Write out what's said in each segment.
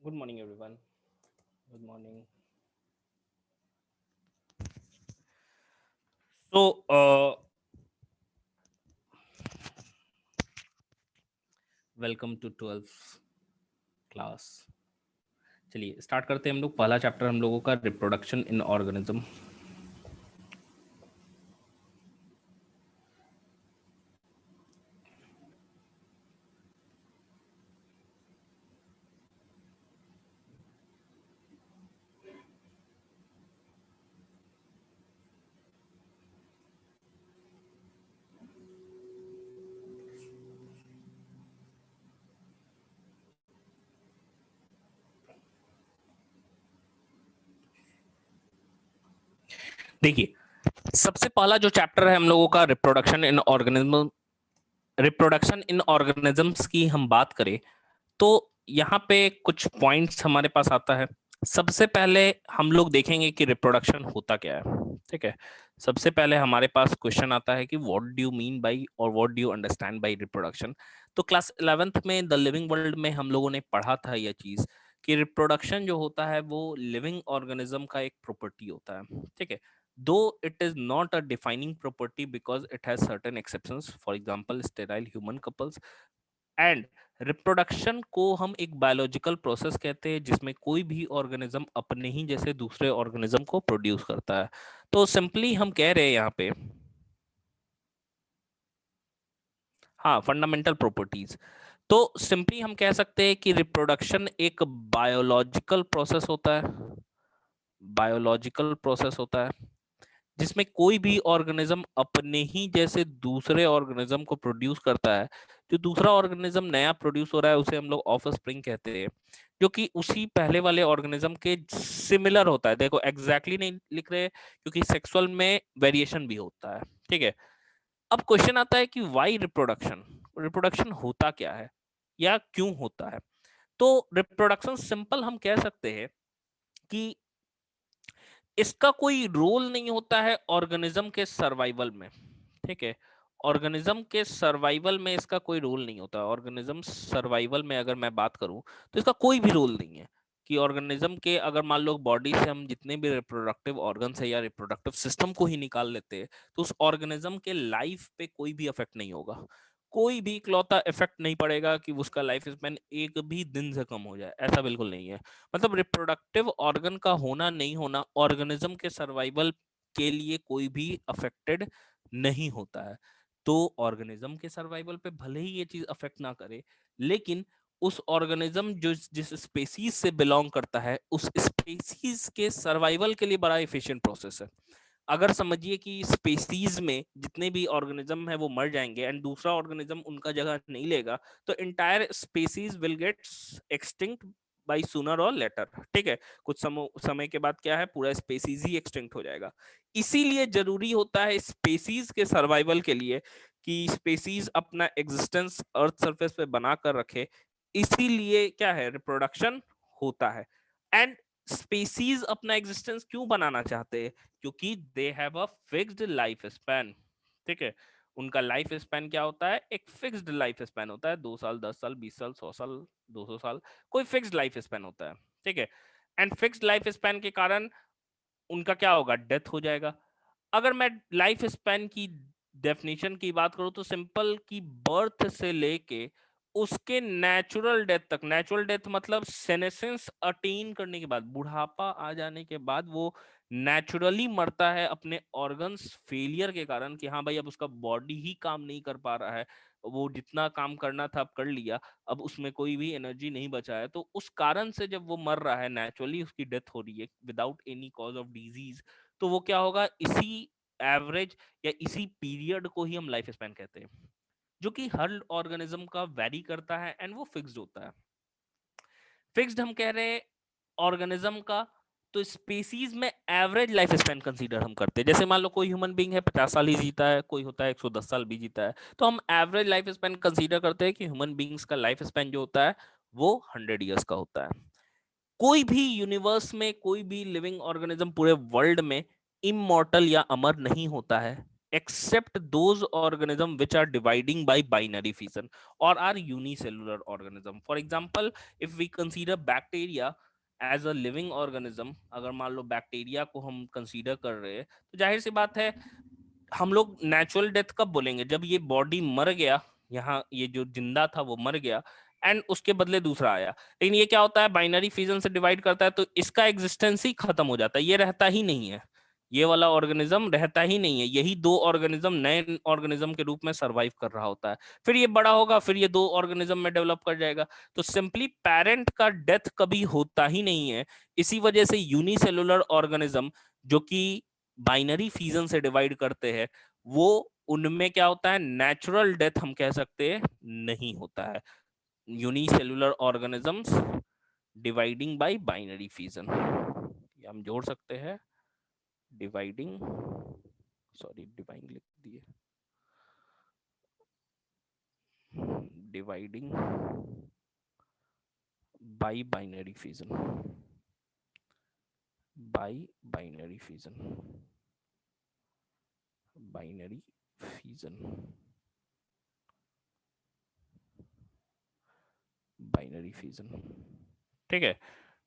Good morning, everyone. Good morning. So, welcome to 12th class. चलिए start करते हैं हम लोग। पहला चैप्टर हम लोगों का रिप्रोडक्शन इन ऑर्गेनिज्म। देखिए, सबसे पहला जो चैप्टर है हम लोगों का reproduction in organism. Reproduction in organisms की हम बात करें तो यहाँ पे कुछ पॉइंट्स हमारे पास आता है। सबसे पहले हम लोग देखेंगे कि रिप्रोडक्शन होता क्या है। ठीक है, सबसे पहले हमारे पास क्वेश्चन आता है कि what do you mean by और what do you understand by reproduction. तो क्लास 11th में द लिविंग वर्ल्ड में हम लोगों ने पढ़ा था यह चीज कि रिप्रोडक्शन जो होता है वो लिविंग ऑर्गेनिज्म का एक प्रॉपर्टी होता है। ठीक है, दो it is not a defining property because it has certain exceptions, for example sterile human couples. And reproduction को हम एक बायोलॉजिकल प्रोसेस कहते हैं जिसमें कोई भी ऑर्गेनिज्म अपने ही जैसे दूसरे ऑर्गेनिज्म को प्रोड्यूस करता है। तो सिंपली हम कह रहे हैं यहाँ पे, हाँ, फंडामेंटल प्रॉपर्टीज। तो सिंपली हम कह सकते हैं कि रिप्रोडक्शन एक बायोलॉजिकल प्रोसेस होता है। बायोलॉजिकल प्रोसेस होता है जिसमें कोई भी ऑर्गेनिज्म अपने ही जैसे दूसरे ऑर्गेनिज्म को प्रोड्यूस करता है। जो दूसरा ऑर्गेनिज्म नया प्रोड्यूस हो रहा है उसे हम लोग ऑफस्प्रिंग कहते हैं, जो कि उसी पहले वाले ऑर्गेनिज्म के सिमिलर होता है। देखो एग्जैक्टली नहीं लिख रहे क्योंकि सेक्सुअल में वेरिएशन भी होता है। ठीक है, अब क्वेश्चन आता है कि वाई रिप्रोडक्शन। रिप्रोडक्शन होता क्या है या क्यों होता है। तो रिप्रोडक्शन सिंपल हम कह सकते हैं कि इसका कोई रोल नहीं होता है ऑर्गेनिज्म के सर्वाइवल में। ठीक है, ऑर्गेनिज्म के सर्वाइवल में इसका कोई रोल नहीं होता। ऑर्गेनिज्म सर्वाइवल में अगर मैं बात करूं तो इसका कोई भी रोल नहीं है कि ऑर्गेनिज्म के, अगर मान लो बॉडी से हम जितने भी रिप्रोडक्टिव ऑर्गन्स है या रिप्रोडक्टिव सिस्टम को ही निकाल लेते हैं तो उस ऑर्गेनिज्म के लाइफ पे कोई भी इफेक्ट नहीं होगा। कोई भी इकलौता इफेक्ट नहीं पड़ेगा कि उसका लाइफ स्पैन एक भी दिन से कम हो जाए, ऐसा बिल्कुल नहीं है। मतलब रिप्रोडक्टिव ऑर्गन का होना नहीं होना ऑर्गेनिज्म के सर्वाइवल के लिए कोई भी अफेक्टेड नहीं होता है। तो ऑर्गेनिज्म के सर्वाइवल पे भले ही ये चीज अफेक्ट ना करे, लेकिन उस ऑर्गेनिज्म जो जिस स्पेसीज से बिलोंग करता है उस स्पेसीज के सर्वाइवल के लिए बड़ा एफिशिएंट प्रोसेस है। अगर समझिए कि स्पेसीज में जितने भी ऑर्गेनिज्म है वो मर जाएंगे एंड दूसरा ऑर्गेनिज्म उनका जगह नहीं लेगा तो entire species will get extinct by sooner और लेटर। ठीक है, कुछ समय के बाद क्या है, पूरा स्पेसीज ही एक्सटिंक्ट हो जाएगा। इसीलिए जरूरी होता है स्पेसीज के सर्वाइवल के लिए कि स्पेसीज अपना एग्जिस्टेंस अर्थ सरफेस पे बना कर रखे। इसीलिए क्या है, रिप्रोडक्शन होता है। एंड स्पेसीज अपना एग्जिस्टेंस क्यों बनाना चाहते हैं, क्योंकि they have a fixed life span. ठीक है, उनका लाइफ स्पैन क्या होता है, एक फिक्स्ड लाइफ स्पैन होता है। 2 साल, 10 साल, 20 साल, 100 साल, 200 साल, कोई फिक्स्ड लाइफ स्पैन होता है। ठीक है, एंड फिक्स्ड लाइफ स्पैन के कारण उनका क्या होगा, डेथ हो जाएगा। अगर मैं लाइफ स्पैन की डेफिनेशन की बात करूं तो सिंपल की बर्थ से लेके उसके नेचुरल डेथ तक। नेचुरल डेथ मतलब सेनेसेंस अटेन करने के बाद, बुढ़ापा आ जाने के बाद वो नेचुरली मरता है अपने ऑर्गन्स फेलियर के कारण कि हाँ भाई अब उसका बॉडी ही काम नहीं कर पा रहा है, वो जितना काम करना था अब कर लिया, अब उसमें कोई भी एनर्जी नहीं बचा है। तो उस कारण से जब वो मर रहा है, नेचुरली उसकी डेथ हो रही है without any cause of disease, तो वो क्या होगा, इसी एवरेज या इसी पीरियड को ही हम लाइफ स्पैन कहते हैं, जो कि हर ऑर्गेनिज्म का वेरी करता है एंड वो फिक्स्ड होता है। फिक्स्ड हम कह रहे हैं ऑर्गेनिज्म का। तो स्पीसीज में एवरेज लाइफ स्पैन कंसीडर हम करते हैं। जैसे मान लो कोई ह्यूमन बींग है 50 साल ही जीता है, कोई होता है 110 साल भी जीता है, तो हम एवरेज लाइफ स्पैन कंसीडर करते हैं कि ह्यूमन बींग्स का लाइफ स्पैन जो होता है वो 100 ईयर्स का होता है। कोई भी यूनिवर्स में कोई भी लिविंग ऑर्गेनिज्म पूरे वर्ल्ड में इमॉर्टल या अमर नहीं होता है। except those organism which are dividing by binary fission or are unicellular organism. For example, if we consider bacteria as a living organism, अगर मान लो बैक्टीरिया को हम कंसीडर कर रहे हैं, तो जाहिर सी बात है हम लोग नेचुरल डेथ कब बोलेंगे, जब ये बॉडी मर गया, यहाँ ये जो जिंदा था वो मर गया एंड उसके बदले दूसरा आया। लेकिन ये क्या होता है, बाइनरी फिजन से डिवाइड करता है तो इसका एग्जिस्टेंस ही खत्म हो जाता है, ये रहता ही नहीं है, ये वाला ऑर्गेनिज्म रहता ही नहीं है, यही दो ऑर्गेनिज्म नए ऑर्गेनिज्म के रूप में सरवाइव कर रहा होता है। फिर ये बड़ा होगा, फिर ये दो ऑर्गेनिज्म में डेवलप कर जाएगा। तो सिंपली पेरेंट का डेथ कभी होता ही नहीं है। इसी वजह से यूनिसेलुलर ऑर्गेनिज्म जो कि बाइनरी फिजन से डिवाइड करते हैं, वो उनमें क्या होता है, नेचुरल डेथ हम कह सकते हैं नहीं होता है। Unicellular organisms dividing by binary fission, ये हम जोड़ सकते हैं, डिवाइडिंग, सॉरी डिवाइड लिख दिए, dividing by binary fission, bye binary fission, binary fission, binary fission, ठीक है,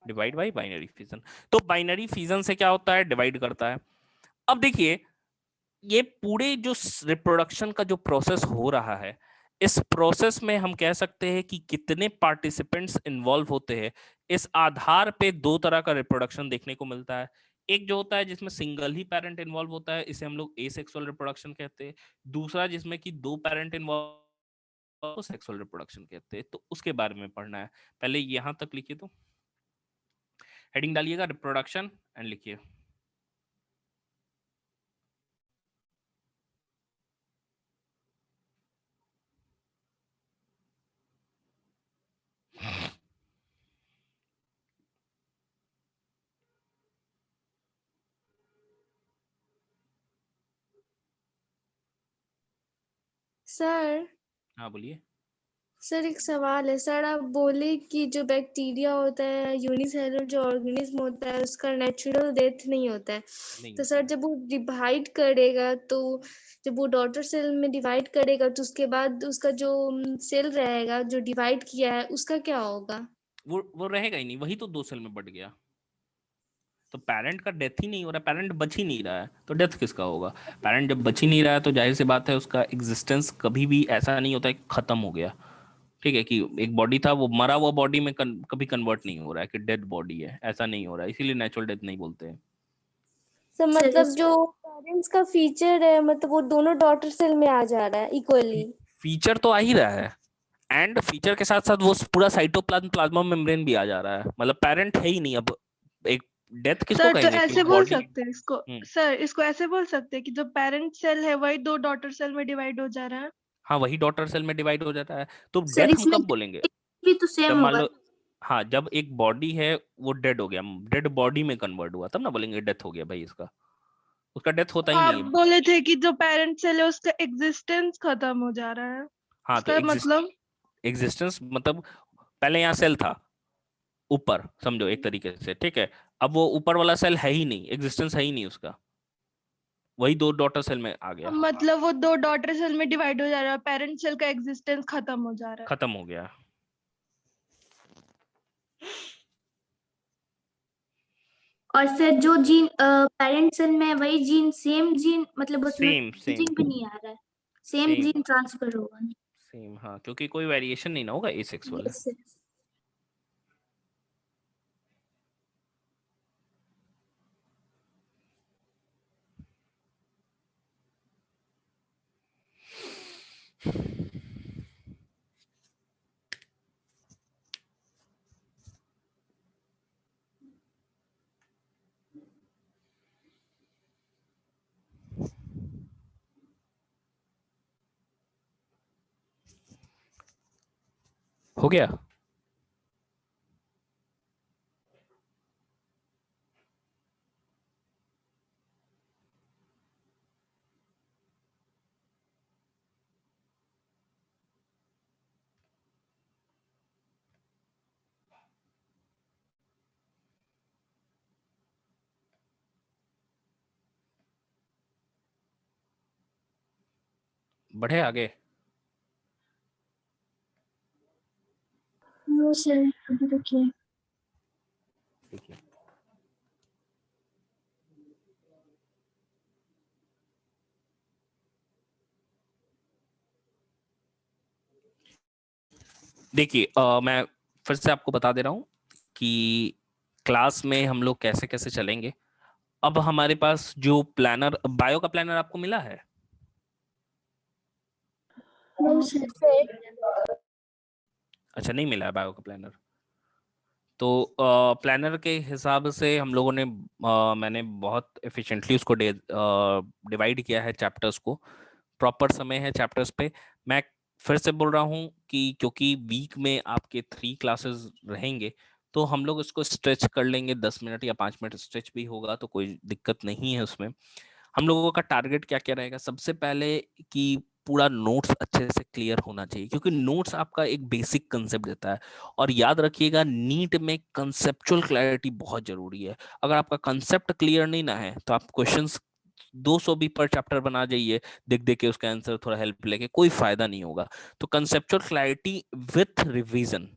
डिवाइड बाय बाइनरी फिजन। तो बाइनरी फिजन से क्या होता है, डिवाइड करता है। अब देखिए ये पूरे जो रिप्रोडक्शन का जो प्रोसेस हो रहा है, इस प्रोसेस में हम कह सकते हैं कि कितने पार्टिसिपेंट्स इन्वॉल्व होते हैं, इस आधार पे दो तरह का रिप्रोडक्शन देखने को मिलता है। एक जो होता है जिसमें सिंगल ही पेरेंट इन्वॉल्व होता है, इसे हम लोग एसेक्सुअल रिप्रोडक्शन कहते हैं। दूसरा जिसमें कि दो पेरेंट इन्वॉल्व, सेक्सुअल रिप्रोडक्शन कहते हैं। तो उसके बारे में पढ़ना है। पहले यहां तक लिखिए, तो हेडिंग डालिएगा रिप्रोडक्शन एंड लिखिए सर हाँ बोलिए। सर एक सवाल है सर, आप बोले कि जो बैक्टीरिया होता है यूनिसेलुलर जो ऑर्गेनिज्म होता है उसका नेचुरल डेथ नहीं होता है, नहीं तो होता सर है। जब वो डिवाइड करेगा तो जब वो डॉटर सेल में डिवाइड करेगा तो उसके बाद उसका जो सेल रहेगा जो डिवाइड किया है उसका क्या होगा? वो रहेगा ही नहीं, वही तो दो सेल में बढ़ गया। तो पेरेंट का डेथ ही नहीं हो रहा, पेरेंट बच ही नहीं रहा है, तो डेथ किसका होगा? पेरेंट जब बच ही नहीं रहा है तो जाहिर सी बात है उसका एग्जिस्टेंस कभी भी ऐसा नहीं होता है कि खत्म हो गया। ठीक है, कि एक बॉडी था वो मरा हुआ बॉडी में कभी कन्वर्ट नहीं हो रहा है कि डेड बॉडी है, ऐसा नहीं हो रहा है, इसीलिए नेचुरल डेथ नहीं बोलते हैं। सर मतलब जो पेरेंट्स का फीचर है मतलब वो दोनों डॉटर सेल में आ जा रहा है इक्वली? फीचर तो आ ही रहा है, एंड फीचर के साथ साथ वो पूरा साइटोप्लाज्म प्लाज्मा मेम्ब्रेन भी आ जा रहा है, मतलब पेरेंट है ही नहीं अब। एक डेथ किसको सर तो कहेंगे कि ऐसे बोल बॉडी। सकते हैं इसको, सर इसको ऐसे बोल सकते हैं कि जो पेरेंट सेल है वही दो डॉटर सेल में डिवाइड हो जा रहा है। हाँ वही डॉटर सेल में डिवाइड हो जाता है। तो सर डेथ हम इसमें कब बोलेंगे, भी तो सेम जब मान होगा। लो, हाँ जब एक बॉडी है वो डेड हो गया, डेड बॉडी में कन्वर्ट हुआ, तब ना बोलेंगे डेथ हो गया भाई इसका, उसका डेथ होता ही आप नहीं है। बोले थे कि जो पेरेंट सेल है उसका एग्जिस्टेंस खत्म हो जा रहा है, हाँ तो इसका मतलब एग्जिस्टेंस मतलब पहले यहाँ सेल था ऊपर, समझो एक तरीके से, ठीक है, अब वो ऊपर वाला सेल है ही नहीं, एग्जिस्टेंस है ही नहीं उसका, वही दो डॉटर सेल में आ गया, मतलब वो दो डॉटर सेल में डिवाइड हो जा रहा है, पेरेंट सेल का एग्जिस्टेंस खत्म हो जा रहा है। खत्म हो गया। और सर जो जीन पेरेंट सेल में है, वही जीन सेम जीन मतलब उसमें सेम सेम चेंजिंग भी नहीं आ रहा है, सेम सेम जीन ट्रांसफर होगा। सेम, हाँ क्योंकि कोई वेरिएशन नहीं ना होगा, एसेक्सुअल है। Yes sir. हो गया। बढ़े आगे? नो सर, अभी रुकिए। ठीक है। देखिए मैं फिर से आपको बता दे रहा हूँ कि क्लास में हम लोग कैसे कैसे चलेंगे। अब हमारे पास जो प्लानर, बायो का प्लानर आपको मिला है? No sir. अच्छा, नहीं मिला है बायो का प्लानर। तो प्लानर के हिसाब से हम लोगों ने मैंने बहुत एफिशिएंटली उसको डिवाइड किया है चैप्टर्स को। प्रॉपर समय है चैप्टर्स पे। मैं फिर से बोल रहा हूँ कि क्योंकि वीक में आपके 3 क्लासेस रहेंगे, तो हम लोग इसको स्ट्रेच कर लेंगे। 10 मिनट या 5 मिनट स्ट्रेच भी होगा तो कोई दिक्कत नहीं है उसमें। हम लोगों का टारगेट क्या क्या रहेगा? सबसे पहले कि पूरा नोट्स अच्छे से क्लियर होना चाहिए, क्योंकि नोट्स आपका एक बेसिक कंसेप्ट देता है। और याद रखिएगा, नीट में कंसेप्चुअल क्लैरिटी बहुत जरूरी है। अगर आपका कंसेप्ट क्लियर नहीं ना है तो आप क्वेश्चंस 200 भी पर चैप्टर बना जाइए, देख देख के उसका आंसर थोड़ा हेल्प लेके, कोई फायदा नहीं होगा। तो conceptual clarity with revision,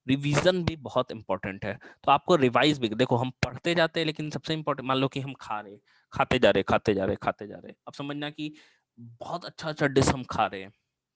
revision भी बहुत इंपॉर्टेंट है। तो आपको रिवाइज भी, देखो हम पढ़ते जाते हैं लेकिन सबसे इंपॉर्टेंट, मान लो कि हम खाते जा रहे खाते जा रहे, अब समझना कि बहुत अच्छा अच्छा डिश हम खा रहे हैं,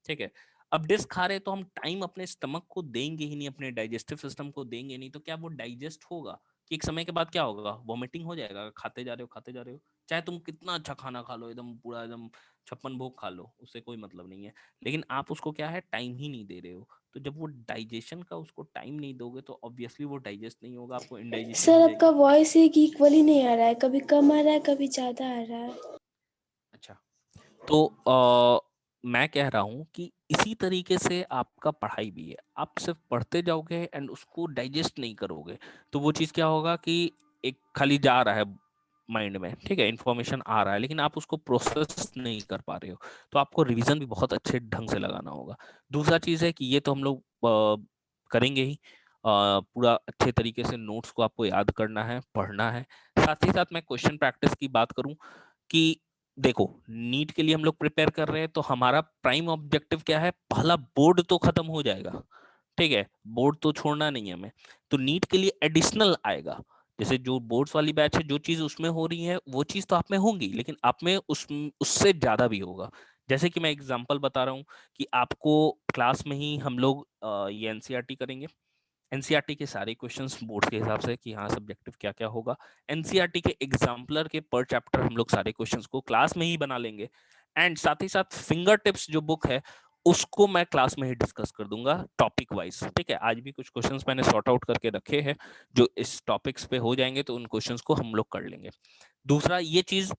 ठीक है। अब डिश खा रहे हैं तो हम टाइम अपने स्टमक को देंगे ही नहीं, अपने डाइजेस्टिव सिस्टम को देंगे नहीं, तो क्या वो डाइजेस्ट होगा? कि एक समय के बाद क्या होगा? वॉमिटिंग हो जाएगा। खाते जा रहे हो, चाहे तुम कितना अच्छा खाना खा लो, एकदम पूरा एकदम 56 भोग खा लो, उससे कोई मतलब नहीं है। लेकिन आप उसको क्या है, टाइम ही नहीं दे रहे हो। तो जब वो डाइजेशन का उसको टाइम नहीं दोगे तो ऑब्वियसली वो डाइजेस्ट नहीं होगा, आपको इंडाइजेशन सर हो आपका जाएगी। वॉइस एक इक्वली नहीं आ रहा है, कभी कम आ रहा है कभी ज्यादा आ रहा है। अच्छा, तो मैं कह रहा हूँ कि इसी तरीके से आपका पढ़ाई भी है। आप सिर्फ पढ़ते जाओगे एंड उसको डाइजेस्ट नहीं करोगे, तो वो चीज़ क्या होगा कि एक खाली जा रहा है माइंड में, ठीक है, इन्फॉर्मेशन आ रहा है लेकिन आप उसको प्रोसेस नहीं कर पा रहे हो। तो आपको रिवीजन भी बहुत अच्छे ढंग से लगाना होगा। दूसरा चीज़ है कि ये तो हम लोग करेंगे ही, पूरा अच्छे तरीके से नोट्स को आपको याद करना है, पढ़ना है। साथ ही साथ मैं क्वेश्चन प्रैक्टिस की बात करूं कि देखो, नीट के लिए हम लोग प्रिपेयर कर रहे हैं तो हमारा प्राइम ऑब्जेक्टिव क्या है? पहला बोर्ड तो खत्म हो जाएगा, ठीक है, बोर्ड तो छोड़ना नहीं है हमें। तो नीट के लिए एडिशनल आएगा, जैसे जो बोर्ड्स वाली बैच है, जो चीज उसमें हो रही है वो चीज तो आप में होंगी, लेकिन आप में उससे ज्यादा भी होगा। जैसे कि मैं एग्जांपल बता रहा हूँ कि आपको क्लास में ही हम लोग ये एनसीईआरटी करेंगे। एनसीईआरटी के सारे क्वेश्चंस बोर्ड के हिसाब से कि हाँ सब्जेक्टिव क्या क्या होगा। एनसीईआरटी के एग्जाम्पलर के पर चैप्टर हम लोग सारे क्वेश्चंस को क्लास में ही बना लेंगे। एंड साथ ही साथ फिंगर टिप्स जो बुक है उसको मैं क्लास में ही डिस्कस कर दूंगा टॉपिक वाइज, ठीक है। आज भी कुछ क्वेश्चंस मैंने सॉर्ट आउट करके रखे हैं जो इस टॉपिक्स पे हो जाएंगे, तो उन क्वेश्चंस को हम लोग कर लेंगे। दूसरा, ये चीज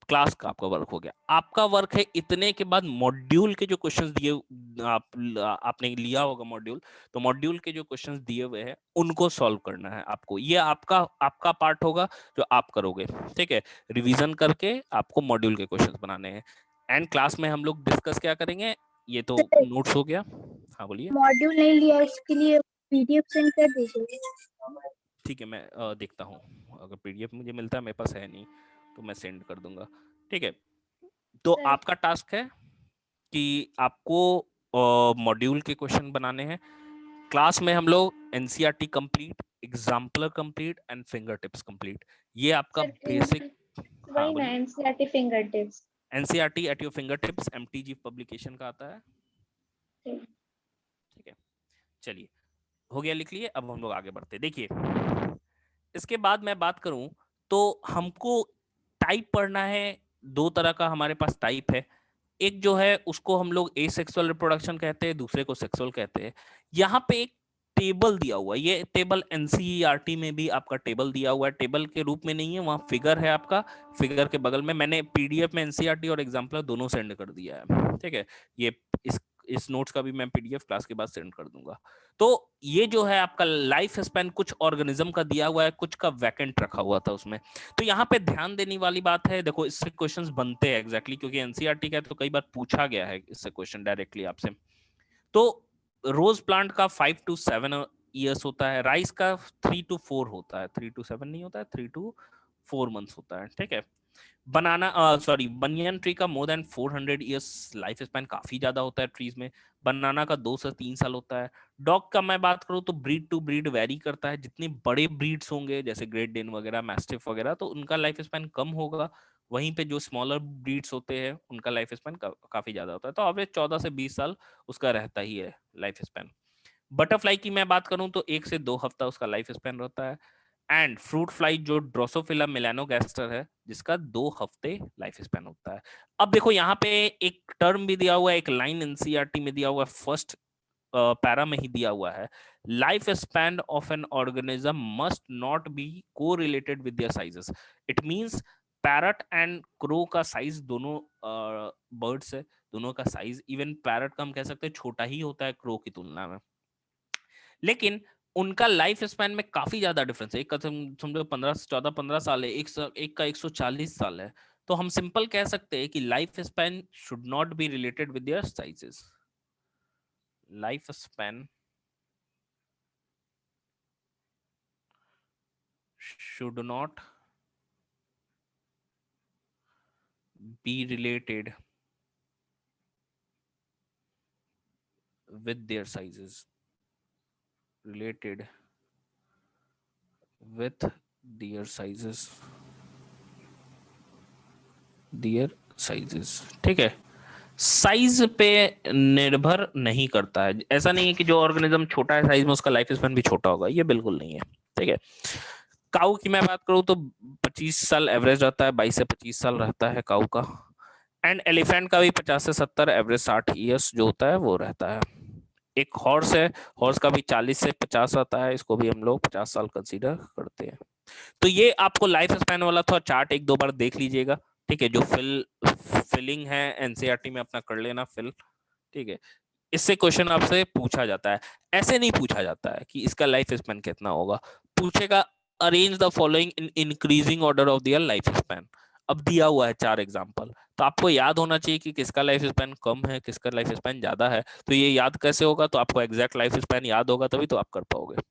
क्लास का आपका वर्क हो गया। आपका वर्क है इतने के बाद मॉड्यूल के जो क्वेश्चंस दिए, आपने लिया होगा मॉड्यूल, तो मॉड्यूल के जो क्वेश्चंस दिए हुए हैं उनको सॉल्व करना है आपको। ये आपका आपका पार्ट होगा जो आप करोगे, ठीक है। रिवीजन करके आपको मॉड्यूल के क्वेश्चंस बनाने हैं। एंड क्लास में हम लोग डिस्कस क्या करेंगे, ये तो नोट्स हो गया। हाँ बोलिए। मॉड्यूल नहीं लिया, इसके लिए पीडीएफ सेंड कर दीजिए। ठीक है, मैं देखता हूँ, अगर पीडीएफ मुझे मिलता है, मेरे पास है नहीं तो मैं सेंड कर दूंगा, ठीक है। तो सर आपका टास्क है कि आपको मॉड्यूल के क्वेश्चन बनाने हैं। क्लास में हम लोग NCERT complete, exemplar complete and finger tips complete, ये आपका सर बेसिक। हाँ वही ना बोलिए। NCERT finger tips. NCERT at your finger tips, MTG publication का आता है, ठीक। ठीक है। चलिए, हो गया, लिख लिए। अब हम लोग आगे बढ़ते हैं। देखिए, इसके बाद मैं बात करूं तो हमको टाइप पढ़ना है। 2 तरह का हमारे पास टाइप है। एक जो है उसको हम लोग एसेक्सुअल रिप्रोडक्शन कहते हैं, दूसरे को सेक्सुअल कहते हैं। यहाँ पे एक टेबल दिया हुआ है, ये टेबल एनसीईआरटी में भी आपका टेबल दिया हुआ है, टेबल के रूप में नहीं है, वहाँ फिगर है आपका। फिगर के बगल में मैंने पीडीएफ में एनसीईआरटी और एग्जाम्पलर दोनों सेंड कर दिया है, ठीक है। ये इस नोट्स का भी मैं पीडीएफ क्लास के बाद सेंड कर दूंगा। तो ये जो है आपका लाइफ स्पैन कुछ ऑर्गेनिज्म का दिया हुआ है, कुछ का वैकेंट रखा हुआ था उसमें। तो यहाँ पे ध्यान देने वाली बात है, देखो इससे क्वेश्चंस बनते हैं एग्जैक्टली, क्योंकि एनसीईआरटी का है तो कई बार पूछा गया है इससे क्वेश्चन डायरेक्टली आपसे। तो रोज प्लांट का 5 to 7 ईयर्स होता है, राइस का 3 to 4 होता है, 3 to 7 नहीं होता है, 3 to 4 मंथ्स होता है, ठीक है। बनाना सॉरी बनियन ट्री का more than 400 years life span काफी ज्यादा होता है ट्रीज में। बनाना का 2 से 3 साल होता है। डॉग का मैं बात करूँ तो ब्रीड टू ब्रीड वेरी करता है। जितने बड़े ब्रीड्स होंगे जैसे ग्रेट डेन वगैरह, मैस्टिफ वगैरह, तो उनका लाइफ स्पैन कम होगा। वहीं पे जो स्मॉलर ब्रीड्स होते हैं उनका लाइफ स्पैन काफी ज्यादा होता है। तो एवरेज 14 से 20 साल उसका रहता ही है लाइफ स्पैन। बटरफ्लाई की मैं बात करूं तो 1 से 2 हफ्ता उसका लाइफ स्पैन रहता है। एंड फ्रूट फ्लाई जो ड्रोसोफिला मेलानोगास्टर है जिसका 2 हफ्ते लाइफ स्पैन होता है। अब देखो यहाँ पे एक टर्म भी दिया हुआ है, एक लाइन एनसीईआरटी में दिया हुआ है, फर्स्ट पैरा में ही दिया हुआ है, life span of an organism must not be correlated with their sizes. It means parrot and crow का साइज दोनों बर्ड्स है, दोनों का साइज, इवन पैरट का हम कह सकते हैं छोटा ही होता है क्रो की तुलना में, लेकिन उनका लाइफ स्पैन में काफी ज्यादा डिफरेंस है। एक का समझो 14-15 साल है, एक का 140 साल है। तो हम सिंपल कह सकते हैं कि life span should not be related with their sizes. Life span should not be related with their sizes. Related with their sizes. Their sizes. ठीक है, साइज पे निर्भर नहीं करता है। ऐसा नहीं है कि जो ऑर्गेनिज्म छोटा है साइज में उसका लाइफ स्पैन भी छोटा होगा, ये बिल्कुल नहीं है। ठीक है, काऊ की मैं बात करूं तो 25 साल एवरेज रहता है, 22 से 25 साल रहता है काऊ का। एंड एलिफेंट का भी 50 से 70, एवरेज 60 इयर्स जो होता है वो रहता है। एक हॉर्स है, हॉर्स का भी 40 से 50 रहता है, इसको भी हम लोग 50 साल कंसीडर करते हैं। तो ये आपको लाइफ स्पैन वाला थोड़ा चार्ट 1-2 बार देख लीजिएगा। ठीक है, जो फिलिंग है एनसीईआरटी में अपना कर लेना फिल। ठीक है, इससे क्वेश्चन आपसे पूछा जाता है। ऐसे नहीं पूछा जाता है कि इसका लाइफ स्पैन कितना होगा, पूछेगा arrange the following in increasing order of their life span. अब दिया हुआ है 4 एग्जांपल, तो आपको याद होना चाहिए कि किसका लाइफ स्पैन कम है, किसका लाइफ स्पैन ज्यादा है। तो ये याद कैसे होगा, तो आपको एग्जैक्ट लाइफ स्पैन याद होगा तभी तो आप कर पाओगे।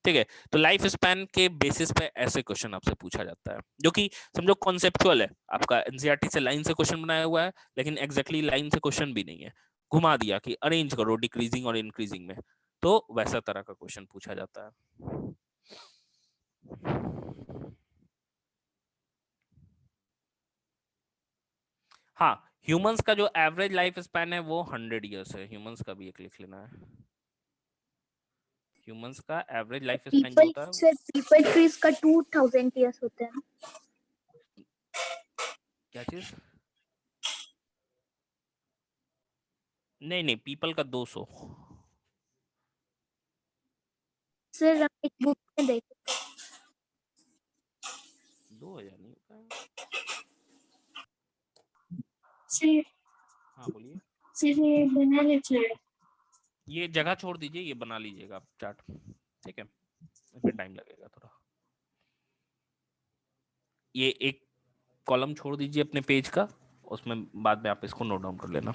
ठीक है, तो लाइफ स्पैन के बेसिस पे ऐसे क्वेश्चन आपसे पूछा जाता है, जो कि समझो कॉन्सेप्चुअल है। आपका एनसीईआरटी से लाइन से क्वेश्चन बनाया हुआ है, लेकिन एग्जैक्टली लाइन से क्वेश्चन भी नहीं है, घुमा दिया कि अरेंज करो डिक्रीजिंग और इंक्रीजिंग में, तो वैसा तरह का क्वेश्चन पूछा जाता है। हाँ, ह्यूमंस का जो एवरेज लाइफ स्पैन है वो 100 इयर्स है। ह्यूमंस का भी एक लिख लेना है। ह्यूमंस का एवरेज लाइफ स्पैन जो होता है, सर पीपल ट्रीज का 2000 इयर्स होता है। क्या चीज? नहीं नहीं, पीपल का 200। सर हम एक बुक में देखे 2000 नहीं होता है। सर। हाँ बोलिए। सर ये बना लीजिए। ये जगह छोड़ दीजिए, ये बना लीजिएगा आप चार्ट। ठीक है, इसमें टाइम लगेगा थोड़ा। ये एक कॉलम छोड़ दीजिए अपने पेज का, उसमें बाद में आप इसको नोट डाउन कर लेना।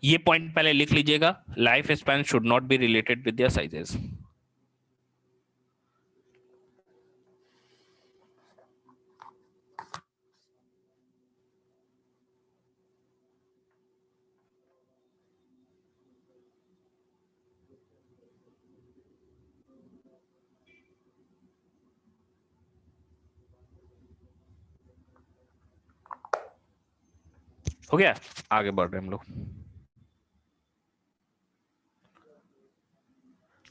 ये पॉइंट पहले लिख लीजिएगा, life span should not be related with their sizes. हो गया, आगे बढ़ रहे हैं हम लोग।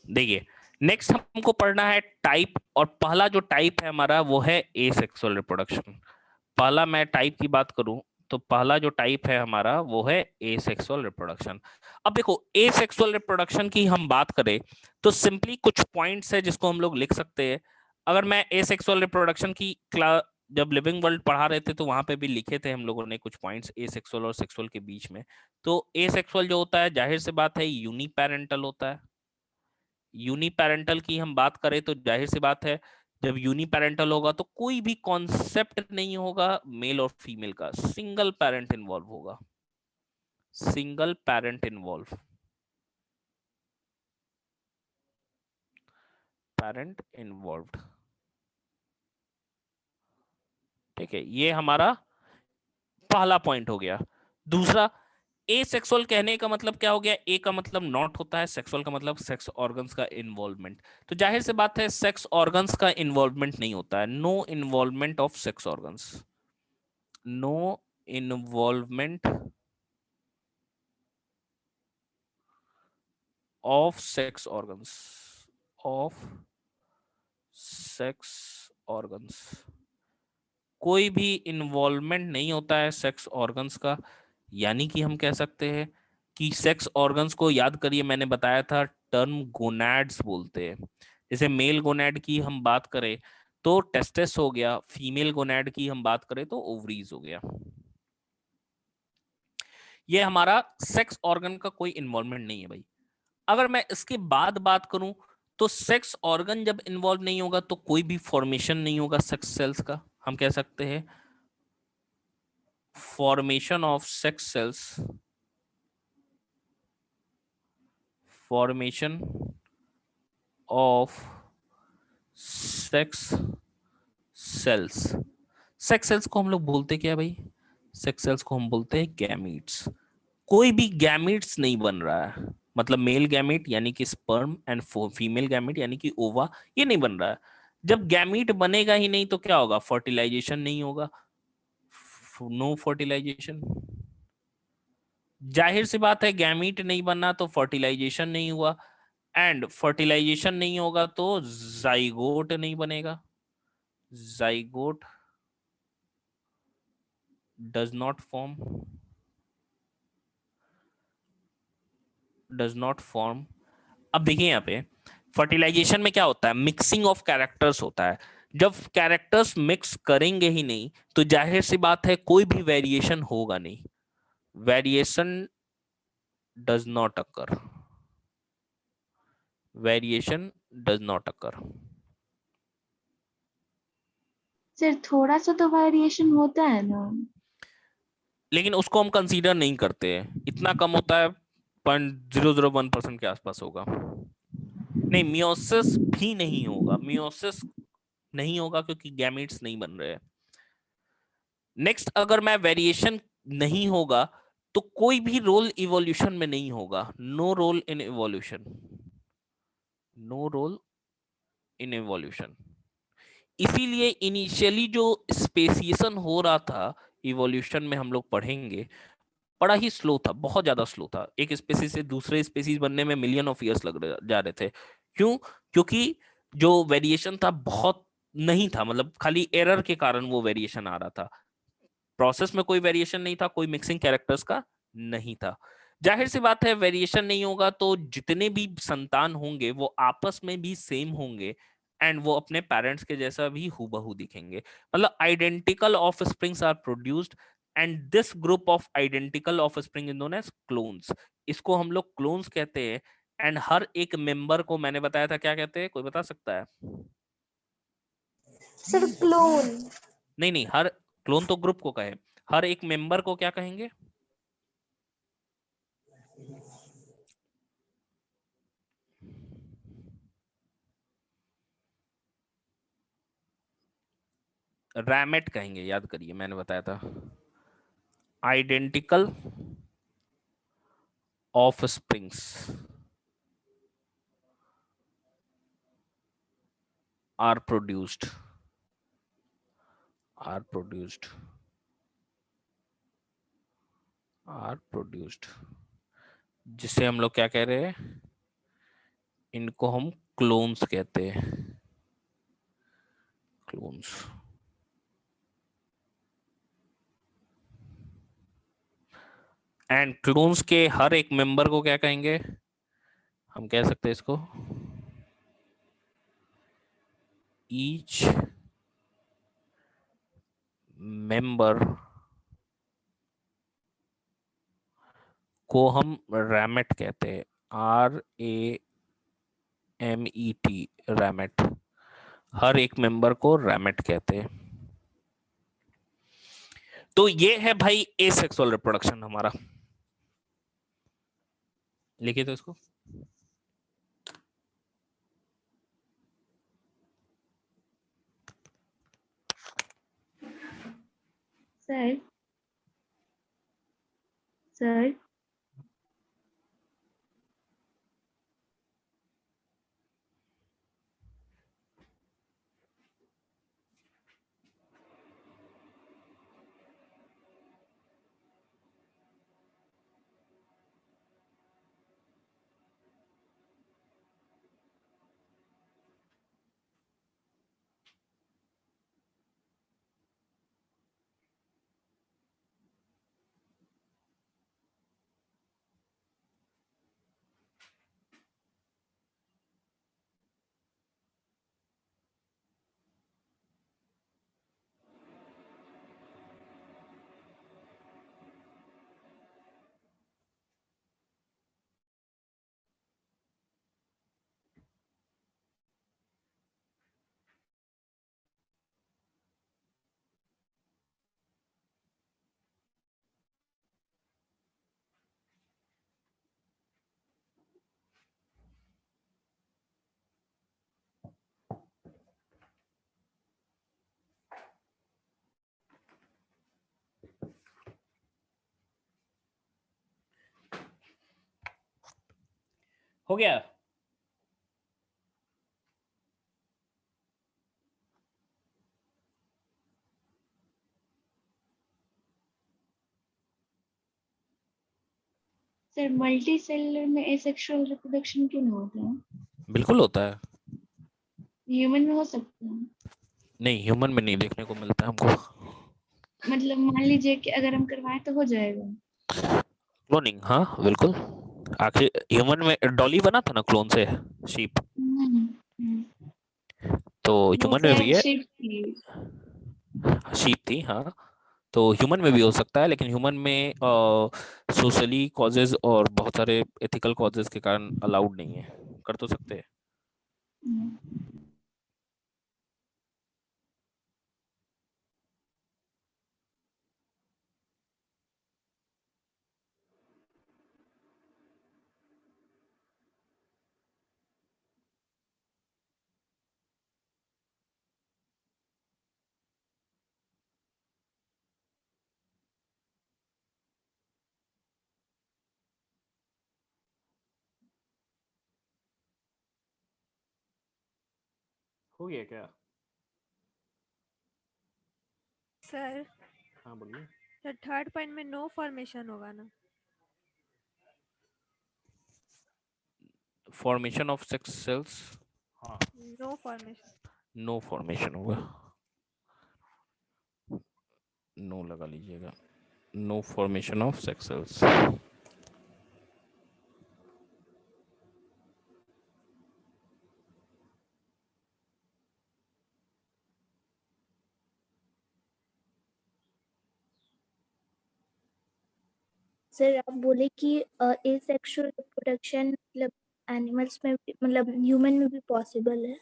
देखिए, नेक्स्ट हमको पढ़ना है टाइप, और पहला जो टाइप है हमारा वो है एसेक्सुअल रिप्रोडक्शन। पहला मैं टाइप की बात करूं तो पहला जो टाइप है हमारा वो है एसेक्सुअल रिप्रोडक्शन। अब देखो, एसेक्सुअल रिप्रोडक्शन की हम बात करें तो सिंपली कुछ पॉइंट्स है जिसको हम लोग लिख सकते हैं। अगर मैं एसेक्सुअल रिप्रोडक्शन की क्लास जब लिविंग वर्ल्ड पढ़ा रहे थे तो वहां पे भी लिखे थे हम लोगों ने कुछ पॉइंट्स एसेक्सुअल और सेक्सुअल के बीच में। तो एसेक्सुअल जो होता है जाहिर सी बात है यूनिपेरेंटल होता है। यूनिपेरेंटल की हम बात करें तो जाहिर सी बात है जब यूनिपेरेंटल होगा तो कोई भी कॉन्सेप्ट नहीं होगा मेल और फीमेल का, सिंगल पेरेंट इन्वॉल्व होगा। Single parent involve. parent involved. ठीक है, ये हमारा पहला पॉइंट हो गया। दूसरा, एसेक्सुअल कहने का मतलब क्या हो गया? ए का मतलब नॉट होता है, सेक्सुअल का मतलब सेक्स ऑर्गन्स का इन्वॉल्वमेंट। तो जाहिर सी बात है सेक्स ऑर्गन्स का इन्वॉल्वमेंट नहीं होता है। No involvement of sex organs, no involvement of sex organs, of sex organs, कोई भी इन्वॉल्वमेंट नहीं होता है सेक्स ऑर्गन्स का। यानी कि हम कह सकते हैं कि सेक्स ऑर्गन्स को याद करिए, मैंने बताया था टर्म गोनैड्स बोलते हैं। जैसे मेल गोनैड की हम बात करें तो टेस्टिस हो गया, फीमेल गोनैड की हम बात करें तो ओवरीज हो गया। ये हमारा सेक्स ऑर्गन का कोई इन्वॉल्वमेंट नहीं है भाई। अगर मैं इसके बाद बात करूं तो सेक्स ऑर्गन जब इन्वॉल्व नहीं होगा तो कोई भी फॉर्मेशन नहीं होगा सेक्स सेल्स का। हम कह सकते हैं formation of sex cells, formation of sex cells। Sex cells को हम लोग बोलते क्या भाई? सेक्स सेल्स को हम बोलते हैं गैमीट्स। कोई भी गैमीट्स नहीं बन रहा है, मतलब मेल गैमीट यानी कि स्पर्म एंड फीमेल गैमीट यानी कि ओवा, ये नहीं बन रहा है। जब गैमीट बनेगा ही नहीं तो क्या होगा? फर्टिलाइजेशन नहीं होगा, नो फर्टिलाइजेशन। जाहिर सी बात है गैमीट नहीं बनना तो फर्टिलाइजेशन नहीं हुआ, एंड फर्टिलाइजेशन नहीं होगा तो जाइगोट नहीं बनेगा। Zygote does not form, does not form. अब देखिए यहाँ पे फर्टिलाइजेशन में क्या होता है? मिक्सिंग ऑफ कैरेक्टर्स होता है। जब कैरेक्टर्स मिक्स करेंगे ही नहीं तो जाहिर सी बात है कोई भी वेरिएशन होगा नहीं। Variation does not occur, variation does not occur. Sir थोड़ा सा तो वेरिएशन होता है ना, लेकिन उसको हम कंसीडर नहीं करते हैं, इतना कम होता है, 0.001% के आसपास होगा। नहीं, मियोसिस भी नहीं होगा, मियोसिस नहीं होगा क्योंकि गैमेट्स नहीं बन रहे हैं। नेक्स्ट, अगर मैं वेरिएशन नहीं होगा तो कोई भी रोल इवोल्यूशन में नहीं होगा। No role in evolution, no role in evolution. इसीलिए इनिशियली जो स्पेसिएशन हो रहा था इवोल्यूशन में, हम लोग पढ़ेंगे, बड़ा ही स्लो था, बहुत ज्यादा स्लो था। एक स्पीसीज से दूसरे स्पीसीज बनने में मिलियन ऑफ ईयर्स लग जा रहे थे। क्यों? क्योंकि जो वेरिएशन था बहुत नहीं था, मतलब खाली एरर के कारण वो वेरिएशन आ रहा था। प्रोसेस में कोई वेरिएशन नहीं था, कोई मिक्सिंग कैरेक्टर्स का नहीं था। जाहिर सी बात है वेरिएशन नहीं होगा तो जितने भी संतान होंगे वो आपस में भी सेम होंगे एंड वो अपने पेरेंट्स के जैसा भी हूबहू दिखेंगे। मतलब identical offsprings are produced and this group of identical offspring is known as clones. इसको हम लोग क्लोन्स कहते हैं। एंड हर एक मेंबर को मैंने बताया था क्या कहते हैं, कोई बता सकता है? Sir clone. नहीं नहीं, हर क्लोन तो ग्रुप को कहे, हर एक मेंबर को क्या कहेंगे? रैमेट कहेंगे, याद करिए मैंने बताया था। Identical offsprings are produced, are produced, are produced, जिसे हम लोग क्या कह रहे हैं? इनको हम क्लोन्स कहते हैं, क्लोन्स। एंड क्लोन्स के हर एक मेंबर को क्या कहेंगे? हम कह सकते हैं इसको ईच मेंबर को हम रैमेट कहते हैं, RAMET, रैमेट। हर एक मेंबर को रैमेट कहते हैं। तो ये है भाई एसेक्सुअल रिप्रोडक्शन हमारा। लिखिए तो इसको। सर सर हो गया? सर मल्टी सेलुलर में एसेक्सुअल रिप्रोडक्शन क्यों नहीं होता है? बिल्कुल होता है। ह्यूमन में हो सकता है? नहीं, ह्यूमन में नहीं देखने को मिलता है हमको। मतलब मान लीजिए कि अगर हम करवाएं तो हो जाएगा? क्लोनिंग, हाँ बिल्कुल। आखिर ह्यूमन में डॉली बना था ना क्लोन से, शीप, तो वो ह्यूमन में भी शायद है। शिप थी। शीप थी, हाँ। तो ह्यूमन में भी हो सकता है, लेकिन ह्यूमन में सोशली कॉजेज और बहुत सारे एथिकल कॉजेज के कारण अलाउड नहीं है। कर तो सकते हैं। हो गया क्या? सर हाँ बोलिए। सर थर्ड पॉइंट में नो फॉर्मेशन होगा ना? फॉर्मेशन ऑफ सेक्स सेल्स, हाँ, नो फॉर्मेशन। नो फॉर्मेशन होगा। नो लगा लीजिएगा, no formation of sex cells. Sir आप बोले कि एसेक्सुअल रिप्रोडक्शन मतलब एनिमल्स में भी, मतलब ह्यूमन में भी पॉसिबल है?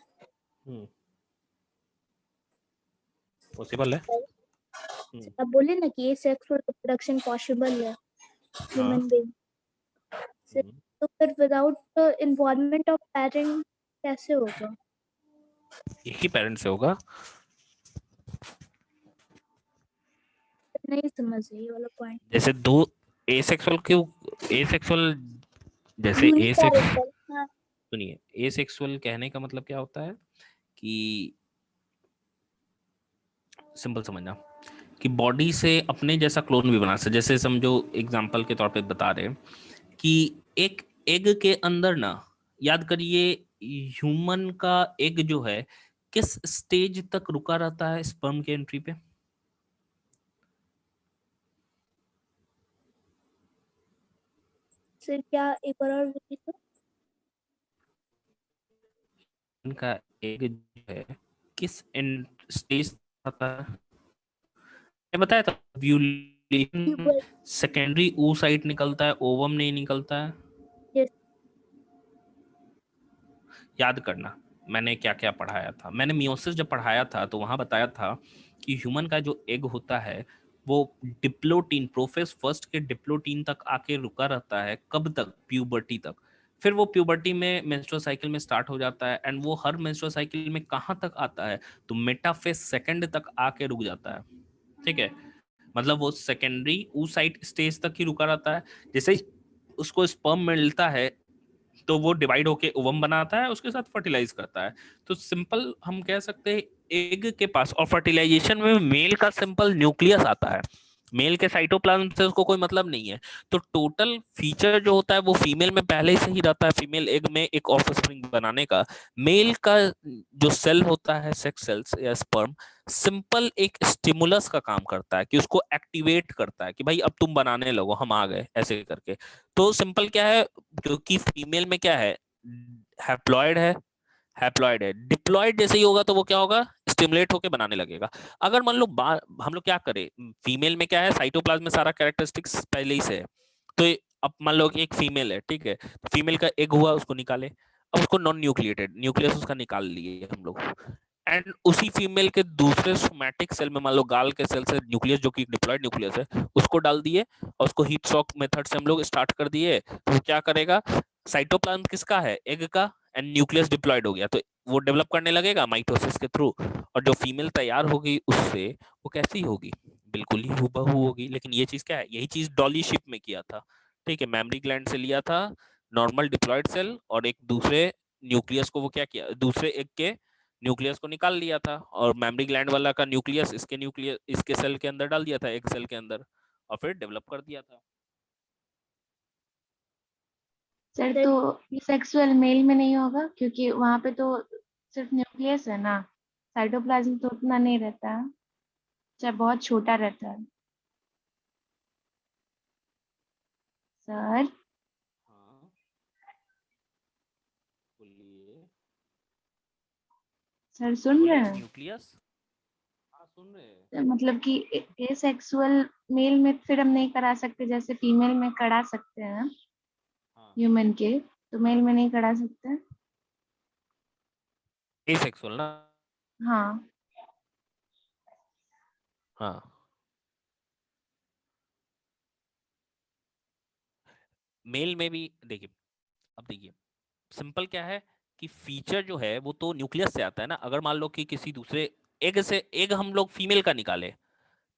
पॉसिबल है। आप बोले ना कि एसेक्सुअल रिप्रोडक्शन पॉसिबल है ह्यूमन बीइंग से, तो फिर विदाउट इन्वॉल्वमेंट ऑफ पेरेंट कैसे होगा? एक ही पेरेंट से होगा। नहीं समझ ये वाला पॉइंट। जैसे दो एसेक्सुअल क्यों, एसेक्सुअल, जैसे एसेक्स, यूनिपैरेंटल, हाँ। सुनिए, एसेक्सुअल कहने का मतलब क्या होता है कि सिंपल समझना कि बॉडी से अपने जैसा क्लोन भी बना सकते। जैसे समझो एग्जांपल के तौर पे बता रहे हैं कि एक एग के अंदर ना, याद करिए, ह्यूमन का एग जो है किस स्टेज तक रुका रहता है स्पर्म के एंट्री पे? सर क्या एक बार और बोलिए तो? उनका एग जो है किस स्टेज आता है? मैं बताया था, व्यूलेशन सेकेंडरी oocyte निकलता है, ओवम नहीं निकलता है। Yes. याद करना मैंने क्या क्या पढ़ाया था। मैंने मियोसिस जब पढ़ाया था तो वहां बताया था कि ह्यूमन का जो एग होता है वो डिप्लोटीन, प्रोफेज फर्स्ट के डिप्लोटीन तक आके रुका रहता है। कब तक? प्यूबर्टी तक। फिर वो प्यूबर्टी में मेंस्ट्रुअल साइकिल में स्टार्ट हो जाता है, एंड वो हर मेंस्ट्रुअल साइकिल में कहाँ तक आता है? तो मेटाफेज सेकंड तक आके रुक जाता है। ठीक है, मतलब वो सेकेंडरी oocyte स्टेज तक ही रुका रहता है। जैसे ही उसको स्पर्म मिलता है तो वो डिवाइड होके ओवम बनाता है, उसके साथ फर्टिलाइज करता है। तो सिंपल हम कह सकते हैं एग के पास, और फर्टिलाइजेशन में मेल का सिंपल न्यूक्लियस आता है, मेल के साइटोप्लाज्म से उसको कोई मतलब नहीं है। तो टोटल फीचर जो होता है वो फीमेल में पहले से ही रहता है, फीमेल एग में एक ऑफस्प्रिंग बनाने का। मेल का जो सेल होता है, सेक्स सेल्स या स्पर्म, सिंपल एक स्टिमुलस का काम करता है कि उसको एक्टिवेट करता है कि भाई अब तुम बनाने लगो, हम आ गए, ऐसे करके। तो सिंपल क्या है, क्योंकि फीमेल में क्या है, हैप्लॉइड है, हैप्लॉइड है, डिप्लॉइड जैसे ही होगा तो वो क्या होगा, स्टिमुलेट होके बनाने लगेगा। अगर मान लो हम लोग क्या करें, फीमेल में क्या है, साइटोप्लाज्म में सारा कैरेक्टरिस्टिक्स पहले ही से है। तो अब मान लो कि एक फीमेल है, ठीक है, फीमेल का एग हुआ, उसको निकाले, अब उसको नॉन न्यूक्लिएटेड न्यूक्लियस उसका निकाल लिए हम लोग, एंड उसी फीमेल के दूसरे सोमैटिक सेल में, मान लो गाल के सेल से न्यूक्लियस जो कि डिप्लॉयड न्यूक्लियस है, उसको डाल दिए और उसको हीट शॉक मेथड से हम लोग स्टार्ट कर दिए। तो वो क्या करेगा, साइटोप्लाज्म किसका है, एग का, एंड न्यूक्लियस डिप्लॉयड हो गया, तो वो डेवलप करने लगेगा माइटोसिस के थ्रू। और जो फीमेल तैयार होगी उससे, वो कैसी होगी, बिल्कुल ही हूबहू होगी। लेकिन ये चीज क्या है, यही चीज डॉली शिप में किया था, ठीक है, मैमरी ग्लैंड से लिया था नॉर्मल डिप्लॉयड सेल, और एक दूसरे न्यूक्लियस को वो क्या किया, दूसरे एग के न्यूक्लियस को निकाल लिया था, और मेमरी ग्लैंड वाला का न्यूक्लियस इसके सेल के अंदर डाल दिया था, एक सेल के अंदर, और फिर डेवलप कर दिया था। सर तो ये सेक्सुअल मेल में नहीं होगा, क्योंकि वहां पे तो सिर्फ न्यूक्लियस है ना, साइटोप्लाज्म तो उतना नहीं रहता है, चाहे बहुत छोटा रहता है। सर हाँ बोलिए। सर सुन रहे हैं? न्यूक्लियस, हाँ सुन रहे हैं। तो मतलब कि ये सेक्सुअल मेल में फिर हम नहीं करा सकते, जैसे फीमेल में करा सकते हैं हाँ ह्यूमन के, तो मेल में नहीं करा सकते? एसेक्सुअल ना, हाँ हाँ। मेल में भी देखिए, अब देखिए सिंपल क्या है कि फीचर जो है वो तो न्यूक्लियस से आता है ना। अगर मान लो कि किसी दूसरे एग से, एग हम लोग फीमेल का निकाले,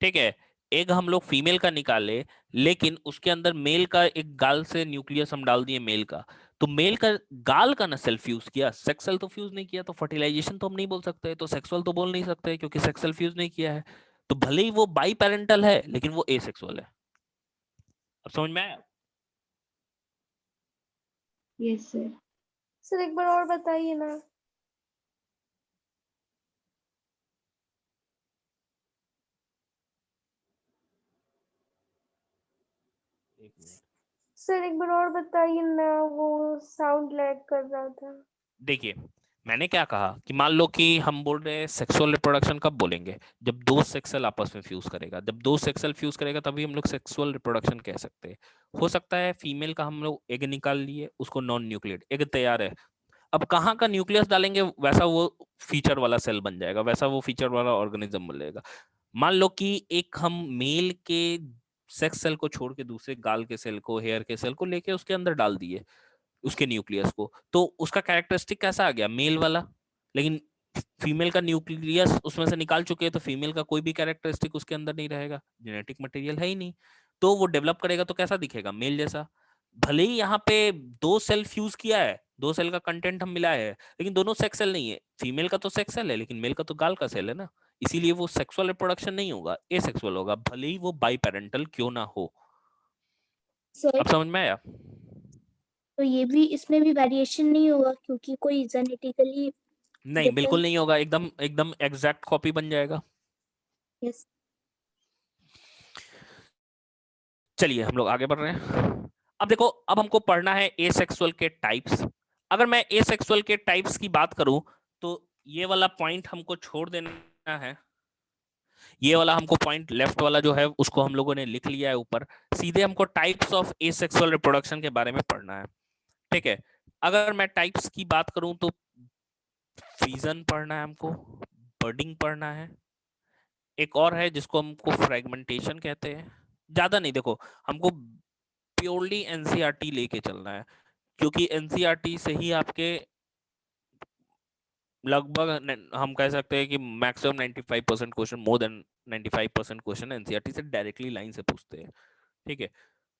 ठीक है, एग हम लोग फीमेल का निकाले, लेकिन उसके अंदर मेल का एक गाल से न्यूक्लियस हम डाल दिए मेल का, तो मेल का गाल का ना सेल्फ फ्यूज किया, सेक्सुअल तो फ्यूज नहीं किया, तो फर्टिलाइजेशन तो हम नहीं बोल सकते, तो सेक्सुअल तो बोल नहीं सकते क्योंकि सेक्सुअल फ्यूज नहीं किया है। तो भले ही वो बाई पेरेंटल है लेकिन वो एसेक्सुअल है। अब समझ में आया? Yes sir. सर एक बार और बताइए ना। एक मिनट, सर एक बार और बताइए ना, वो साउंड लैग कर रहा था। देखिए मैंने क्या कहा कि मान लो कि हम बोल रहे हैं सेक्सुअल रिप्रोडक्शन कब बोलेंगे, जब दो सेक्सुअल आपस में फ्यूज करेगा, जब दो सेक्सुअल फ्यूज करेगा तभी हम लोग सेक्सुअल रिप्रोडक्शन कह सकते हैं। हो सकता है फीमेल का हम लोग एग निकाल लिए, उसको नॉन न्यूक्लियेट एग तैयार है, अब कहाँ का न्यूक्लियस डालेंगे वैसा वो फीचर वाला सेल बन जाएगा, वैसा वो फीचर वाला ऑर्गेनिज्म बन जाएगा। मान लो कि एक हम मेल के सेक्स सेल को छोड़ के दूसरे गाल के सेल को, हेयर के सेल को लेके उसके अंदर डाल दिए उसके न्यूक्लियस को, तो उसका कैरेक्टरिस्टिक कैसा आ गया, मेल वाला। लेकिन फीमेल का न्यूक्लियस उसमें से निकाल चुके हैं तो फीमेल का कोई भी कैरेक्टरिस्टिक उसके अंदर नहीं रहेगा, जेनेटिक मटेरियल है ही नहीं। तो वो डेवलप करेगा तो कैसा दिखेगा, मेल जैसा। भले ही यहाँ पे दो सेल फ्यूज किया है, दो सेल का कंटेंट हम मिलाए है, लेकिन दोनों सेक्स सेल नहीं है, फीमेल का तो सेक्स सेल है लेकिन मेल का तो गाल का सेल है ना, इसीलिए वो सेक्सुअल रिप्रोडक्शन नहीं होगा, एसेक्सुअल होगा, भले ही वो बाई पेरेंटल क्यों ना हो। सर अब समझ में आया? तो ये भी, इसमें भी वेरिएशन नहीं होगा क्योंकि कोई जेनेटिकली नहीं बिल्कुल नहीं होगा, एकदम एकदम एग्जैक्ट कॉपी बन जाएगा। यस। चलिए हम लोग आगे बढ़ रहे हैं। अब देखो, अब हमको पढ़ना है एसेक्सुअल के टाइप्स। अगर मैं एसेक्सुअल के टाइप्स की बात करूं तो ये वाला पॉइंट हमको छोड़ देना है, ये वाला हमको पॉइंट लेफ्ट वाला जो है उसको हम लोगों ने लिख लिया है ऊपर, सीधे हमको टाइप्स ऑफ एसेक्सुअल रिप्रोडक्शन के बारे में पढ़ना है, ठीक है। अगर मैं टाइप्स की बात करूं तो फ्यूजन पढ़ना है हमको, बर्डिंग पढ़ना है, एक और है जिसको हमको फ्रेगमेंटेशन कहते हैं। ज्यादा नहीं, देखो हमको प्योरली एनसीईआरटी लेके चलना है, क्योंकि एनसीईआरटी से ही आपके लगभग हम कह सकते हैं कि maximum 95% question, more than 95% question NCERT से डायरेक्टली लाइन से पूछते हैं। ठीक है,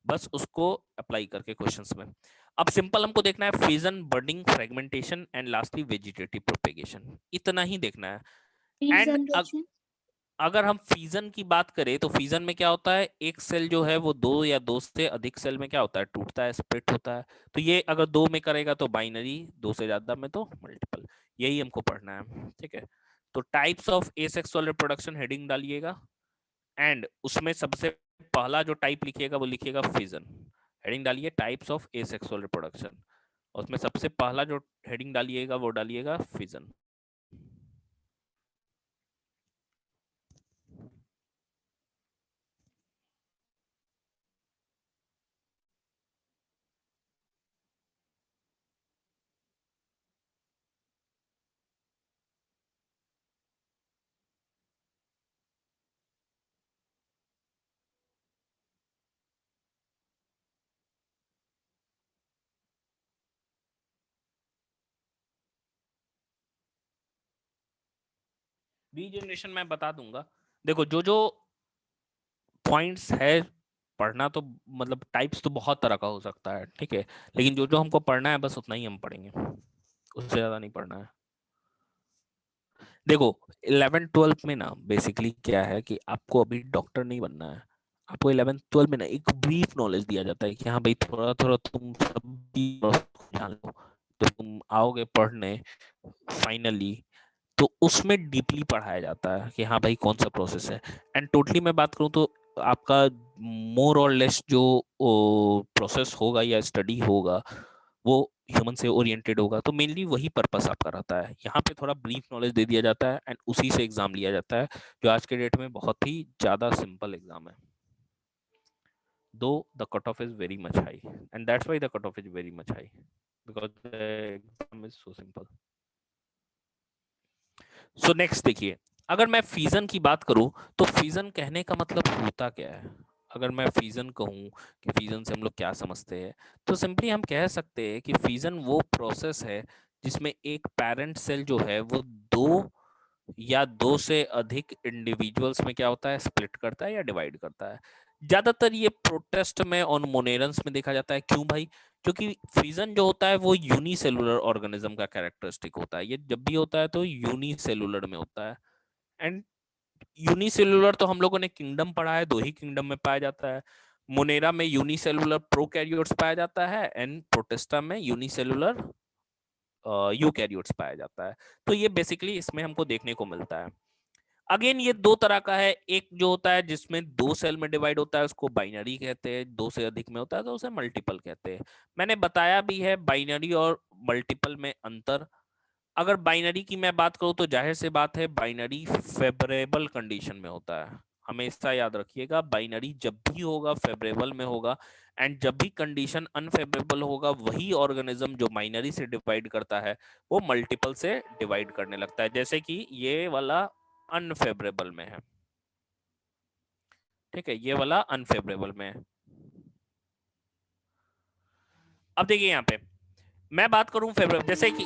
बस उसको अप्लाई करके क्वेश्चंस में। अब सिंपल हमको देखना है fission, budding, fragmentation and lastly vegetative propagation, इतना ही देखना है। And Regeneration. अगर हम फीजन की बात करें तो फीजन में क्या होता है, एक सेल जो है वो दो या दो से अधिक सेल में क्या होता है, टूटता है, स्प्लिट होता है। तो ये अगर दो में करेगा तो बाइनरी, दो से ज्यादा में तो मल्टीपल, यही हमको पढ़ना है। ठीक है, तो types of asexual reproduction heading डालिएगा, एंड उसमें सबसे पहला जो टाइप लिखिएगा वो लिखिएगा फिजन। हेडिंग डालिए टाइप्स ऑफ एसेक्सुअल रिप्रोडक्शन, और उसमें सबसे पहला जो हेडिंग डालिएगा वो डालिएगा फिजन। रीजनरेशन मैं बता दूंगा। देखो जो जो पॉइंट्स है पढ़ना, तो मतलब टाइप्स तो बहुत तरह का हो सकता है, ठीक है, लेकिन जो जो हमको पढ़ना है बस उतना ही हम पढ़ेंगे, उससे ज्यादा नहीं पढ़ना है। देखो 11th-12th में ना बेसिकली क्या है कि आपको अभी डॉक्टर नहीं बनना है, आपको 11th-12th में ना एक ब्रीफ नॉलेज दिया जाता है कि हाँ भाई थोड़ा थोड़ा तुम सब जान लो, तो तुम आओगे पढ़ने फाइनली, तो उसमें डीपली पढ़ाया जाता है कि हाँ भाई कौन सा प्रोसेस है। एंड टोटली मैं बात करूँ तो आपका मोर और लेस जो प्रोसेस होगा या स्टडी होगा वो ह्यूमन से ओरिएंटेड होगा, तो मेनली वही पर्पस आपका रहता है। यहाँ पे थोड़ा ब्रीफ नॉलेज दे दिया जाता है एंड उसी से एग्जाम लिया जाता है, जो आज के डेट में बहुत ही ज्यादा सिंपल एग्जाम है। दो the cut off is very much high, and that's why the cut off is very much high, because the exam is so simple. So next देखिए, अगर मैं फीजन की बात करूं तो फीजन कहने का मतलब होता क्या है। अगर मैं फीजन कहूं कि फीजन से हम लोग क्या समझते हैं, तो सिंपली हम कह सकते हैं कि फीजन वो प्रोसेस है जिसमें एक पेरेंट सेल जो है वो दो या दो से अधिक इंडिविजुअल्स में क्या होता है, स्प्लिट करता है या डिवाइड करता है। ज्यादातर ये प्रोटेस्ट में और मोनेरंस में देखा जाता है। क्यों भाई? क्योंकि फिजन जो होता है वो यूनिसेलुलर ऑर्गेनिज्म का कैरेक्टरिस्टिक होता है, ये जब भी होता है तो यूनिसेलुलर में होता है। एंड यूनिसेलुलर तो हम लोगों ने किंगडम पढ़ा है, दो ही किंगडम में पाया जाता है। मोनेरा में यूनिसेलुलर प्रोकैरियोट्स पाया जाता है एंड प्रोटिस्टा में यूनिसेलुलर यूकैरियोट्स पाया जाता है। तो ये बेसिकली इसमें हमको देखने को मिलता है। अगेन ये दो तरह का है, एक जो होता है जिसमें दो सेल में डिवाइड होता है उसको बाइनरी कहते हैं, दो से अधिक में होता है तो उसे मल्टीपल कहते हैं। मैंने बताया भी है बाइनरी और मल्टीपल में अंतर। अगर बाइनरी की मैं बात करूं तो जाहिर सी बात है बाइनरी फेवरेबल कंडीशन में होता है, हमेशा याद रखिएगा बाइनरी जब भी होगा फेवरेबल में होगा, एंड जब भी कंडीशन अनफेवरेबल होगा वही ऑर्गेनिज्म जो बाइनरी से डिवाइड करता है वो मल्टीपल से डिवाइड करने लगता है, जैसे कि ये वाला अनफेवरेबल में है। ठीक है, ये वाला अनफेवरेबल में है। अब देखिए यहाँ पे मैं बात करूं फेवरेबल, जैसे कि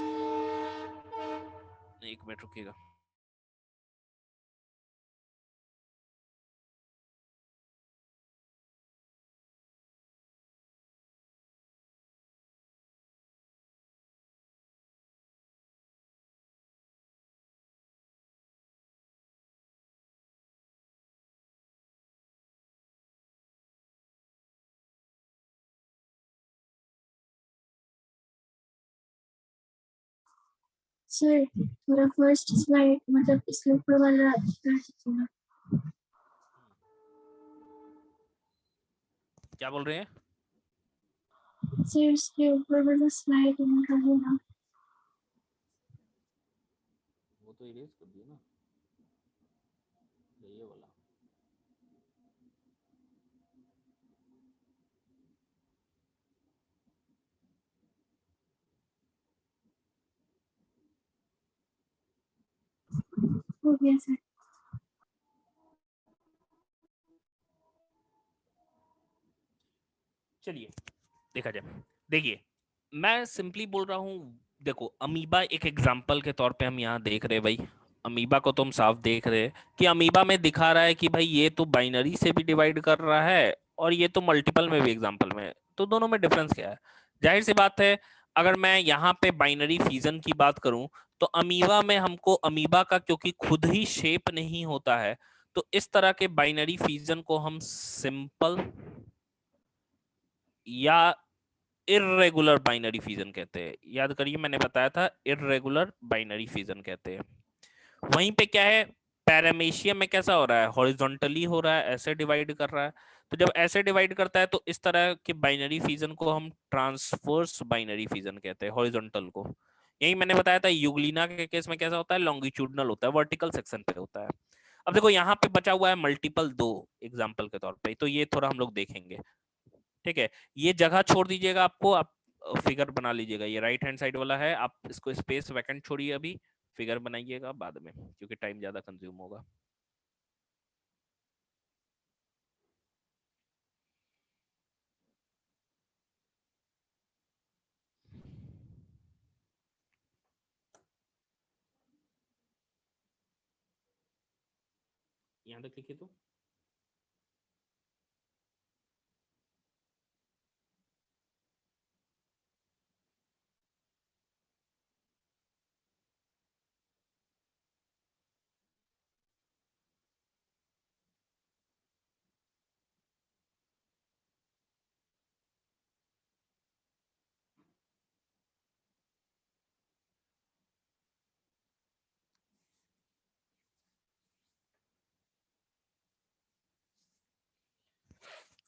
एक मिनट रुकिएगा। सर मेरा फर्स्ट स्लाइड मतलब इसके ऊपर वाला ना। क्या बोल रहे हैं? सर इसके ऊपर वाला स्लाइड इनका है ना। वो तो इरेज कर दिया ना, ये वाला। हो गया सर। चलिए देखा जाए। देखिए मैं सिंपली बोल रहा हूं, देखो अमीबा एक एग्जाम्पल के तौर पे हम यहाँ देख रहे हैं भाई, अमीबा को तो हम साफ देख रहे हैं कि अमीबा में दिखा रहा है कि भाई ये तो बाइनरी से भी डिवाइड कर रहा है और ये तो मल्टीपल में भी एग्जाम्पल में, तो दोनों में डिफरेंस क्या है? जाहिर सी बात है, अगर मैं यहाँ पे बाइनरी फिजन की बात करूं तो अमीबा में हमको अमीबा का क्योंकि खुद ही शेप नहीं होता है, तो इस तरह के बाइनरी फिजन को हम सिंपल या इर्रेगुलर बाइनरी फिजन कहते हैं। याद करिए मैंने बताया था इर्रेगुलर बाइनरी फिजन कहते हैं। वहीं पे क्या है, पैरामेशियम में कैसा हो रहा है, हॉरिजॉन्टली हो रहा है, ऐसे डिवाइड कर रहा है। तो जब ऐसे डिवाइड करता है तो इस तरह के बाइनरी फिजन को हम ट्रांसवर्स बाइनरी फिजन कहते हैं, हॉरिजॉन्टल को। यही मैंने बताया था यूग्लिना के केस में कैसा होता है, लॉन्गिट्यूडनल होता है, वर्टिकल सेक्शन पे होता है। अब देखो यहाँ पे बचा हुआ है मल्टीपल, दो एग्जाम्पल के तौर पे, तो ये थोड़ा हम लोग देखेंगे। ठीक है, ये जगह छोड़ दीजिएगा, आपको आप फिगर बना लीजिएगा, ये राइट हैंड साइड वाला है, आप इसको स्पेस वैकेंट छोड़िए, अभी फिगर बनाइएगा बाद में क्योंकि टाइम ज्यादा कंज्यूम होगा। यहाँ तक लिखिए तो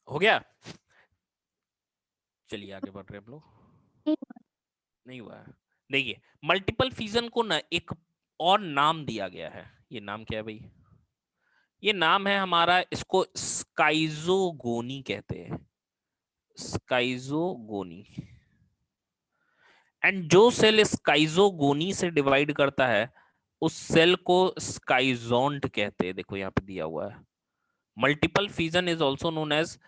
हो गया। चलिए आगे बढ़ रहे हैं हम लोग। नहीं हुआ है। देखिए मल्टीपल फिजन को ना एक और नाम दिया गया है, ये नाम क्या है भाई? ये नाम है हमारा, इसको स्काइजोगोनी कहते हैं, स्काइजोगोनी। एंड जो सेल स्काइजोगोनी से डिवाइड करता है उस सेल को स्काइजोंट कहते हैं। देखो यहाँ पे दिया हुआ है, multiple fission is also known as,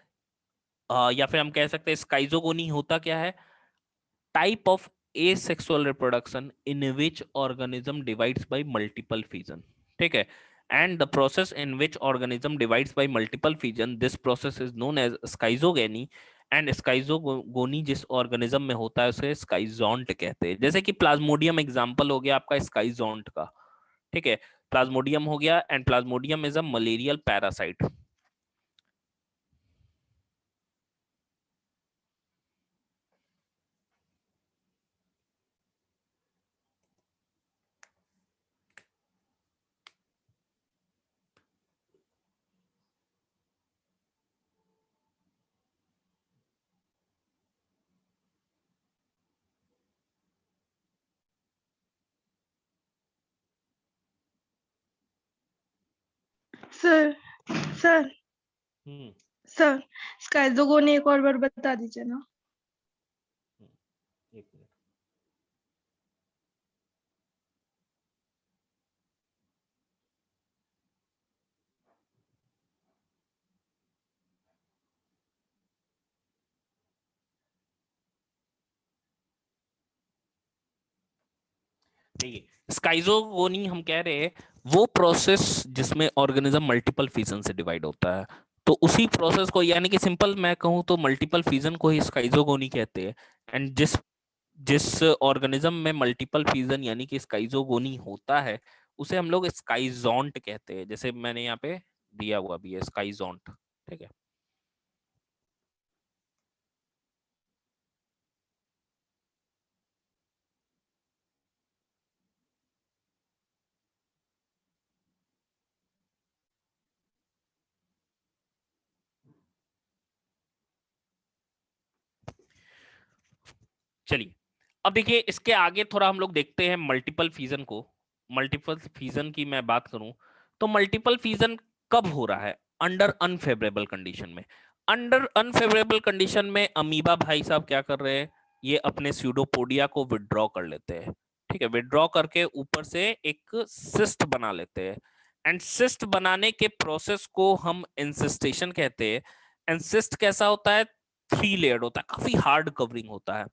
या फिर हम कह सकते हैं स्काइजोगोनी होता क्या है, type of asexual reproduction in which organism divides by multiple fission। ठीक है, and the process in which organism divides by multiple fission, this process is known as schizogeny। And schizogony जिस ऑर्गेनिज्म में होता है उसे स्काइजोंट कहते हैं। जैसे कि प्लाज्मोडियम एग्जांपल हो गया आपका स्काइजोंट का। ठीक है, प्लाज्मोडियम हो गया, and plasmodium is a malarial parasite. Sir sir hmm sir schizogony एक और बार बता दीजिए ना। एक मिनट। देखिए स्काइजोगोनी हम कह रहे हैं वो प्रोसेस जिसमें ऑर्गेनिज्म मल्टीपल फिजन से डिवाइड होता है, तो उसी प्रोसेस को, यानी कि सिंपल मैं कहूं तो मल्टीपल फिजन को ही स्काइजोगोनी कहते हैं। एंड जिस जिस ऑर्गेनिज्म में मल्टीपल फिजन यानी कि स्काइजोगोनी होता है उसे हम लोग स्काइजोंट कहते हैं, जैसे मैंने यहाँ पे दिया हुआ भी है स्काइजोंट। ठीक है, चलिए अब देखिए इसके आगे थोड़ा हम लोग देखते हैं मल्टीपल फिजन को। मल्टीपल फिजन की मैं बात करूं तो मल्टीपल फिजन कब हो रहा है? अंडर अनफेवरेबल कंडीशन में। अंडर अनफेवरेबल कंडीशन में अमीबा भाई साहब क्या कर रहे हैं, ये अपने स्यूडोपोडिया को विड्रॉ कर लेते हैं। ठीक है, विड्रॉ करके ऊपर से एक सिस्ट बना लेते हैं, एंड सिस्ट बनाने के प्रोसेस को हम इंसिस्टेशन कहते हैं। एंड सिस्ट कैसा होता है, 3 लेयर्ड होता है, काफी हार्ड कवरिंग होता है।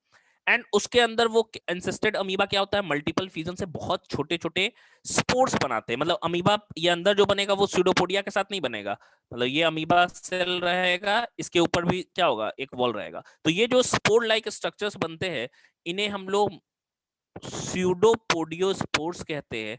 एंड उसके अंदर वो एंसेस्टेड अमीबा क्या होता है, मल्टीपल फ्यूजन से बहुत छोटे छोटे स्पोर्स बनाते हैं। मतलब अमीबा ये अंदर जो बनेगा वो स्यूडोपोडिया के साथ नहीं बनेगा, मतलब ये अमीबा सेल रहेगा, इसके ऊपर भी क्या होगा, एक वॉल रहेगा। तो ये जो स्पोर लाइक स्ट्रक्चर्स बनते हैं इन्हें हम लोग स्यूडोपोडियोस्पोर्स कहते हैं।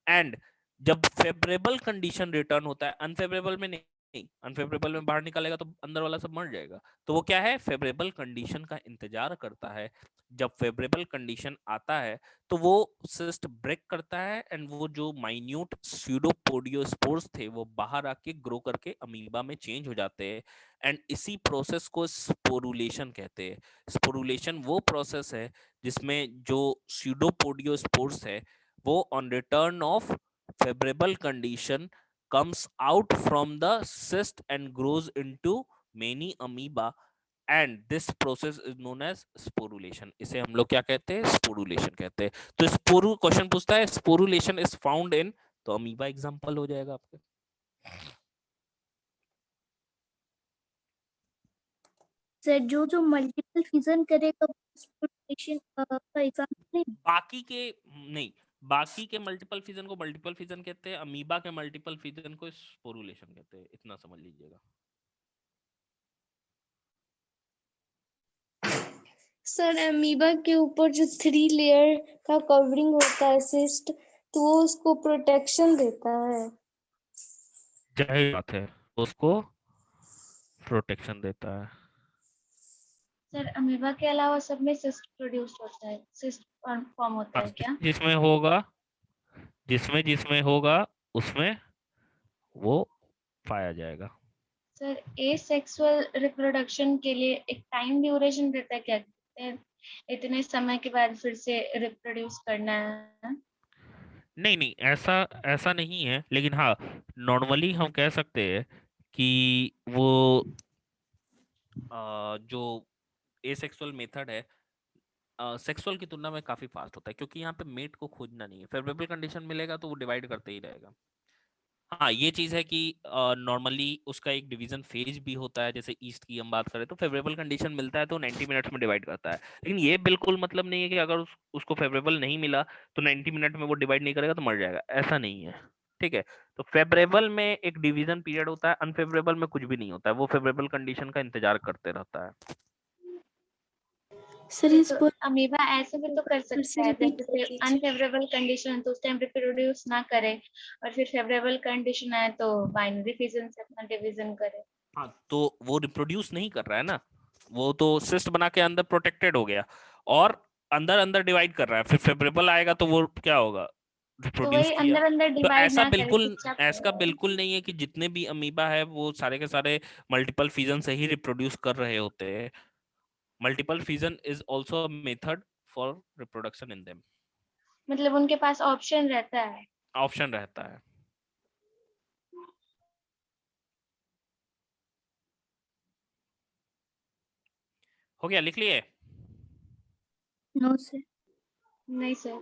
एंड जब फेवरेबल कंडीशन रिटर्न होता है, अनफेवरेबल में नहीं, अनफेवरेबल में बाहर निकलेगा तो अंदर वाला सब मर जाएगा। तो वो क्या है, फेवरेबल कंडीशन का इंतजार करता है। जब फेवरेबल कंडीशन आता है तो वो सिस्ट ब्रेक करता है एंड वो जो माइन्यूट स्यूडोपोडियोस्पोर्स थे वो बाहर आके ग्रो करके अमीबा में चेंज हो जाते हैं। एंड इसी प्रोसेस को स्पोरुलेशन कहते हैं। स्पोरुलेशन वो प्रोसेस है जिसमें जो स्यूडोपोडियोस्पोर्स है वो on return of favorable condition comes out from the cyst and grows into many amoeba, and this process is known as sporulation। इसे हम लोग क्या कहते हैं, स्पोरुलेशन कहते हैं। तो स्पोरू क्वेश्चन पूछता है स्पोरुलेशन इज फाउंड इन, तो अमीबा एग्जांपल हो जाएगा आपके। सर जो जो मल्टीपल फ्यूजन करेगा स्पोरुलेशन का एग्जांपल नहीं? बाकी के नहीं, बाकी के मल्टीपल फ्यूजन को मल्टीपल फ्यूजन कहते हैं, अमीबा के मल्टीपल फ्यूजन को स्पोरुलेशन कहते हैं, इतना समझ लीजिएगा। सर अमीबा के ऊपर जो 3 लेयर का कवरिंग होता है सिस्ट, तो वो उसको प्रोटेक्शन देता है। जाहिर बात है, उसको प्रोटेक्शन देता है। सर अमीबा के अलावा सब में सिस्ट प्रोड्यूस होता है, सिस्ट फॉर्म होता है क्या? जिसमें होगा उसमें वो पाया जाएगा। सर एसेक्सुअल रिप्रोडक्शन के लिए एक टाइम ड्यूरेशन रहता है क्या? इतने समय के बाद फिर से रिप्रोड्यूस करना है? नहीं, ऐसा नहीं है, लेकिन हाँ नॉर्मली हम कह सकते हैं कि वो जो एसेक्सुअल मेथड है सेक्सुअल की तुलना में काफी फास्ट होता है, क्योंकि यहाँ पे मेट को खोजना नहीं है। फेवरेबल कंडीशन मिलेगा तो वो डिवाइड करते ही रहेगा। हाँ ये चीज है कि नॉर्मली उसका एक डिवीजन फेज भी होता है। जैसे ईस्ट की हम बात करें तो फेवरेबल कंडीशन मिलता है तो 90 मिनट्स में डिवाइड करता है, लेकिन ये बिल्कुल मतलब नहीं है कि अगर उसको फेवरेबल नहीं मिला तो 90 मिनट में वो डिवाइड नहीं करेगा तो मर जाएगा, ऐसा नहीं है। ठीक है, तो फेवरेबल में एक डिवीजन पीरियड होता है, अनफेवरेबल में कुछ भी नहीं होता है, वो फेवरेबल कंडीशन का इंतजार करते रहता है। सर इस तो अमीबा ऐसे भी तो कर फिर से सकता है, repeat जैसे कर दीजिए। अनफेवरेबल कंडीशन तो उस टाइम रिप्रोड्यूस ना करे और फिर फेवरेबल कंडीशन आए तो बाइनरी फिजन से अपना डिवीजन करे। हाँ तो वो रिप्रोड्यूस नहीं कर रहा है ना, वो तो सिस्ट बना के अंदर प्रोटेक्टेड हो गया और अंदर अंदर डिवाइड कर रहा है, फिर फेवरेबल आएगा तो वो क्या होगा, तो रिप्रोड्यूस वही किया। अंदर अंदर तो डिवाइड ऐसा ना करे, बिल्कुल चुपचाप ऐसा करे। बिल्कुल नहीं है कि जितने भी अमीबा है वो सारे के सारे मल्टीपल फिजन से ही रिप्रोड्यूस कर रहे होते हैं। Multiple fission is also a method for reproduction in them. मतलब उनके पास ऑप्शन रहता है। ऑप्शन रहता है। हो गया, लिख लिए? No sir. नहीं सर।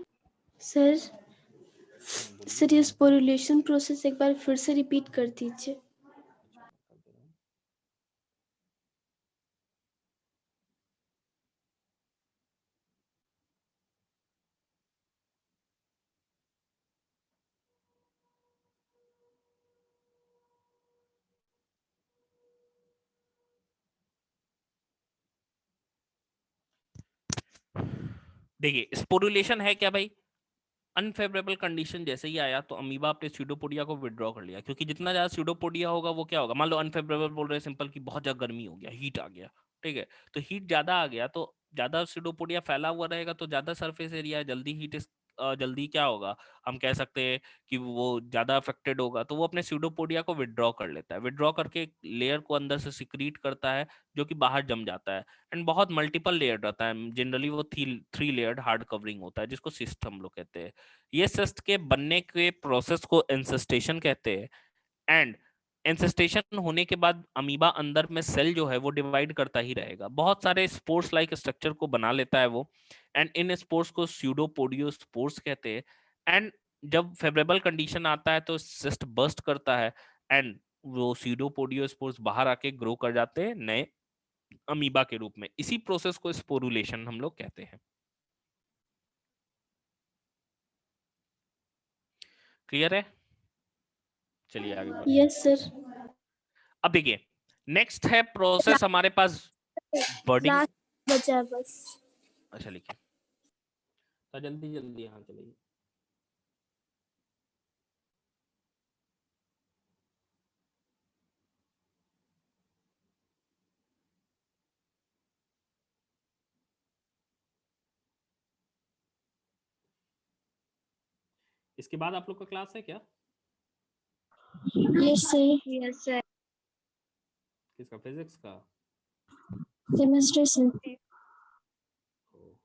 सर ये स्पोरुलेशन प्रोसेस एक बार फिर से रिपीट कर दीजिए। देखिए स्पोरुलेशन है क्या भाई, अनफेवरेबल कंडीशन जैसे ही आया तो अमीबा अपने स्यूडोपोडिया को विड्रॉ कर लिया, क्योंकि जितना ज्यादा स्यूडोपोडिया होगा वो क्या होगा, मान लो अनफेवरेबल बोल रहे हैं सिंपल की बहुत ज्यादा गर्मी हो गया, हीट आ गया। ठीक है, तो हीट ज्यादा आ गया तो ज्यादा स्यूडोपोडिया फैला हुआ रहेगा तो ज्यादा सरफेस एरिया, जल्दी हीट जल्दी क्या होगा, हम कह सकते हैं कि वो ज्यादा अफेक्टेड होगा, तो वो अपने स्यूडोपोडिया को विड्रॉ कर लेता है। विड्रॉ करके एक लेयर को अंदर से सिक्रीट करता है जो कि बाहर जम जाता है। एंड बहुत मल्टीपल लेयर रहता है, जनरली वो 3 लेयर्ड हार्ड कवरिंग होता है जिसको सिस्ट हम लोग कहते हैं। ये सिस्ट के बनने के प्रोसेस को एंसेस्टेशन कहते हैं। एंड एंसेस्टेशन होने के बाद अमीबा अंदर में सेल जो है वो डिवाइड करता ही रहेगा, बहुत सारे स्पोर्स लाइक स्ट्रक्चर को बना लेता है वो। एंड इन स्पोर्स को स्यूडोपोडियो स्पोर्स कहते हैं। एंड जब फेवरेबल कंडीशन आता है तो सिस्ट बर्स्ट करता है एंड वो स्यूडोपोडियो स्पोर्स बाहर आके ग्रो कर जाते हैं नए अमीबा के रूप में। इसी प्रोसेस को स्पोरुलेशन हम लोग कहते हैं। क्लियर है? चलिए आगे बढ़ते हैं। Yes sir. अब देखिए नेक्स्ट है प्रोसेस हमारे पास बॉडी। लास्ट बचा है बस। अच्छा लिखिए तो जल्दी जल्दी यहाँ चलिए। इसके बाद आप लोग का क्लास है क्या? Yes sir. Yes sir. किसका? फिजिक्स का? Chemistry sir. Oh,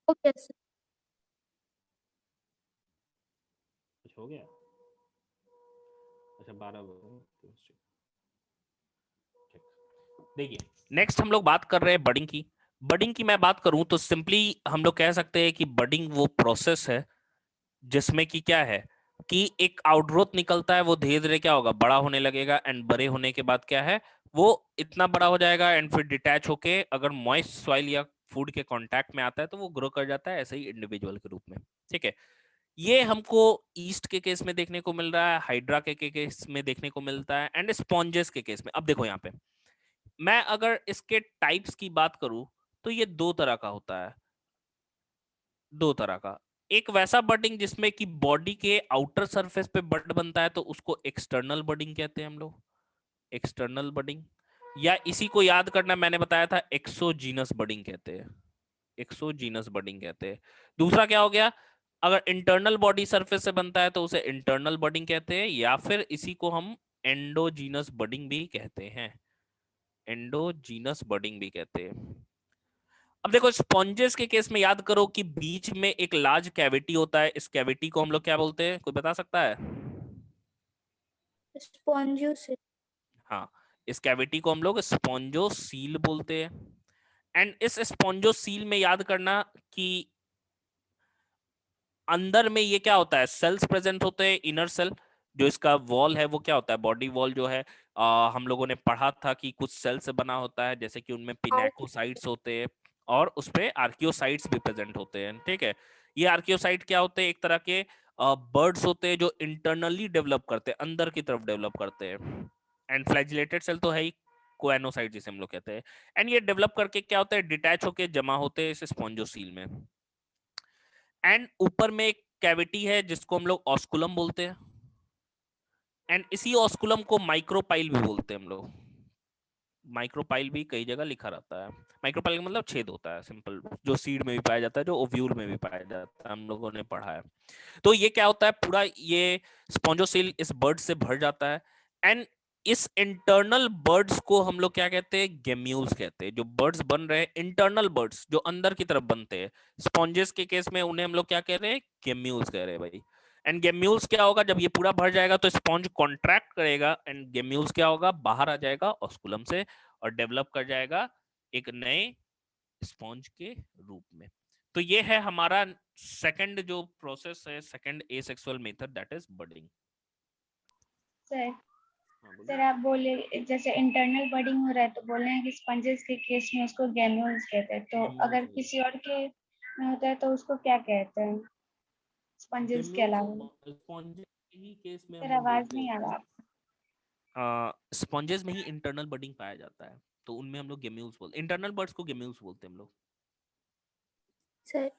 okay sir. कुछ हो गया? अच्छा 12 केमिस्ट्री। देखिए नेक्स्ट हम लोग बात कर रहे हैं बडिंग की। बडिंग की मैं बात करूं तो सिंपली हम लोग कह सकते हैं कि बडिंग वो प्रोसेस है जिसमें कि क्या है कि एक आउटग्रोथ निकलता है, वो धीरे धीरे क्या होगा, बड़ा होने लगेगा एंड बड़े होने के बाद क्या है वो इतना बड़ा हो जाएगा एंड फिर डिटैच होके अगर मॉइस्ट सॉइल या फूड के कांटेक्ट में आता है तो वो ग्रो कर जाता है ऐसे ही इंडिविजुअल के रूप में। ठीक है, ये हमको ईस्ट के केस में देखने को मिल रहा है, हाइड्रा के केस में देखने को मिलता है एंड स्पॉन्जेस के केस में। अब देखो यहाँ पे मैं अगर इसके टाइप्स की बात करूं तो ये दो तरह का होता है, दो तरह का। एक वैसा बडिंग जिसमें कि बॉडी के आउटर सरफेस पे बड बनता है तो उसको एक्सटर्नल बडिंग कहते हैं हम लोग, एक्सटर्नल बडिंग। या इसी को याद करना, मैंने बताया था एक्सोजीनस बडिंग कहते हैं, एक्सोजीनस बडिंग कहते हैं। दूसरा क्या हो गया, अगर इंटरनल बॉडी सरफेस से बनता है तो उसे इंटरनल बडिंग कहते हैं, या फिर इसी को हम एंडोजीनस बडिंग भी कहते हैं, एंडोजीनस बडिंग भी कहते हैं। अब देखो स्पॉन्जेस के केस में याद करो कि बीच में एक लार्ज कैविटी होता है, इस कैविटी को हम लोग क्या बोलते हैं, कोई बता सकता है? स्पॉन्जियो से। हाँ, इस कैविटी को हम लोग स्पॉन्जोसील बोलते हैं। एंड इस स्पॉन्जोसील में याद करना कि अंदर में ये क्या होता है, सेल्स प्रेजेंट होते हैं, इनर सेल। जो इसका वॉल है वो क्या होता है, बॉडी वॉल जो है हम लोगों ने पढ़ा था कि कुछ सेल से बना होता है, जैसे कि उनमें पिनेकोसाइट्स होते हैं और उसपे आर्कियोसाइट्स भी प्रेजेंट होते हैं। ठीक है, ये आर्कियोसाइट क्या होते हैं, एक तरह के बर्ड्स होते हैं जो इंटरनली डेवलप करते हैं, अंदर की तरफ डेवलप करते हैं। एंड फ्लैजिलेटेड सेल तो है ही, कोएनोसाइट जिसे हम लोग कहते हैं। एंड ये डेवलप करके क्या होता है, डिटैच होके जमा होते हैं इस स्पॉन्जोसील में। एंड ऊपर में एक कैविटी है जिसको हम लोग ऑस्कुलम बोलते हैं। एंड इसी ऑस्कुलम को माइक्रोपाइल भी बोलते हैं हम लोग, माइक्रोपाइल भी कई जगह लिखा रहता है। माइक्रोपाइल का मतलब छेद होता है, सिंपल, जो सीड में भी पाया जाता है, जो ओव्यूल में भी पाया जाता है, हम लोगों ने पढ़ा है। तो ये क्या होता है, पूरा ये स्पॉन्जोसेल इस बर्ड से भर जाता है। एंड इस इंटरनल बर्ड्स को हम लोग क्या कहते हैं, गेम्यूल्स कहते हैं। जो बर्ड्स बन रहे हैं, इंटरनल बर्ड्स जो अंदर की तरफ बनते हैं, स्पॉन्जेस के केस में उन्हें हम लोग क्या कह रहे हैं, गेम्यूल्स कह रहे हैं भाई। एंड गेम्यूल्स क्या होगा, जब ये पूरा भर जाएगा तो स्पॉन्ज कॉन्ट्रैक्ट करेगा एंड गेम्यूल्स क्या होगा, बाहर आ जाएगा ऑस्कुलम से और डेवलप कर जाएगा एक नए स्पॉन्ज के रूप में। तो ये है हमारा सेकंड जो प्रोसेस है, second asexual method, that is budding. Sir sir आप बोले जैसे इंटरनल बडिंग हो रहा है तो बोल रहे हैं कि स्पंजेस के केस में उसको गैम्यूल्स कहते हैं, तो अगर किसी और के में होता है तो उसको क्या कहते हैं स्पंजेस के अलावा? स्पॉन्जेस ही केस में हम सर लोग आवाज बोलते नहीं आ हैं, रहा। स्पॉन्जेस में ही इंटरनल बडिंग पाया जाता है, तो उनमें हम लोग गेम्यूल्स बोलते हैं, इंटरनल बर्ड्स को गेम्यूल्स बोलते हैं हम लोग। सर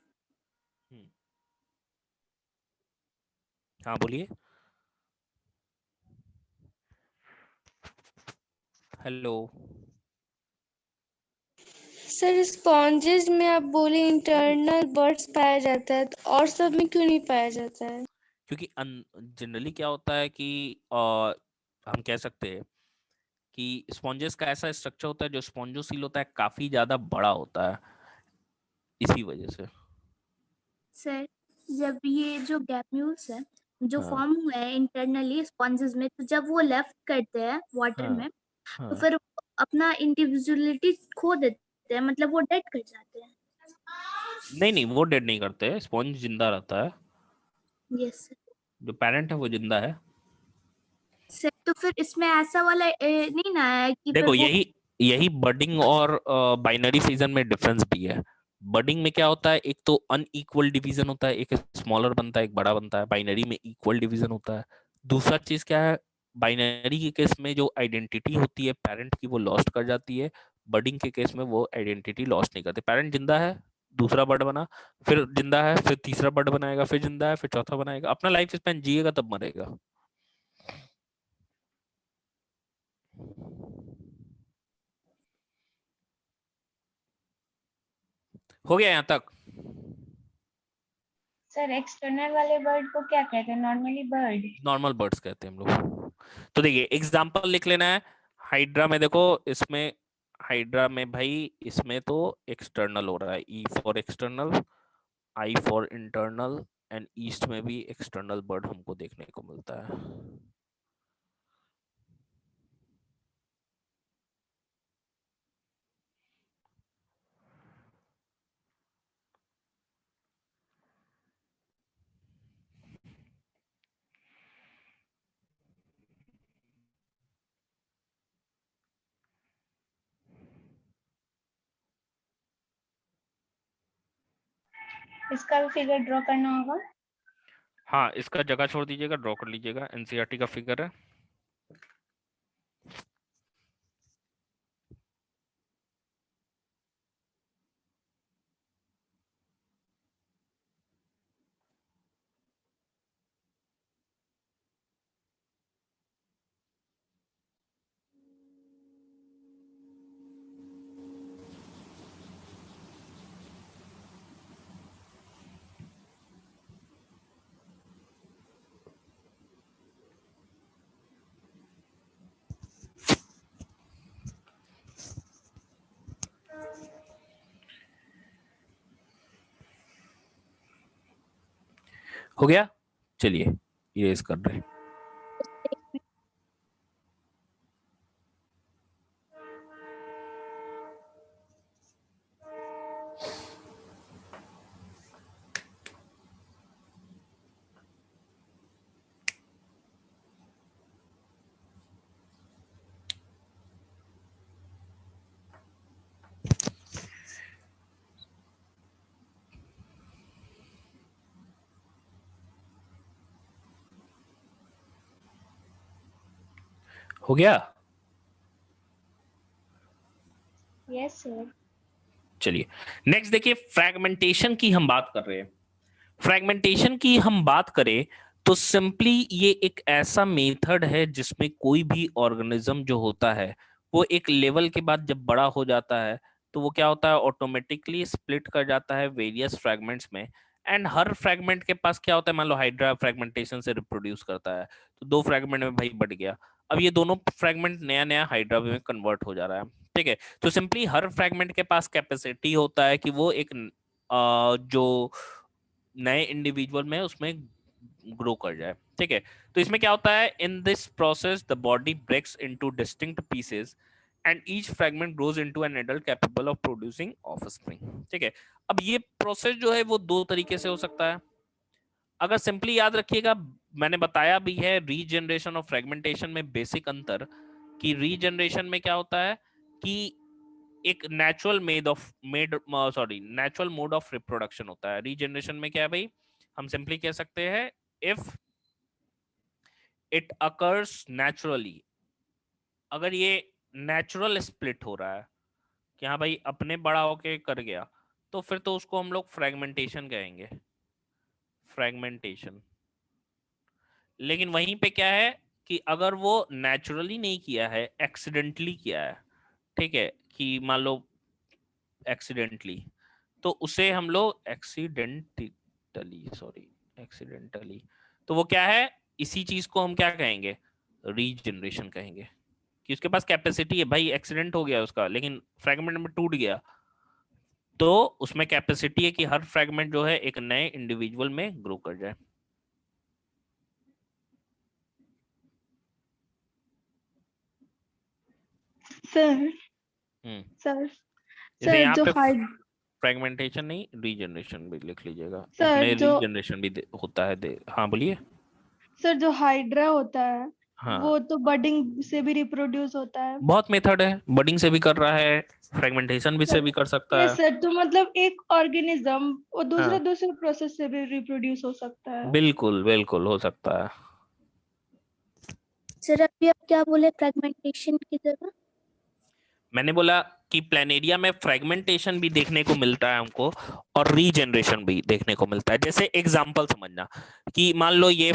हाँ बोलिए। हेलो। सर स्पॉन्जेस में आप बोले इंटरनल बर्ड्स पाया जाता है, तो और सब में क्यों नहीं पाया जाता है? क्योंकि जनरली क्या होता है कि हम कह सकते हैं कि स्पॉन्जेस का ऐसा स्ट्रक्चर होता है जो स्पॉन्जोसील होता है काफी ज्यादा बड़ा होता है, इसी वजह से। सर जब ये जो गैप्यूल्स है जो हाँ फॉर्म हुए हैं इंटरनली स्पॉन्जेस में, तो जब वो लेफ्ट करते हैं वाटर हाँ में, तो हाँ। फिर वो अपना इंडिविजुअलिटी खो देते हैं, मतलब वो डेड कर जाते हैं। नहीं नहीं, वो डेड नहीं करते, स्पॉन्ज जिंदा रहता है, यस जो पेरेंट है वो जिंदा है। सर। तो फिर इसमें ऐसा वाला नहीं ना है कि फिर देखो वो यही यही बडिंग और बाइनरी फिजन में डिफरेंस भी है। बडिंग में क्या होता है, एक तो अनइक्वल डिवीजन होता है, एक स्मॉलर बनता है एक बड़ा बनता है। बाइनरी में इक्वल डिवीजन होता है। दूसरा चीज क्या है, बाइनरी के केस में जो आइडेंटिटी होती है पेरेंट की वो लॉस्ट कर जाती है। बडिंग के केस में वो आइडेंटिटी लॉस्ट नहीं करते। पेरेंट जिंदा है, दूसरा बर्ड बना, फिर जिंदा है, फिर तीसरा बर्ड बनाएगा, फिर जिंदा है, फिर चौथा बनाएगा, अपना लाइफ स्पैन जिएगा तब मरेगा। हो गया यहाँ तक? सर एक्सटर्नल वाले बर्ड को क्या कहते हैं? Normally bird? नॉर्मल बर्ड्स कहते हैं हम लोग। तो देखिए एग्जांपल लिख लेना है। हाइड्रा में देखो, इसमें हाइड्रा में भाई इसमें तो एक्सटर्नल हो रहा है, E for external, I for internal, and east में भी एक्सटर्नल बर्ड हमको देखने को मिलता है। इसका भी फिगर ड्रॉ करना होगा? हाँ, इसका जगह छोड़ दीजिएगा, ड्रॉ कर लीजिएगा, एनसीईआरटी का फिगर है। हो गया, चलिए इरेज कर रहे हैं। हो गया, यस सर। चलिए नेक्स्ट देखिए, फ्रैगमेंटेशन की हम बात कर रहे हैं। फ्रैगमेंटेशन की हम बात करें तो सिंपली ये एक ऐसा मेथड है जिसमें कोई भी ऑर्गेनिज्म जो होता है वो एक लेवल के बाद जब बड़ा हो जाता है तो वो क्या होता है, ऑटोमेटिकली स्प्लिट कर जाता है वेरियस फ्रैगमेंट्स में। एंड हर फ्रैगमेंट के पास क्या होता है, मान लो हाइड्रा फ्रैगमेंटेशन से रिप्रोड्यूस करता है तो दो फ्रैगमेंट में भाई बढ़ गया, अब ये दोनों फ्रैगमेंट नया नया हाइड्रा में कन्वर्ट हो जा रहा है। ठीक है, तो सिंपली हर फ्रैगमेंट के पास कैपेसिटी होता है कि वो एक जो नए इंडिविजुअल में उसमें ग्रो कर जाए। ठीक है, तो इसमें क्या होता है, in this process the body breaks into distinct pieces and each fragment grows into an adult capable of producing offspring. ठीक है, अब ये प्रोसेस जो है वो दो तरीके से हो सकता है। अगर सिंपली याद रखिएगा, मैंने बताया भी है रीजनरेशन और फ्रेगमेंटेशन में बेसिक अंतर, कि रीजनरेशन में क्या होता है कि एक नेचुरल मोड ऑफ रिप्रोडक्शन होता है। रीजनरेशन में क्या है भाई, हम सिंपली कह सकते हैं इफ इट अकर्स नेचुरली, अगर ये नेचुरल स्प्लिट हो रहा है कि हाँ भाई अपने बड़ा होके कर गया, तो फिर तो उसको हम लोग फ्रेगमेंटेशन कहेंगे, फ्रेगमेंटेशन। लेकिन वहीं पे क्या है कि अगर वो नेचुरली नहीं किया है, एक्सीडेंटली किया है, ठीक है, कि मान लो एक्सीडेंटली, तो उसे हम लोग एक्सीडेंटली, तो वो क्या है, इसी चीज को हम क्या कहेंगे, रीजनरेशन कहेंगे। कि उसके पास कैपेसिटी है भाई, एक्सीडेंट हो गया उसका लेकिन फ्रैगमेंट में टूट गया, तो उसमें कैपेसिटी है कि हर फ्रैगमेंट जो है एक नए इंडिविजुअल में ग्रो कर जाए। सर सर जैसे सर यहाँ जो पे हाइड फ्रैगमेंटेशन नहीं, रीजनरेशन भी लिख लीजिएगा, सर उसमें जो रीजनरेशन भी होता है। हाँ बोलिए। सर जो हाइड्रा होता है हाँ, वो तो बडिंग से भी रिप्रोड्यूस होता है। बहुत मेथड है, बडिंग से भी कर रहा है, फ्रैगमेंटेशन भी से भी कर सकता यस है। सर, तो मतलब एक ऑर्गेनिज्म और दूसरा हाँ, दूसरे प्रोसेस से भी रिप्रोड्यूस हो सकता है। बिल्कुल बिल्कुल हो सकता है। सर अभी आप क्या बोले फ्रेगमेंटेशन की जगह? मैंने बोला कि प्लेनेरिया में फ्रेगमेंटेशन भी देखने को मिलता है हमको, और रीजनरेशन भी देखने को मिलता है। जैसे एग्जांपल समझना कि मान लो ये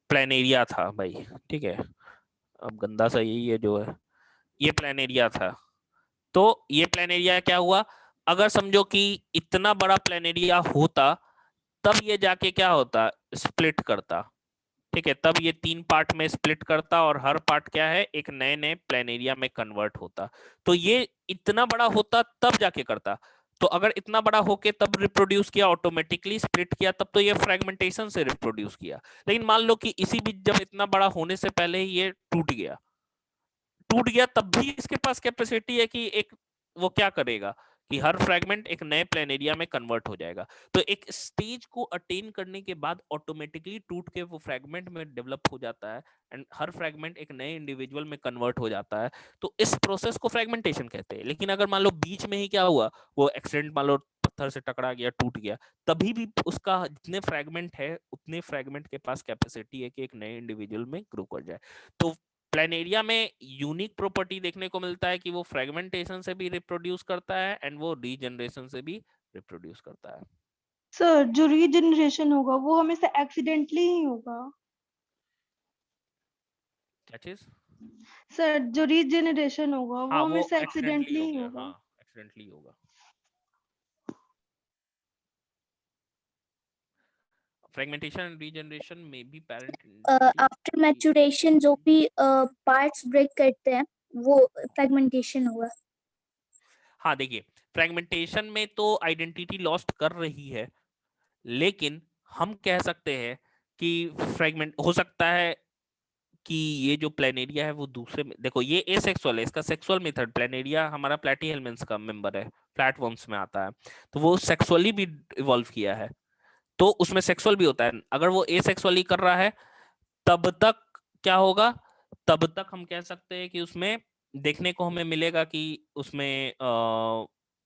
प्लेनेरिया था भाई, ठीक है, अब गंदा सा यही है जो है, ये प्लेनेरिया था। तो ये प्लेनेरिया क्या हुआ, अगर समझो कि इतना बड़ा प्लेनेरिया होता तब ये जाके क्या होता, स्प्लिट करता, ठीक है, तब ये 3 पार्ट में स्प्लिट करता और हर पार्ट क्या है, एक नए नए प्लेनेरिया में कन्वर्ट होता। तो ये इतना बड़ा होता तब जाके करता। तो अगर इतना बड़ा होके तब रिप्रोड्यूस किया, ऑटोमेटिकली स्प्लिट किया, तब तो ये फ्रेगमेंटेशन से रिप्रोड्यूस किया। लेकिन मान लो कि इसी बीच जब इतना बड़ा होने से पहले ही ये टूट गया, तब भी इसके पास कैपेसिटी है कि एक वो क्या करेगा कि हर फ्रैगमेंट एक नए प्लेनेरिया में कन्वर्ट हो जाएगा। तो एक स्टेज को अटेन करने के बाद ऑटोमेटिकली टूट के वो फ्रैगमेंट में डेवलप हो जाता है, एंड हर फ्रैगमेंट एक नए इंडिविजुअल में कन्वर्ट हो जाता है। तो इस प्रोसेस को फ्रैगमेंटेशन कहते हैं। लेकिन अगर मान लो बीच में ही क्या हुआ, वो एक्सीडेंट, मान लो पत्थर से टकरा गया, टूट गया, तभी भी उसका जितने फ्रैगमेंट है उतने फ्रैगमेंट के पास कैपेसिटी है कि एक नए इंडिविजुअल में ग्रो कर जाए। तो प्लेनेरिया में यूनिक प्रॉपर्टी देखने को मिलता है कि वो फ्रेगमेंटेशन से भी रिप्रोड्यूस करता है एंड वो रीजनरेशन से भी रिप्रोड्यूस करता है। सर जो रीजनरेशन होगा वो हमेशा एक्सीडेंटली ही होगा। क्या चीज? सर जो रीजनरेशन होगा हाँ, वो वो हमेशा एक्सीडेंटली एक्सीडेंटली हो ही गया, होगा। हाँ एक्सीडेंटली होगा। फ्रेगमेंटेशन एंड रीजनरेशन में भी पेरेंट आफ्टर मैचुरेशन जो भी पार्ट्स ब्रेक करते हैं वो फ्रेगमेंटेशन हुआ। हाँ देखिए, फ्रेगमेंटेशन में तो आइडेंटिटी लॉस्ट कर रही है, लेकिन हम कह सकते हैं कि फ्रेगमेंट हो सकता है कि ये जो प्लेनेरिया है वो दूसरे में, देखो ये एसेक्सुअल है, इसका सेक्सुअल मेथड, प्लेनेरिया हमारा प्लेटीहेल्मिन्थ्स का मेंबर है, फ्लैटवर्म्स में आता है, तो वो सेक्सुअली भी इवॉल्व किया है, तो उसमें सेक्सुअल भी होता है। अगर वो एसेक्सुअली कर रहा है तब तक क्या होगा, तब तक हम कह सकते हैं कि उसमें देखने को हमें मिलेगा कि उसमें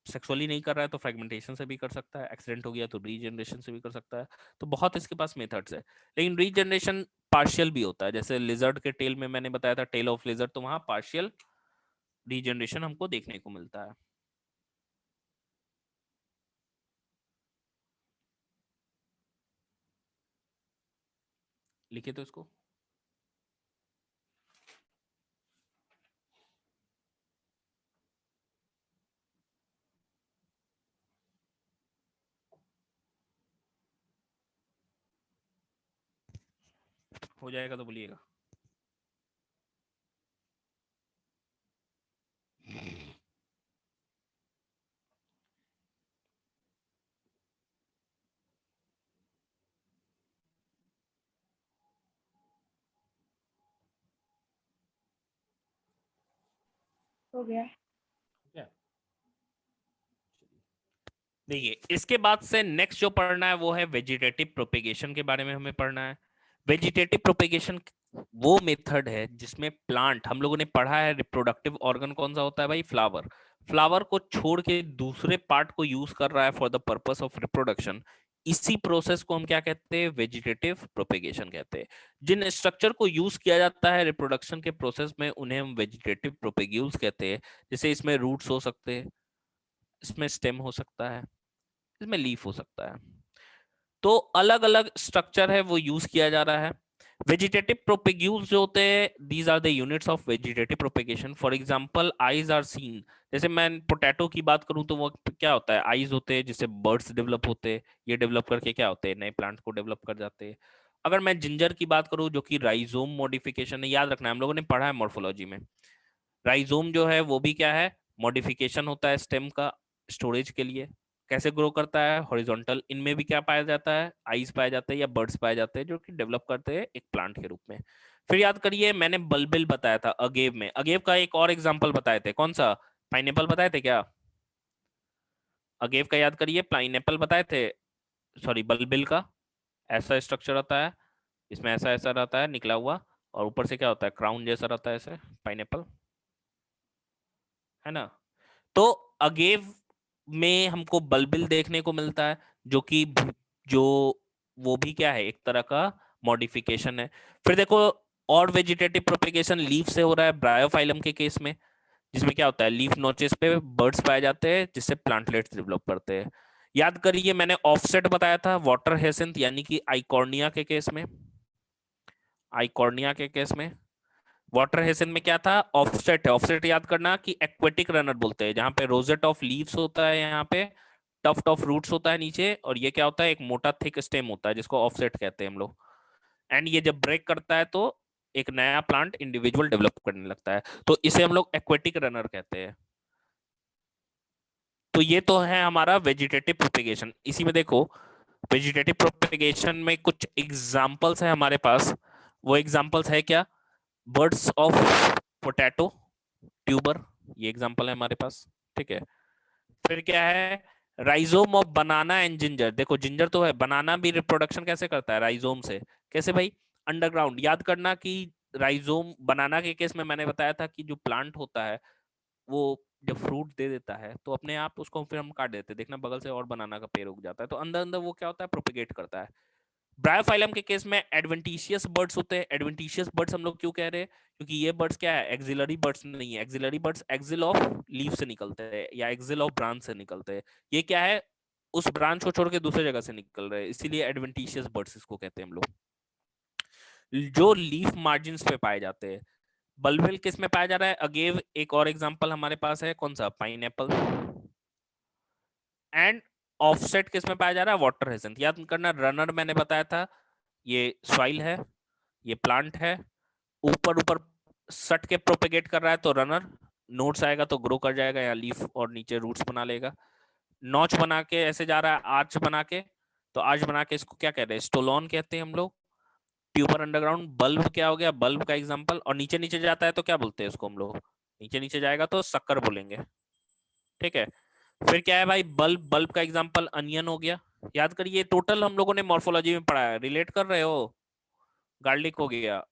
सेक्सुअली नहीं कर रहा है तो फ्रेगमेंटेशन से भी कर सकता है, एक्सीडेंट हो गया तो रीजनरेशन से भी कर सकता है। तो बहुत इसके पास मेथड्स है। लेकिन रीजनरेशन पार्शियल भी होता है, जैसे लिजर्ड के टेल में मैंने बताया था, टेल ऑफ लिजर्ड, तो वहां पार्शियल रीजनरेशन हमको देखने को मिलता है। लिखे तो इसको। हो जाएगा तो बोलिएगा। हो गया। देखिए, इसके बाद से नेक्स्ट जो पढ़ना है वो है वेजिटेटिव प्रोपेगेशन के बारे में हमें पढ़ना है। वेजिटेटिव प्रोपेगेशन वो मेथड है जिसमें प्लांट, हम लोगों ने पढ़ा है रिप्रोडक्टिव ऑर्गन कौन सा होता है भाई, फ्लावर, फ्लावर को छोड़ के दूसरे पार्ट को यूज कर रहा है for the purpose of reproduction. इसी प्रोसेस को हम क्या कहते हैं, वेजिटेटिव प्रोपेगेशन कहते हैं। जिन स्ट्रक्चर को यूज किया जाता है रिप्रोडक्शन के प्रोसेस में उन्हें हम वेजिटेटिव प्रोपेग्यूल्स कहते हैं। जैसे इसमें रूट्स हो सकते हैं, इसमें स्टेम हो सकता है, इसमें लीफ हो सकता है। तो अलग अलग स्ट्रक्चर है वो यूज किया जा रहा है। वेजिटेटिव प्रोपेग्यूल्स जो होते हैं, these are the units of vegetative propagation. For example eyes are seen, जैसे मैं पोटैटो की बात करूं तो वो क्या होता है, आईज होते हैं जिससे बर्ड्स डेवलप होते हैं, ये डेवलप करके क्या होते हैं, नए प्लांट को डेवलप कर जाते हैं। अगर मैं जिंजर की बात करूं जो कि राइजोम मॉडिफिकेशन है, याद रखना हम लोगों ने पढ़ा है मॉर्फोलॉजी में, राइजोम जो है वो भी क्या है, मॉडिफिकेशन होता है स्टेम का स्टोरेज के लिए। कैसे ग्रो करता है, हॉरिजॉन्टल। इनमें भी क्या पाया जाता है, आइज पाए जाते हैं या बर्ड्स पाए जाते हैं जो कि डेवलप करते हैं एक प्लांट के रूप में। फिर याद करिए मैंने बल्बिल बताया था अगेव में, अगेव का एक और एग्जांपल बताए थे, कौन सा, पाइनएप्पल बताए थे क्या? अगेव का याद करिए, पाइनएप्पल बताए थे, सॉरी बल्बिल का ऐसा स्ट्रक्चर होता है, इसमें ऐसा ऐसा रहता है निकला हुआ, और ऊपर से क्या होता है, क्राउन जैसा रहता है ऐसे, पाइनएप्पल है ना। तो अगेव में हमको बल्बिल देखने को मिलता है, जो कि जो वो भी क्या है, एक तरह का मॉडिफिकेशन है। फिर देखो और वेजिटेटिव प्रोपेगेशन लीफ से हो रहा है ब्रायोफाइलम के केस में, जिसमें क्या होता है, लीफ नोचेस पे बर्ड्स पाए जाते हैं जिससे प्लांटलेट्स डेवलप करते हैं। याद करिए मैंने ऑफसेट बताया था वाटर हेसिंथ यानी कि आइकॉर्निया के केस में, आइकॉर्निया के केस में वाटर हेसिंथ में क्या था, ऑफसेट है। ऑफसेट याद करना कि एक्वेटिक रनर बोलते हैं, जहां पे रोजेट ऑफ लीव्स होता है, यहाँ पे टफ्ट ऑफ रूट्स होता है नीचे, और ये क्या होता है, एक मोटा थिक स्टेम होता है जिसको ऑफसेट कहते हैं हम लोग। एंड ये जब ब्रेक करता है तो एक नया प्लांट इंडिविजुअल डेवलप करने लगता है, तो इसे हम लोग एक्वेटिक रनर कहते हैं। तो ये तो है हमारा वेजिटेटिव प्रोपेगेशन। इसी में देखो वेजिटेटिव प्रोपेगेशन में कुछ एग्जांपल्स है हमारे पास, वो एग्जांपल्स है क्या, बर्ड्स ऑफ पोटैटो ट्यूबर, ये एग्जांपल है हमारे पास, ठीक है। फिर क्या है, rhizome of banana and ginger. देखो जिंजर तो है, बनाना भी रिप्रोडक्शन कैसे करता है, राइजोम से। कैसे भाई, अंडरग्राउंड। याद करना कि राइजोम, बनाना के केस में मैंने बताया था कि जो प्लांट होता है वो जब फ्रूट दे देता है तो अपने आप उसको फिर हम काट देते हैं, देखना बगल से और बनाना का पेड़ उग जाता है, तो अंदर अंदर वो क्या होता है, प्रोपेगेट करता है। ब्रायोफाइलम के केस में एडवेंटिशियस बर्ड्स होते हैं। एडवेंटिशियस बर्ड्स हम लोग क्यों कह रहे हैं, क्योंकि ये बर्ड्स क्या है, एक्सिलरी बर्ड्स नहीं है। Axillary birds axil of leaf से निकलते हैं या एक्सिल ऑफ ब्रांच से निकलते हैं, ये क्या है, उस ब्रांच को छोड़ के दूसरे जगह से निकल रहे हैं, इसीलिए एडवेंटिशियस बर्ड्स इसको कहते हैं हम लोग, जो लीफ मार्जिन पे पाए जाते हैं। बल्बिल किस में पाया जा रहा है, अगेव एक और एग्जांपल हमारे पास है, कौन सा, पाइनएप्पल। एंड ऑफसेट किस में पाया जा रहा है, वाटर हेसिंथ। याद करना रनर मैंने बताया था, ये सॉइल है, ये प्लांट है, ऊपर ऊपर सट के प्रोपेगेट कर रहा है तो रनर, नोट्स आएगा तो ग्रो कर जाएगा या लीफ, और नीचे रूट्स बना लेगा। नॉच बना के ऐसे जा रहा है, आर्च बना के, तो आर्च बना के इसको क्या कहते हैं, स्टोलोन कहते हैं हम लोग। ट्यूबर अंडरग्राउंड, बल्ब क्या हो गया, बल्ब का एग्जांपल, और नीचे नीचे जाता है तो क्या बोलते हैं उसको हम लोग, नीचे नीचे जाएगा तो शक्कर बोलेंगे, ठीक है। फिर क्या है भाई, बल्ब, बल्ब का एग्जांपल अनियन हो गया। याद करिए टोटल हम लोगों ने मॉर्फोलॉजी में पढ़ा है, रिलेट कर रहे हो, गार्लिक हो गया,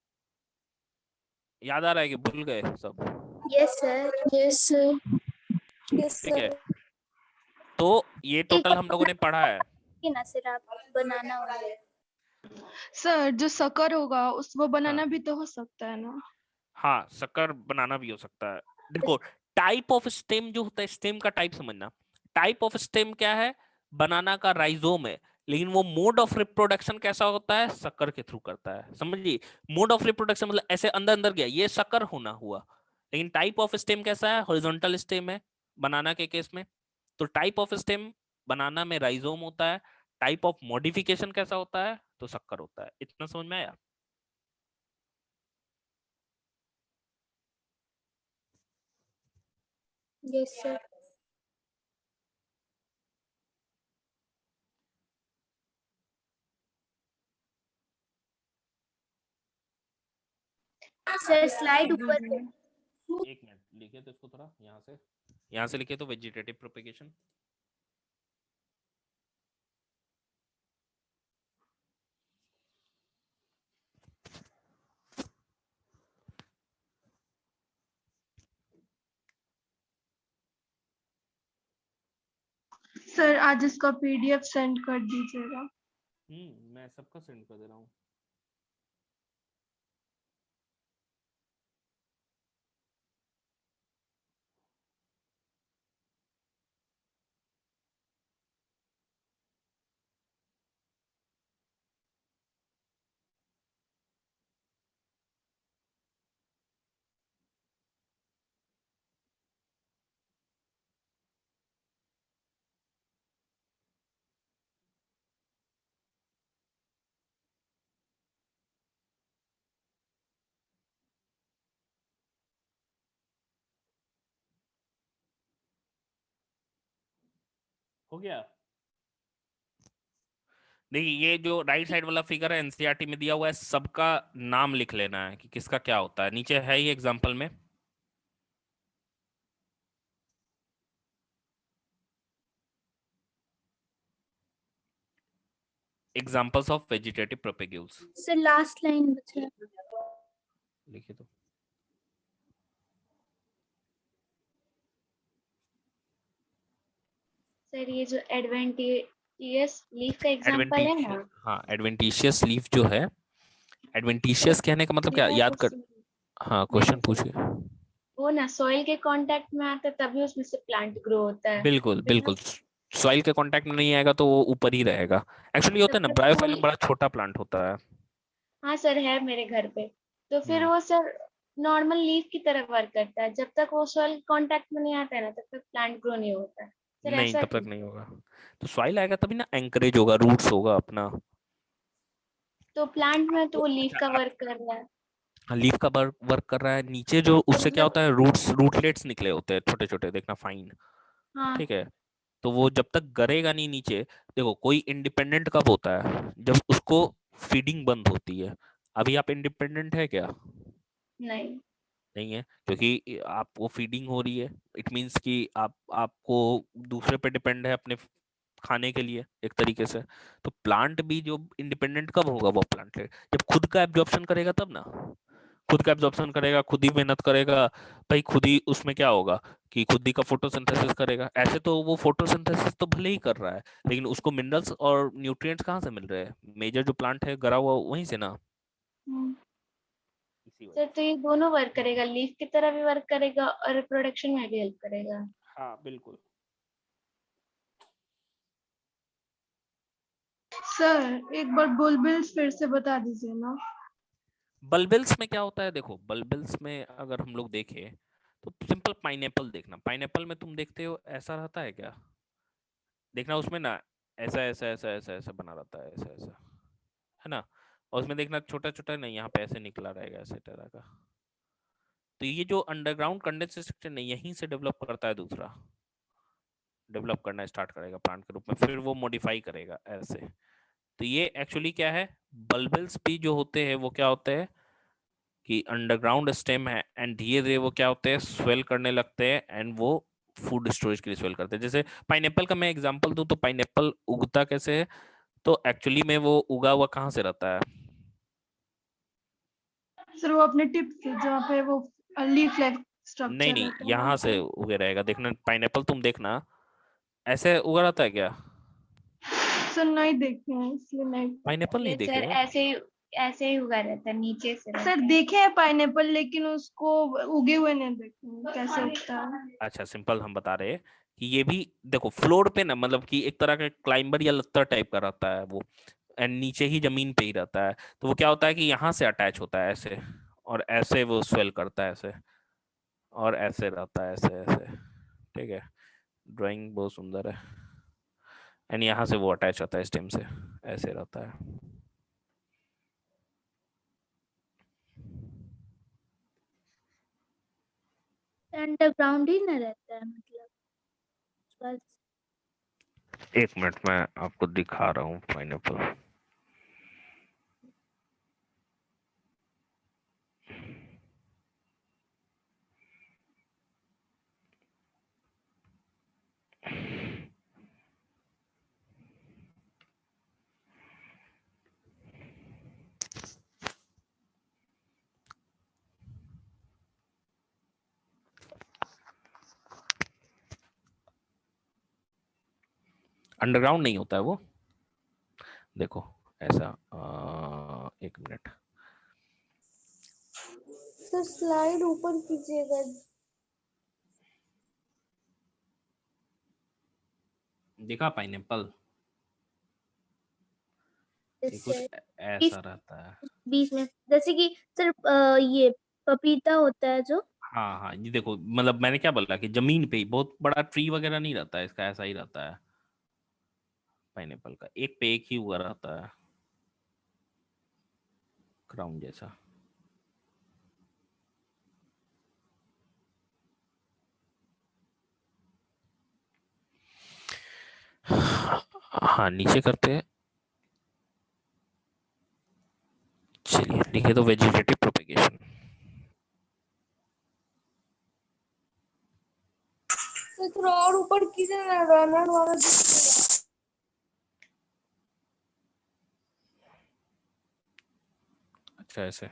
याद आ रहा है कि भूल गए सब? Yes sir. Yes sir. Yes ठीक है, सर। तो ये एक टोटल और हम लोगों ने पढ़ा है। कि ना सर, आप बनाना होगा। सर जो शक्कर होगा उस वो बनाना हाँ भी तो हो सकता है ना। हाँ, शक्कर बनाना भी हो सकता है। देखो टाइप ऑफ स्टेम जो होता है, स्टेम का टाइप समझना। टाइप ऑफ स्टेम क्या है, बनाना का राइजोम है, लेकिन वो मोड ऑफ रिप्रोडक्शन कैसा होता है, शक्कर के थ्रू करता है, समझिए। मोड ऑफ रिप्रोडक्शन मतलब ऐसे अंदर अंदर गया, ये शक्कर होना हुआ। लेकिन टाइप ऑफ स्टेम कैसा है, हॉरिजॉन्टल स्टेम है बनाना के केस में। तो टाइप ऑफ स्टेम बनाना में राइजोम होता है, टाइप ऑफ मॉडिफिकेशन कैसा होता है, तो शक्कर होता है। इतना समझ में आया? Yes sir. सर स्लाइड ऊपर से। एक मिनट, लिखे तो इसको थोड़ा यहाँ से लिखे तो वेजिटेटिव प्रोपेगेशन। सर आज इसका पीडीएफ सेंड कर दीजिएगा। मैं सबका सेंड कर दे रहा हूँ। हो गया। देखिए ये जो राइट साइड वाला फिगर है एनसीईआरटी में दिया हुआ है, सबका नाम लिख लेना है कि किसका क्या होता है। नीचे है ही एग्जांपल में। Examples of vegetative propagules sir last line बचा है। लिखिए तो। सर ये जो एडवेंटिशियस लीफ का एग्जांपल है ना, हाँ एडवेंटिशियस लीफ जो है, एडवेंटिशियस कहने का मतलब क्या, मेरा याद कर। क्वेश्चन, हाँ मेरा क्वेश्चन पूछिए। वो ना सॉइल के कांटेक्ट में आता है तभी उसमें से प्लांट ग्रो होता है। बिल्कुल फिर बिल्कुल, सॉइल के कांटेक्ट में नहीं आएगा तो वो ऊपर ही रहेगा। एक्चुअली होता है ना, जब तक ब्रायोफाइलम बड़ा छोटा प्लांट होता है। हाँ सर है मेरे घर पे, तो फिर वो सर नॉर्मल लीफ की तरह वर्क करता है। जब तक वो सॉइल कांटेक्ट में नहीं आता है ना, तब तक प्लांट ग्रो नहीं होता है। सर नहीं ऐसा तब तक क्यों? नहीं होगा। तो सॉइल आएगा तभी ना, एंकरेज होगा, रूट्स होगा अपना। तो प्लांट में तो वो लीफ अच्छा का आप, वर्क कर रहा है। लीफ का वर्क कर रहा है नीचे, जो तो उससे क्या मतलब होता है, रूटलेट्स निकले होते हैं छोटे छोटे, देखना फाइन। हाँ। ठीक है, तो वो जब तक गरेगा नहीं नीचे। देखो कोई इंडिपेंडेंट कब होता है, जब उसको फीडिंग बंद होती है। अभी आप इंडिपेंडेंट है क्या? नहीं। नहीं है, क्योंकि आपको फीडिंग हो रही है। इट मींस कि आपको दूसरे पे डिपेंड है अपने खाने के लिए एक तरीके से। तो प्लांट भी जो इंडिपेंडेंट कब होगा, वो प्लांट जब खुद का एब्जॉर्प्शन करेगा तब ना। खुद का एब्जॉर्प्शन करेगा, खुद ही मेहनत करेगा भाई, खुद ही उसमें क्या होगा कि खुद ही का फोटोसिंथेसिस करेगा। ऐसे तो वो फोटोसिंथेसिस तो भले ही कर रहा है, लेकिन उसको मिनरल्स और न्यूट्रिएंट्स कहाँ से मिल रहे हैं? मेजर जो प्लांट है गरा हुआ वहीं से ना, हम्म, इसी सर वजह तो से। ये दोनों वर्क करेगा, लीफ की तरह भी वर्क करेगा और रिप्रोडक्शन में भी हेल्प करेगा। हाँ बिल्कुल। सर एक बार बुलबिल्स फिर से बता दीजिए ना। बल्बिल्स में क्या होता है, देखो बल्बिल्स में अगर हम लोग देखें तो सिंपल पाइनएप्पल देखना। पाइनएप्पल में तुम देखते हो ऐसा रहता है क्या? देखना उसमें ना, ऐसा ऐसा ऐसा ऐसा ऐसा बना रहता है, ऐसा ऐसा, है ना। और उसमें देखना छोटा छोटा नहीं, यहाँ पे ऐसे निकला रहेगा ऐसे तरह का। तो ये जो अंडरग्राउंड कंडेंसेशन है, यहीं से डेवलप करता है दूसरा, डेवलप करना स्टार्ट करेगा प्लांट के रूप में, फिर वो मॉडिफाई करेगा ऐसे। तो ये एक्चुअली क्या है, बल्बिल्स भी जो होते हैं वो क्या होते हैं कि अंडरग्राउंड स्टेम है, एंड धीरे धीरे वो क्या होते हैं, स्वेल करने लगते हैं, एंड वो फूड स्टोरेज के लिए स्वेल करते हैं। जैसे पाइनएप्पल का मैं एग्जांपल दूं तो पाइनएप्पल उगता कैसे है, तो एक्चुअली में वो उगा हुआ कहाँ से रहता है? सर वो अपने टिप से जहाँ पे वो लीफ लाइक नहीं स्ट्रक्चर नहीं, रहता है वहाँ यहाँ से पे। उगे रहेगा। देखना पाइनएप्पल तुम देखना, ऐसे उगा रहता है क्या? सर नहीं देखे हैं इसलिए नहीं पता। पाइनएप्पल नहीं नहीं देखे सर हो? ऐसे ही उगा रहता है, नीचे से रहता सर है। देखे हैं पाइनएप्पल, लेकिन उसको उगे हुए नहीं देखे हैं, कैसे उगता है। अच्छा सिंपल हम बता रहे हैं कि ये भी देखो फ्लोर पे ना, मतलब कि एक तरह का क्लाइंबर या लत्तर टाइप का रहता है वो, एंड नीचे ही जमीन पे ही रहता है। तो वो क्या होता है कि यहाँ से अटैच होता है ऐसे, और ऐसे वो स्वेल करता है ऐसे, और ऐसे रहता है ऐसे ऐसे। ठीक है, ड्राइंग बहुत सुंदर है। एंड यहाँ से वो अटैच होता है स्टेम से, ऐसे रहता है। अंडरग्राउंड ही ना रहता है मतलब बस। एक मिनट में आपको दिखा रहा हूँ पाइनएप्पल। अंडरग्राउंड नहीं होता है वो, देखो ऐसा। एक मिनट, सर स्लाइड ऊपर कीजिएगा। दिखा पाइनएप्पल, ये कुछ जैसे ऐसा रहता है। बीच में जैसे कि सर ये पपीता होता है जो। हाँ हाँ, ये देखो मतलब मैंने क्या बोला कि जमीन पे ही, बहुत बड़ा ट्री वगैरह नहीं रहता है इसका, ऐसा ही रहता है पाइनएप्पल का, एक पे एक ही हुआ रहता है, क्राउन जैसा। हाँ नीचे करते हैं। चलिए लिखे तो वेजिटेटिव प्रोपेगेशन। तो थोड़ा और ऊपर कीजिए ना, रनर वाला अच्छा ऐसे।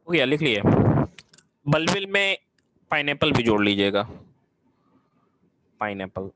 हो गया, लिख लिए। बल्बिल में पाइनएप्पल भी जोड़ लीजिएगा, पाइनएप्पल।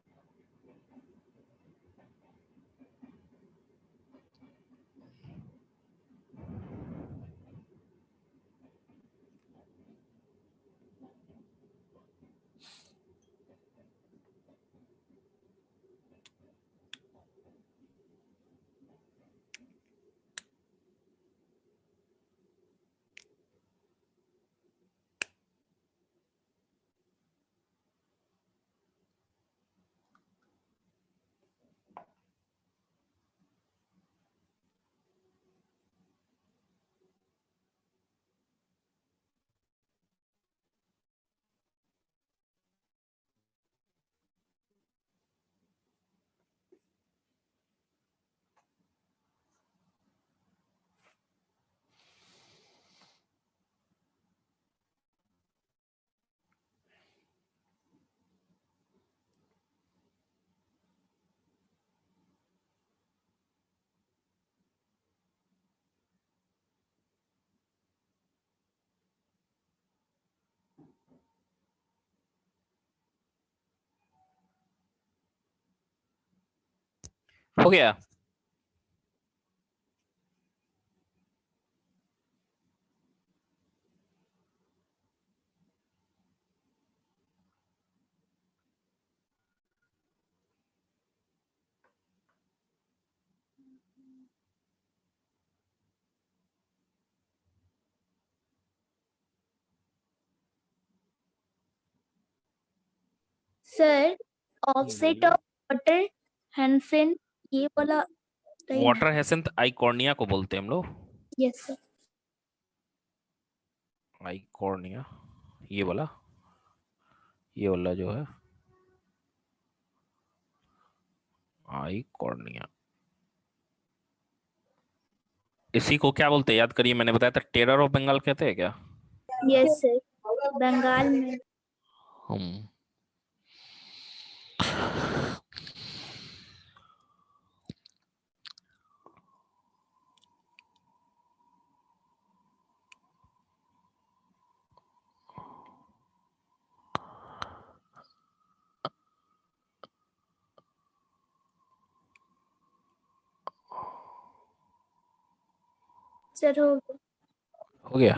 हो गया। Sir offset of water Hansen ये वाला सही वाटर है? हेसेंथ आइकॉर्निया को बोलते हैं हम लोग। Yes sir. आइकॉर्निया ये वाला जो है आइकॉर्निया, इसी को क्या बोलते हैं याद करिए, मैंने बताया था टेरर ऑफ बंगाल कहते हैं क्या? यस सर, बंगाल में। हम सर हो गया।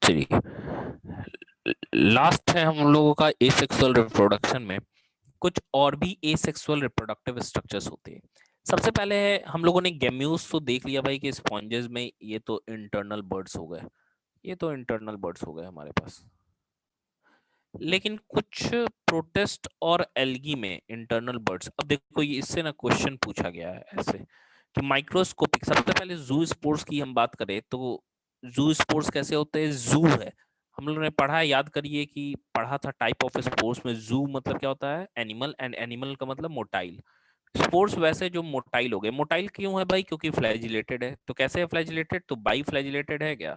चलिए लास्ट है हम लोगों का एसेक्सुअल रिप्रोडक्शन में। कुछ और भी एसेक्सुअल रिप्रोडक्टिव स्ट्रक्चर्स होते हैं। सबसे पहले हम लोगों ने गेम्यूल्स तो देख लिया भाई कि स्पॉन्जेस में ये तो इंटरनल बर्ड्स हो गए, ये तो इंटरनल बर्ड्स हो गए हमारे पास। लेकिन कुछ प्रोटिस्ट और एल्गी में इंटरनल बर्ड्स, अब देखो ये इससे ना क्वेश्चन पूछा गया है ऐसे कि माइक्रोस्कोपिक, सबसे पहले जू स्पोर्स की हम बात करें तो जू स्पोर्स कैसे होते हैं? जू है, हम लोगों ने पढ़ा है, याद करिए कि पढ़ा था टाइप ऑफ स्पोर्स में। जू मतलब क्या होता है? एनिमल, एंड एनिमल का मतलब मोटाइल। स्पोर्स वैसे जो मोटाइल हो गए, मोटाइल क्यों है भाई? क्योंकि फ्लैजिलेटेड है। तो कैसे है फ्लैजिलेटेड? तो बाई फ्लैजिलेटेड है क्या?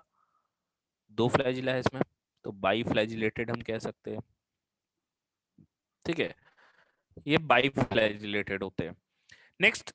दो फ्लैजिला है इसमें, तो बाई फ्लैजिलेटेड हम कह सकते हैं। ठीक है, ये बाई फ्लैजिलेटेड होते हैं। नेक्स्ट,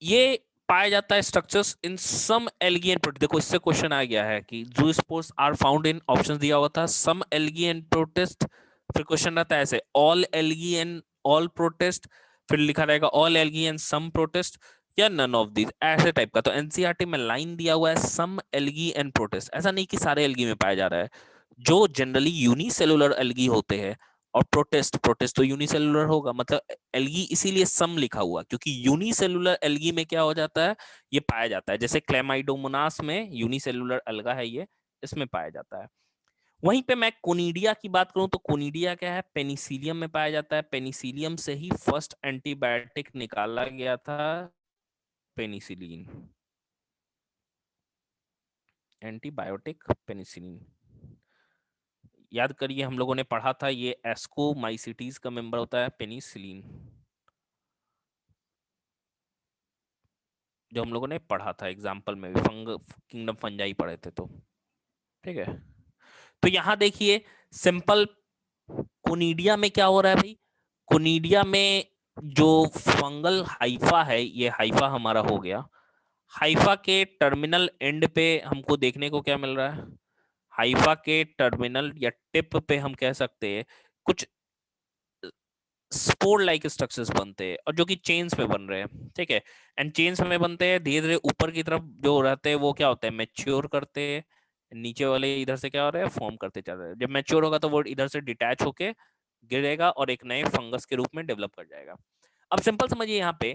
ये पाया जाता है structures in some algae and protist. देखो इससे क्वेश्चन आ गया है कि zoospores are found in, options दिया हुआ था सम एल्गी एंड प्रोटिस्ट, फिर क्वेश्चन रहता है ऐसे all algae and all protist, फिर लिखा रहेगा all algae and some protist, या नन ऑफ दीज, ऐसे टाइप का। तो एनसीईआरटी में लाइन दिया हुआ है सम एल्गी एंड प्रोटिस्ट, ऐसा नहीं कि सारे एल्गी में पाया जा रहा है। जो जनरली यूनिसेलुलर एल्गी होते हैं, और प्रोटिस्ट, प्रोटिस्ट तो यूनिसेलुलर होगा, मतलब एल्गी इसीलिए सम लिखा हुआ क्योंकि यूनिसेलुलर एल्गी में क्या हो जाता है, ये पाया जाता है। जैसे क्लेमाइडोमोनास में यूनिसेलुलर अलगा है, ये इसमें पाया जाता है। वहीं पे मैं कोनिडिया की बात करूं तो कोनिडिया क्या है, पेनिसिलियम में पाया जाता है। पेनिसिलियम से ही फर्स्ट एंटीबायोटिक निकाला गया था, पेनिसिलिन, एंटीबायोटिक पेनिसिलिन। याद करिए हम लोगों ने पढ़ा था, ये एस्कोमाइसिटीज का मेंबर होता है पेनिसिलिन, जो हम लोगों ने पढ़ा था एग्जाम्पल में भी, किंगडम फंजाई पढ़े थे तो। ठीक है, तो यहां देखिए सिंपल कोनिडिया में क्या हो रहा है भाई, कोनिडिया में जो फंगल हाइफा है, ये हाइफा हमारा हो गया। हाइफा के टर्मिनल एंड पे हमको देखने को क्या मिल रहा है, हाइफा के टर्मिनल या टिप पे हम कह सकते हैं कुछ स्पोर लाइक स्ट्रक्चर्स बनते हैं, और जो कि चेन्स में बन रहे हैं। ठीक है, एंड चेन्स में बनते हैं, धीरे धीरे ऊपर की तरफ जो रहते हैं वो क्या होते हैं, मैच्योर करते हैं, नीचे वाले इधर से क्या हो रहा है, फॉर्म करते चल रहे हैं। जब मैच्योर होगा तो वो इधर से डिटैच होके गिरेगा और एक नए फंगस के रूप में डेवलप कर जाएगा। अब सिंपल समझिए यहाँ पे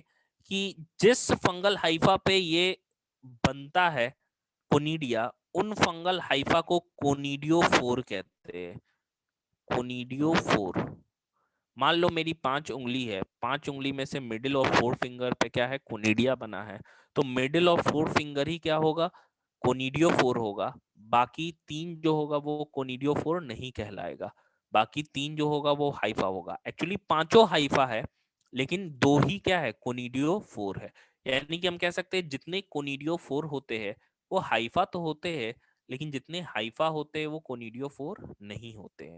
कि जिस फंगल हाइफा पे ये बनता है कोनिडिया, उन फंगल हाइफा को कोनिडियोफोर कहते हैं, कोनिडियोफोर। मान लो मेरी 5 उंगली है, 5 उंगली में से मिडिल और फोर फिंगर पे क्या है, कोनिडिया बना है, तो मिडिल और फोर फिंगर ही क्या होगा, कोनिडियोफोर होगा। बाकी 3 जो होगा वो कोनिडियोफोर नहीं कहलाएगा, बाकी 3 जो होगा वो हाइफा होगा। एक्चुअली पांचों हाइफा है, लेकिन 2 ही क्या है, कोनिडियोफोर है। यानी कि हम कह सकते हैं जितने कोनिडियोफोर होते हैं वो हाइफा तो होते हैं, लेकिन जितने हाइफा होते हैं वो कोनिडियोफोर नहीं होते हैं।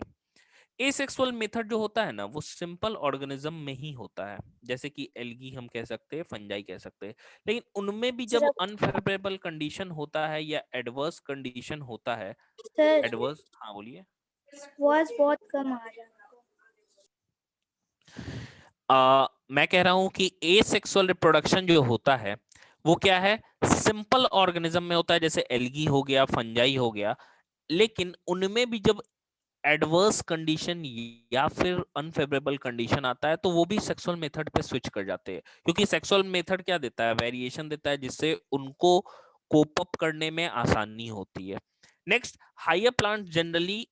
एसेक्सुअल मेथड जो होता है ना, वो सिंपल ऑर्गेनिज्म में ही होता है, जैसे कि एल्गी हम कह सकते हैं, फंजाई कह सकते हैं। लेकिन उनमें भी जब सर अनफेवरेबल कंडीशन होता है या एडवर्स कंडीशन होता है, सर एडवर्स, हाँ बोलिए। आवाज बहुत कम आ रहा है। मैं कह रहा हूं कि एसेक्सुअल रिप्रोडक्शन जो होता है वो क्या है, सिंपल ऑर्गेनिज्म में होता है, जैसे एल्गी हो गया, फंजाई हो गया। लेकिन उनमें भी जब एडवर्स कंडीशन या फिर अनफेवरेबल कंडीशन आता है तो वो भी सेक्सुअल मेथड पे स्विच कर जाते हैं, क्योंकि सेक्सुअल मेथड क्या देता है, वेरिएशन देता है, जिससे उनको कोप अप करने में आसानी होती है। Next, higher plant generally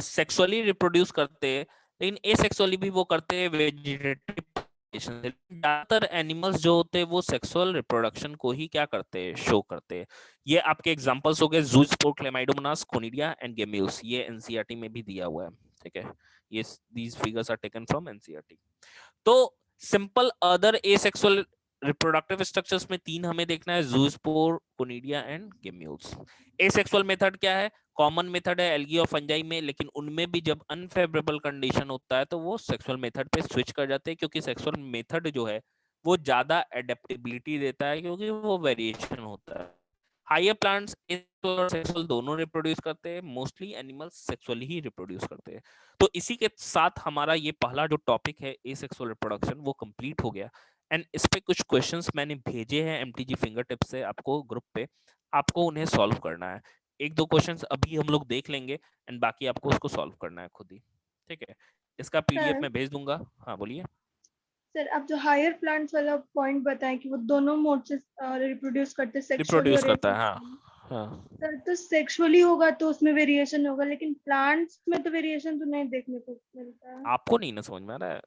sexually reproduce करते हैं, लेकिन एसेक्सुअली भी वो करते हैं वेजिटेटिव। ज्यादातर एनिमल्स जो होते हैं वो सेक्सुअल रिप्रोडक्शन को ही क्या करते हैं, शो करते हैं। ये आपके एग्जांपल्स हो गए zoospore, chlamydomonas, conidia and gemmules, ये एनसीईआरटी में भी दिया हुआ है। ठीक है, ये these figures are taken from NCERT. तो simple other asexual reproductive structures में 3 हमें देखना है, zoospore, conidia and gemmules. Asexual method क्या है, कॉमन मेथड है एल्गी और फंजाई में, लेकिन उनमें भी जब अनफेवरेबल कंडीशन होता है तो वो सेक्सुअल मेथड पे स्विच कर जाते हैं, क्योंकि सेक्सुअल मेथड जो है वो ज्यादा एडेप्टेबिलिटी देता है, क्योंकि वो वेरिएशन होता है। हायर प्लांट्स और सेक्सुअल दोनों रिप्रोड्यूस करते हैं, मोस्टली एनिमल्स सेक्सुअली ही रिप्रोड्यूस करते हैं। तो इसी के साथ हमारा ये पहला जो टॉपिक है एसेक्सुअल रिप्रोडक्शन वो कंप्लीट हो गया। एंड इस पे कुछ क्वेश्चंस मैंने भेजे हैं एमटीजी फिंगर टिप से आपको ग्रुप पे, आपको उन्हें सॉल्व करना है। 1-2 क्वेश्चंस अभी हम लोग देख लेंगे एंड बाकी आपको उसको सॉल्व करना है खुद ही। ठीक है, इसका पीडीएफ सर मैं भेज दूंगा। हाँ बोलिए। सर आप जो हायर प्लांट्स वाला पॉइंट बताएं कि वो दोनों मोड से रिप्रोड्यूस करते, सेक्सुअली रिप्रोड्यूस और करता है, एसेक्सुअली। हाँ हाँ। सर तो सेक्सुअली होगा तो उसमें वेरिएशन होगा, लेकिन प्लांट्स में तो वेरिएशन तो नहीं देखने को मिलता है। आपको नहीं ना समझ में आ रहा है,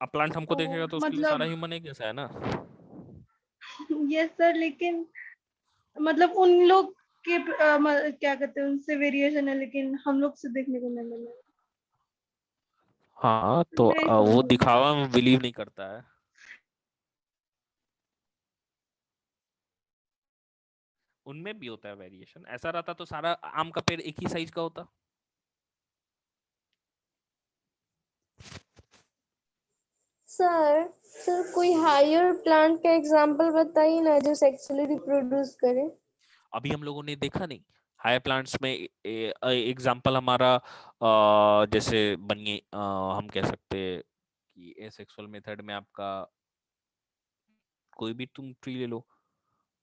अब प्लांट हमको देखेगा तो उसके लिए सारा मतलब ह्यूमन एक जैसा है ना। यस सर, लेकिन मतलब उन लोग के क्या कहते हैं उनसे वेरिएशन है, लेकिन हम लोग से देखने को नहीं मिल रहा। हाँ तो वो दिखावा में बिलीव नहीं करता है। उनमें भी होता है वेरिएशन। ऐसा रहता तो सारा आम का पेड़ एक ही साइज का होता। सर कोई हायर प्लांट का एग्जांपल बताइए ना जो सेक्सुअली रिप्रोड्यूस करे। अभी हम लोगों ने देखा नहीं हायर प्लांट्स में एग्जांपल हमारा जैसे बनिए हम कह सकते हैं कि एसेक्सुअल मेथड में आपका कोई भी तुम ट्री ले लो,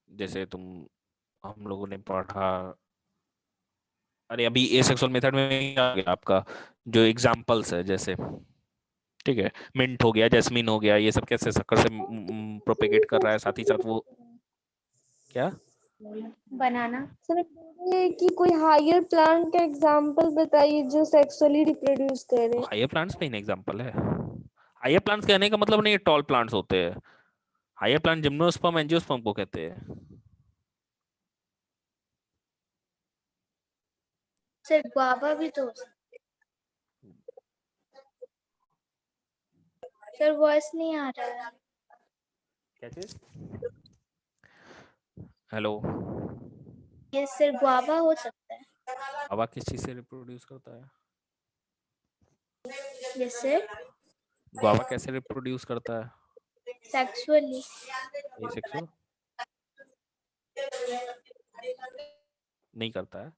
जैसे तुम हम लोगों ने पढ़ा, अरे अभी एसेक्सुअल मेथड में आ गया आपका जो एग्जांपल्स है, जैसे ठीक है मिंट हो गया, जैस्मिन हो गया, ये सब कैसे शक्कर से प्रोपेगेट कर रहा है, साथ ही साथ वो क्या बनाना। सर कि कोई हायर प्लांट का एग्जांपल बताइए जो सेक्सुअली रिप्रोड्यूस करे। हायर प्लांट्स का ही एग्जांपल है। हायर प्लांट्स कहने का मतलब नहीं टॉल प्लांट्स होते हैं। हायर प्लांट जिम्नोस्पर्म एंजियोस्पर्म को कहते हैं। सर गुआवा भी तो हो सकता है। सर वॉइस नहीं आ रहा है। क्या चीज? हेलो, ये सर गुआवा हो सकता है। हवा किस चीज से रिप्रोड्यूस करता है? Yes sir. गुआवा कैसे रिप्रोड्यूस करता है? सेक्सुअली। एसेक्सुअल नहीं करता है।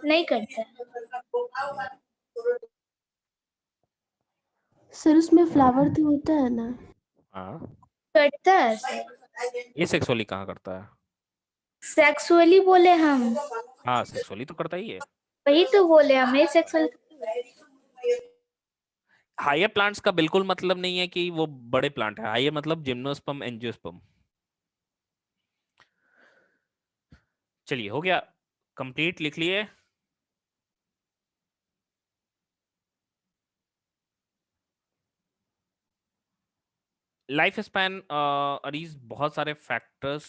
नहीं करता है। सर उसमें फ्लावर तो होता है ना। हाँ, करता है सर। एसेक्सुअली कहाँ करता है? सेक्सुअली बोले हम। हाँ सेक्सुअली तो करता ही है। वही तो बोले हम सेक्सुअल। हायर प्लांट्स का बिल्कुल मतलब नहीं है कि वो बड़े प्लांट है। हायर मतलब जिम्नोस्पर्म एंजियोस्पर्म। चलिए हो गया कंप्लीट, लिख लिए। लाइफ स्पैन अरीज बहुत सारे फैक्टर्स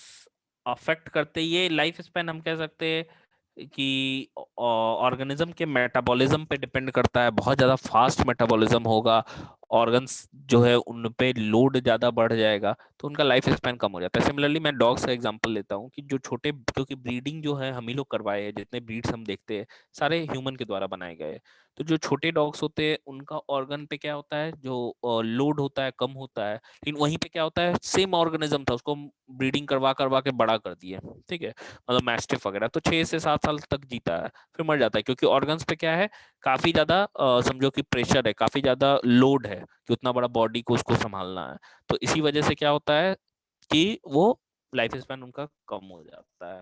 अफेक्ट करते हैं। ये लाइफ स्पैन हम कह सकते हैं कि ऑर्गेनिज्म के मेटाबॉलिज्म पे डिपेंड करता है। बहुत ज़्यादा फास्ट मेटाबॉलिज्म होगा, ऑर्गन्स जो है उन पे लोड ज़्यादा बढ़ जाएगा तो उनका लाइफ स्पैन कम हो जाता है। सिमिलरली मैं डॉग्स का एग्जांपल लेता हूँ कि जो छोटे, क्योंकि ब्रीडिंग जो है हम ही लोग करवाए हैं, जितने ब्रीड्स हम देखते हैं सारे ह्यूमन के द्वारा बनाए गए हैं। तो जो छोटे डॉग्स होते हैं उनका ऑर्गन पे क्या होता है, जो लोड होता है कम होता है, लेकिन वहीं पे क्या होता है सेम ऑर्गेनिज्म था उसको ब्रीडिंग करवा करवा के बड़ा कर दिए, ठीक है, मतलब मैस्टिफ वगैरह, तो 6 से 7 साल तक जीता है फिर मर जाता है, क्योंकि ऑर्गन्स पे क्या है काफी ज्यादा समझो कि प्रेशर है, काफी ज्यादा लोड है कि उतना बड़ा बॉडी को उसको संभालना है। तो इसी वजह से क्या होता है कि वो लाइफ स्पैन उनका कम हो जाता है।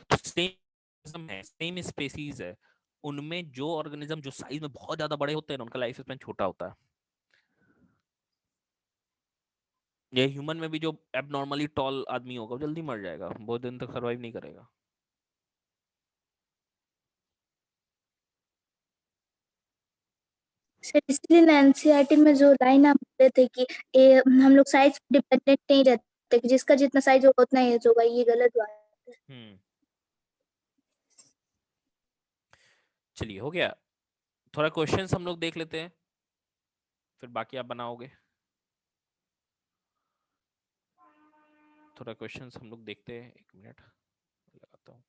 तो सेम है, सेम स्पेसीज है, उनमें जो ऑर्गेनिज्म जो साइज में बहुत ज्यादा बड़े होते हैं उनका लाइफ स्पैन छोटा होता है। ये ह्यूमन में भी जो एबनॉर्मली टॉल आदमी होगा वो जल्दी मर जाएगा, बहुत दिन तक सर्वाइव नहीं करेगा। सर इसलिए एनसीईआरटी में जो लाइन आप बोले थे कि हम लोग साइज डिपेंडेंट नहीं रहते कि जिसका जितना साइज होगा उतना एज होगा, ये गलत बात है। चलिए हो गया, थोड़ा क्वेश्चंस हम लोग देख लेते हैं फिर बाकी आप बनाओगे। थोड़ा क्वेश्चंस हम लोग देखते हैं, 1 मिनट लगाता हूँ।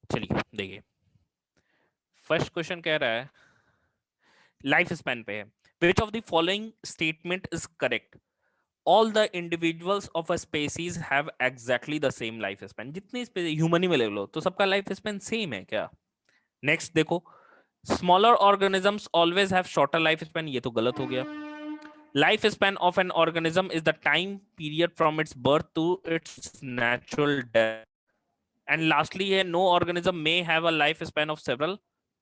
चलिए देखिए, फर्स्ट क्वेश्चन कह रहा है लाइफ स्पैन पे है, विच of the following statement is correct, all the individuals of a species have exactly the same life span. जितनी ह्यूमन ही में ले लो तो सबका लाइफ स्पैन सेम है क्या? नेक्स्ट देखो, smaller organisms always have shorter life span, ये तो गलत हो गया। Life span of an organism is the time period from its birth to its natural death. And lastly है, no organism may have a life span of several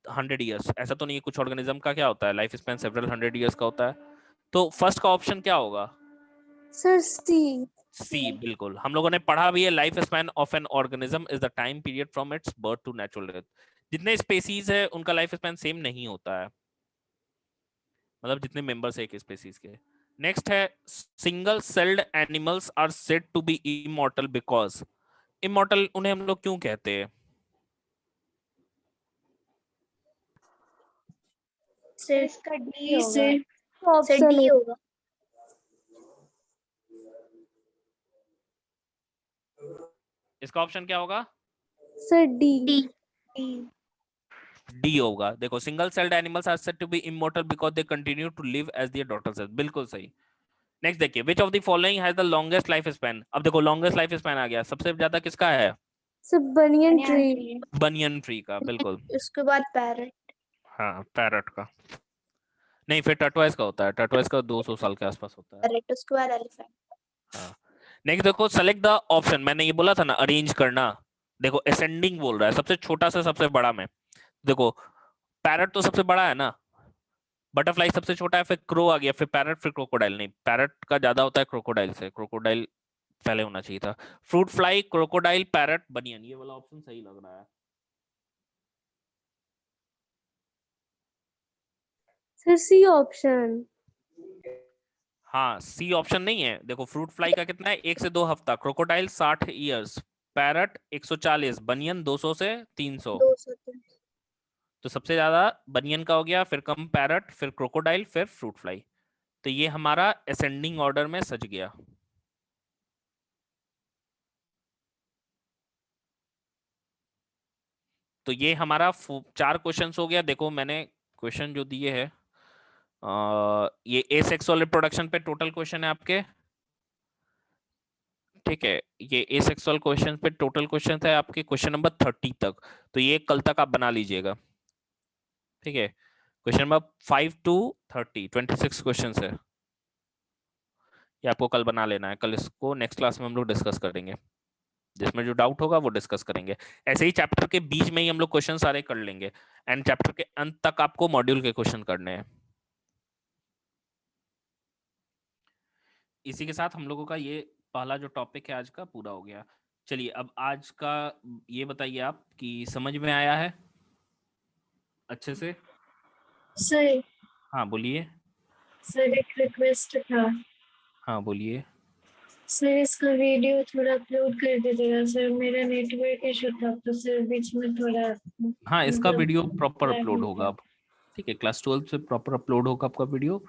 100 years। ऐसा तो नहीं है, कुछ ऑर्गेनिज्म का क्या होता है लाइफ स्पैन सेवरल 100 years का होता है। तो फर्स्ट का ऑप्शन क्या होगा? सर सी। सी, बिल्कुल हम लोगों ने पढ़ा भी है, life span of an organism is the time period from its birth to natural death. जितने स्पेसीज है उनका लाइफ स्पैन सेम नहीं होता है। मतलब जितने मेंबर्स है एक स्पीसीज के। नेक्स्ट है single celled animals are said to be immortal because. Immortal उन्हें हम लोग क्यों कहते हैं? सर इसका डी होगा। सर ऑप्शन डी है होगा। इसका ऑप्शन क्या होगा? Sir D. D. D. D होगा। देखो single celled animals are said to be immortal because they continue to live as their daughter cells. बिल्कुल सही। नेक्स्ट देखिए which of the following has the longest life span. अब देखो longest life span आ गया, सबसे ज्यादा किसका है? सर बनियन banyan tree. Tree. Banyan tree का, बिल्कुल। उसके बाद पैरट। हाँ पैरट का नहीं, फिर टर्टवाइज का होता है, टर्टवाइज का 200 साल के आसपास होता है। पैरट उसके बाद एलिफेंट। हाँ नेक्स्ट देखो सेलेक्ट द ऑप्शन। मैंने ये बोला था ना अरेंज करना, देखो असेंडिंग बोल रहा है, सबसे छोटा से सबसे बड़ा में। देखो पैरट तो सबसे बड़ा है ना, बटरफ्लाई सबसे छोटा है, फिर क्रो आ गया, फिर पैरट, फिर क्रोकोडाइल। नहीं, पैरट का ज्यादा होता है क्रोकोडाइल से, क्रोकोडाइल पहले होना चाहिए था। Fruit fly, crocodile, parrot, banyan, ये वाला ऑप्शन सही लग रहा है। Sir C option. हाँ सी ऑप्शन नहीं है। देखो फ्रूट फ्लाई का कितना है, 1 से 2 हफ्ता, क्रोकोडाइल 60 ईयर्स, पैरट 140, बनियन 200 से 300। 200। तो सबसे ज्यादा बनियन का हो गया, फिर कम पैरट, फिर क्रोकोडाइल, फिर फ्रूट फ्लाई। तो ये हमारा असेंडिंग ऑर्डर में सज गया। तो ये हमारा 4 क्वेश्चंस हो गया। देखो मैंने क्वेश्चन जो दिए हैं, ये एसेक्सुअल रिप्रोडक्शन पे टोटल क्वेश्चन है आपके, ठीक है। ये एसेक्सुअल क्वेश्चन पे टोटल क्वेश्चन है आपके, क्वेश्चन नंबर 30 तक। तो ये कल तक आप बना लीजिएगा, ठीक है। क्वेश्चन नंबर 5 to 30 26 क्वेश्चन है, ये आपको कल बना लेना है। कल इसको नेक्स्ट क्लास में हम लोग डिस्कस करेंगे, जिसमें जो डाउट होगा वो डिस्कस करेंगे। ऐसे ही चैप्टर के बीच में ही हम लोग क्वेश्चन सारे कर लेंगे, एंड चैप्टर के अंत तक आपको मॉड्यूल के क्वेश्चन करने हैं। इसी के साथ हम लोगों का ये पहला जो टॉपिक है आज का पूरा हो गया। चलिए अब आज का ये बताइए आप कि समझ में आया है अच्छे से? सर। हाँ बोलिए। सर एक रिक्वेस्ट था। हाँ बोलिए। सर इसका वीडियो थोड़ा अपलोड कर दीजिएगा सर, मेरा नेटवर्क इशू था तो सर बीच में थोड़ा हाँ इसका मतलब वीडियो प्रॉपर लैग अपलोड हो होगा गया। अब, ठीक है। क्लास 12 से प्रॉपर अपलोड होगा आपका वीडियो,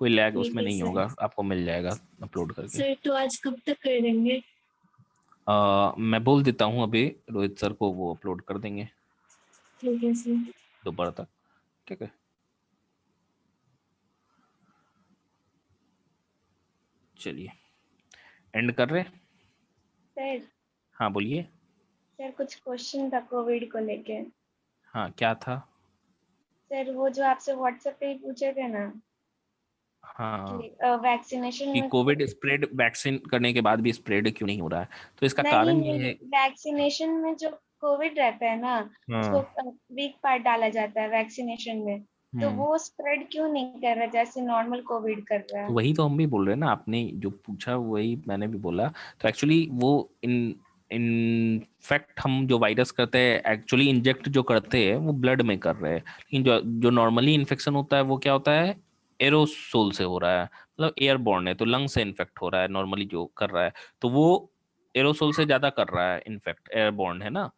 कोई लैग ठीक उसमें है नहीं सर। होगा, आपको मिल जाएगा अपलोड करके। सर तो आज कब तक कर देंगे? मैं बोल देता हूँ अभी रोहित सर को, वो अपलोड कर देंगे ठीक है सर। दोपहर तक, ठीक है। चलिए एंड कर रहे। सर हाँ बोलिए। सर कुछ क्वेश्चन था कोविड को लेके। हाँ क्या था? सर वो जो आपसे व्हाट्सएप पे ही पूछे थे ना हाँ कि वैक्सीनेशन कि में कोविड स्प्रेड, वैक्सीन करने के बाद भी स्प्रेड क्यों नहीं हो रहा है, तो इसका नहीं कारण ये नहीं है। वैक्सीनेशन में जो कोविड रहता है ना उसको हाँ वीक पार्ट डाला जाता है वैक्सीनेशन में, तो वो स्प्रेड क्यों नहीं कर रहा जैसे नॉर्मल कोविड कर रहा तो है? वही तो हम भी बोल रहे हैं ना, आपने जो पूछा वही मैंने भी बोला। तो एक्चुअली वो इनफैक्ट हम जो वायरस करते हैं एक्चुअली इंजेक्ट जो करते हैं वो ब्लड में कर रहे हैं, लेकिन जो जो नॉर्मली इन्फेक्शन होता है वो क्या होता है, एरोसोल से हो रहा है, मतलब एयरबॉर्न है, तो लंग से इन्फेक्ट हो रहा है नॉर्मली जो कर रहा है। तो वो एरोसोल से ज्यादा कर रहा है इन्फेक्ट, एयरबॉर्न है ना।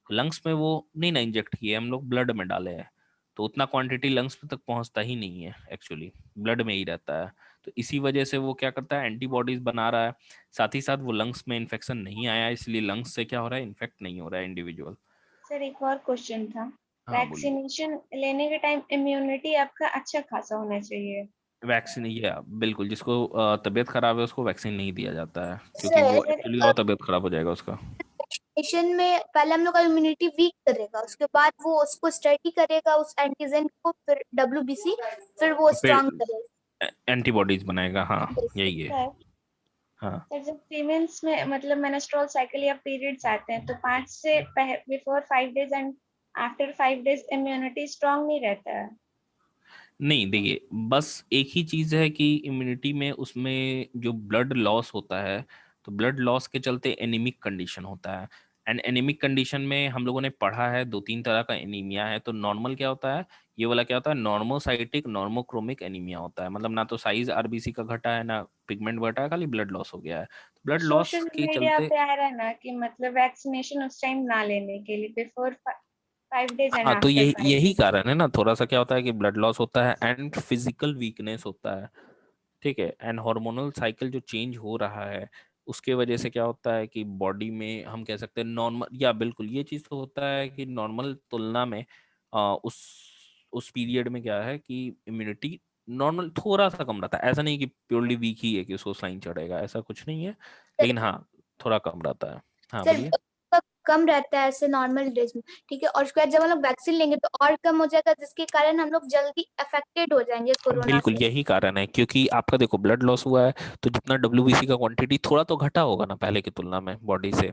लंग्स में वो नहीं ना इंजेक्ट किए, हम लोग ब्लड में डाले हैं, तो उतना क्वांटिटी लंग्स में तक पहुंचता ही नहीं है, एक्चुअली ब्लड में ही रहता है। तो इसी वजह से वो क्या करता है, एंटीबॉडीज बना रहा है, साथ ही साथ वो लंग्स में इन्फेक्शन नहीं आया, इसलिए लंग्स से क्या हो रहा है, इन्फेक्ट नहीं हो रहा है इंडिविजुअल। सर एक और क्वेश्चन था, हाँ बोलिए। वैक्सीनेशन लेने के टाइम इम्यूनिटी आपका अच्छा खासा होना चाहिए। वैक्सीन ये बिल्कुल, जिसको तबीयत खराब है उसको वैक्सीन नहीं दिया जाता है, क्योंकि वो सर एक्चुअली और तबीयत खराब हो जाएगा उसका। वैक्सीनेशन में पहले हम लोग का इम्यूनिटी वीक करेगा, उसके बाद वो उसको स्टडी करेगा उस एंटीजन को, फिर WBC, फिर वो स्ट्रांग फिर करेगा, एंटीबॉडीज बनाएगा, हाँ यही है। सर हाँ सर जब फीमेल्स में मतलब मेंस्ट्रुअल साइकिल या पीरियड्स आते हैं तो 5 से before 5 days and after 5 days immunity strong नहीं रहता है। नहीं देखिए, बस एक ही चीज है कि इम्यूनिटी में उसमें जो ब्लड लॉस होता है, तो ब्लड लॉस के चलते एनीमिक कंडीशन होता है, एंड एनीमिक कंडीशन में हम लोगों ने पढ़ा है 2-3 तरह का एनीमिया है। तो नॉर्मल क्या होता है, ये वाला क्या होता है, नॉर्मोसाइटिक नॉर्मोक्रोमिक एनीमिया होता है। मतलब ना तो साइज आरबीसी का घटा है, ना पिगमेंट घटा है, खाली ब्लड लॉस हो गया है। ब्लड लॉस सोशल के मीडिया चलते, पे आ रहा है ना कि मतलब वैक्सीनेशन उस टाइम ना लेने के लिए, बिफोर 5 days एंड हाँ तो आफ्टर यही 5 यही days। कारण है ना, थोड़ा सा क्या होता है कि ब्लड लॉस होता है एंड फिजिकल वीकनेस होता है, ठीक है। एंड हार्मोनल साइकिल जो चेंज हो रहा है उसके वजह से क्या होता है कि बॉडी में हम कह सकते हैं नॉर्मल, या बिल्कुल ये चीज तो होता है कि नॉर्मल तुलना में उस पीरियड में क्या है कि इम्यूनिटी नॉर्मल थोड़ा सा कम रहता है। ऐसा नहीं कि प्योरली वीक ही है कि उसको साइन चढ़ेगा, ऐसा कुछ नहीं है, लेकिन हाँ थोड़ा कम रहता है। हाँ सर बोलिए। कम रहता है ऐसे नॉर्मल डेज में, ठीक है, और उसके बाद जब हम लोग वैक्सीन लेंगे तो और कम हो जाएगा, जिसके कारण हम लोग जल्दी अफेक्टेड हो जाएंगे कोरोना बिल्कुल से। यही कारण है, क्योंकि आपका देखो ब्लड लॉस हुआ है तो जितना डब्ल्यूबीसी का क्वांटिटी थोड़ा तो घटा होगा ना पहले की तुलना में बॉडी से,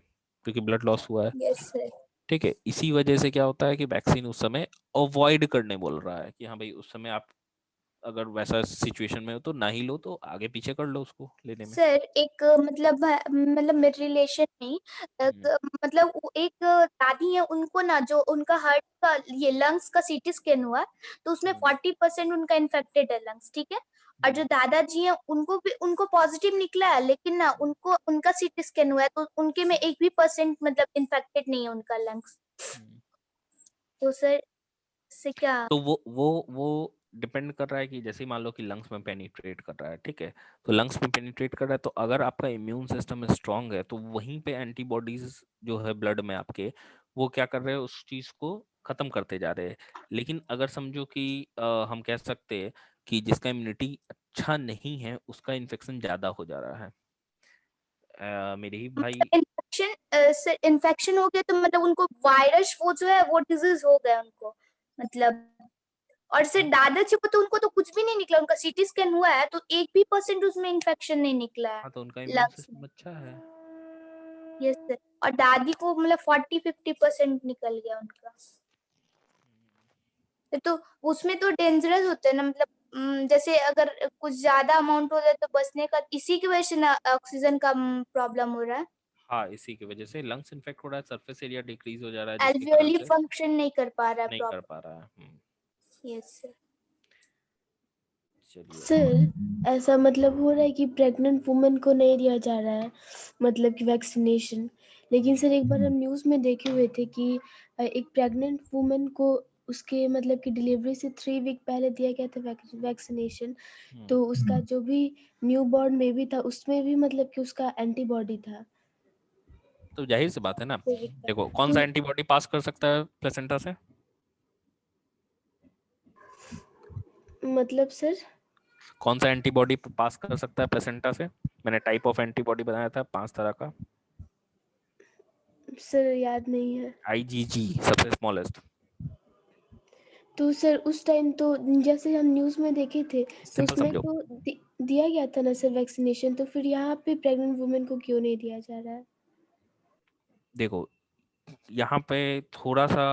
क्योंकि ब्लड लॉस हुआ है, यस सर। ठीक है। इसी वजह से क्या होता है कि वैक्सीन उस समय अवॉइड करने बोल रहा है कि हाँ भाई उस समय आप अगर वैसा सिचुएशन में हो तो ना ही लो, तो आगे पीछे कर लो उसको लेने में। सर एक मतलब मेरे रिलेशन में मतलब एक दादी है, उनको ना जो उनका हार्ट का ये लंग्स का सीटी स्कैन हुआ तो उसमें 40% उनका इन्फेक्टेड है लंग्स, ठीक है। और जो दादाजी हैं उनको भी उनको पॉजिटिव निकला है, लेकिन ना उनको उनका सीटी स्कैन हुआ है तो उनके में 1% मतलब इन्फेक्टेड नहीं है उनका लंग्स। तो सर से क्या? तो वो डिपेंड कर रहा है कि जैसे ही मान लो कि लंग्स में पेनिट्रेट कर रहा है, ठीक है, तो लंग्स में पेनिट्रेट कर रहा है तो अगर आपका इम्यून सिस्टम स्ट्रांग है तो वहीं पे एंटीबॉडीज जो है ब्लड में आपके, वो क्या कर रहे हैं, उस चीज को खत्म करते जा रहे हैं। लेकिन अगर समझो कि हम कह सकते हैं कि जिसका इम्यूनिटी अच्छा नहीं है उसका इन्फेक्शन ज्यादा हो जा रहा है। मेरे ही भाई, इन्फेक्शन सर इन्फेक्शन हो गया तो मतलब उनको वायरस वो जो है वो डिजीज हो गया उनको, मतलब। और सिर्फ दादाजी को तो उनको तो कुछ भी नहीं निकला, उनका सीटी स्कैन हुआ है तो 1% उसमें इन्फेक्शन नहीं निकला है हाँ तो उनका इम्यून लंग्स में। सिस्टम अच्छा है। Yes sir. और दादी को मतलब 40-50% निकल गया उनका। तो उसमें तो डेंजरस होता है ना, मतलब जैसे अगर कुछ ज्यादा अमाउंट हो जाए तो बचने का, इसी की वजह से ना ऑक्सीजन का प्रॉब्लम हो रहा है। हाँ इसी की वजह से लंग्स इन्फेक्ट हो रहा है, सरफेस एरिया डिक्रीज हो जा रहा है जिसके कारण एल्वियोली से फंक्शन नहीं कर पा रहा है नहीं कर प्रॉपर। पा रहा है। Yes sir. चलिए। सर ऐसा मतलब हो रहा है कि प्रेग्नेंट वुमेन को नहीं दिया जा रहा है मतलब कि वैक्सीनेशन। लेकिन सर एक बार हम न्यूज़ में देखे हुए थे कि एक प्रेग्नेंट वुमेन को उसके मतलब कि डिलीवरी से 3 वीक पहले दिया गया था वैक्सीनेशन। तो उसका जो भी न्यू बॉर्न बेबी था उसमें भी मतलब कि उसका एंटीबॉडी था। तो जाहिर सी बात है ना, कोविड का। देखो कौन सा एंटीबॉडी पास कर सकता है प्लेसेंटा से, मतलब सर कौन सा एंटीबॉडी पास कर सकता है प्लेसेंटा से? मैंने टाइप ऑफ एंटीबॉडी बताया था 5 तरह का। सर याद नहीं है। आईजीजी सबसे स्मॉलेस्ट। तो सर उस टाइम तो जैसे हम न्यूज़ में देखे थे तो सिंपल उसमें समझो, तो दिया गया था ना सर वैक्सीनेशन, तो फिर यहाँ पे प्रेग्नेंट वुमेन को क्यों नहीं दिया जा रहा है? देखो यहाँ पे थोड़ा सा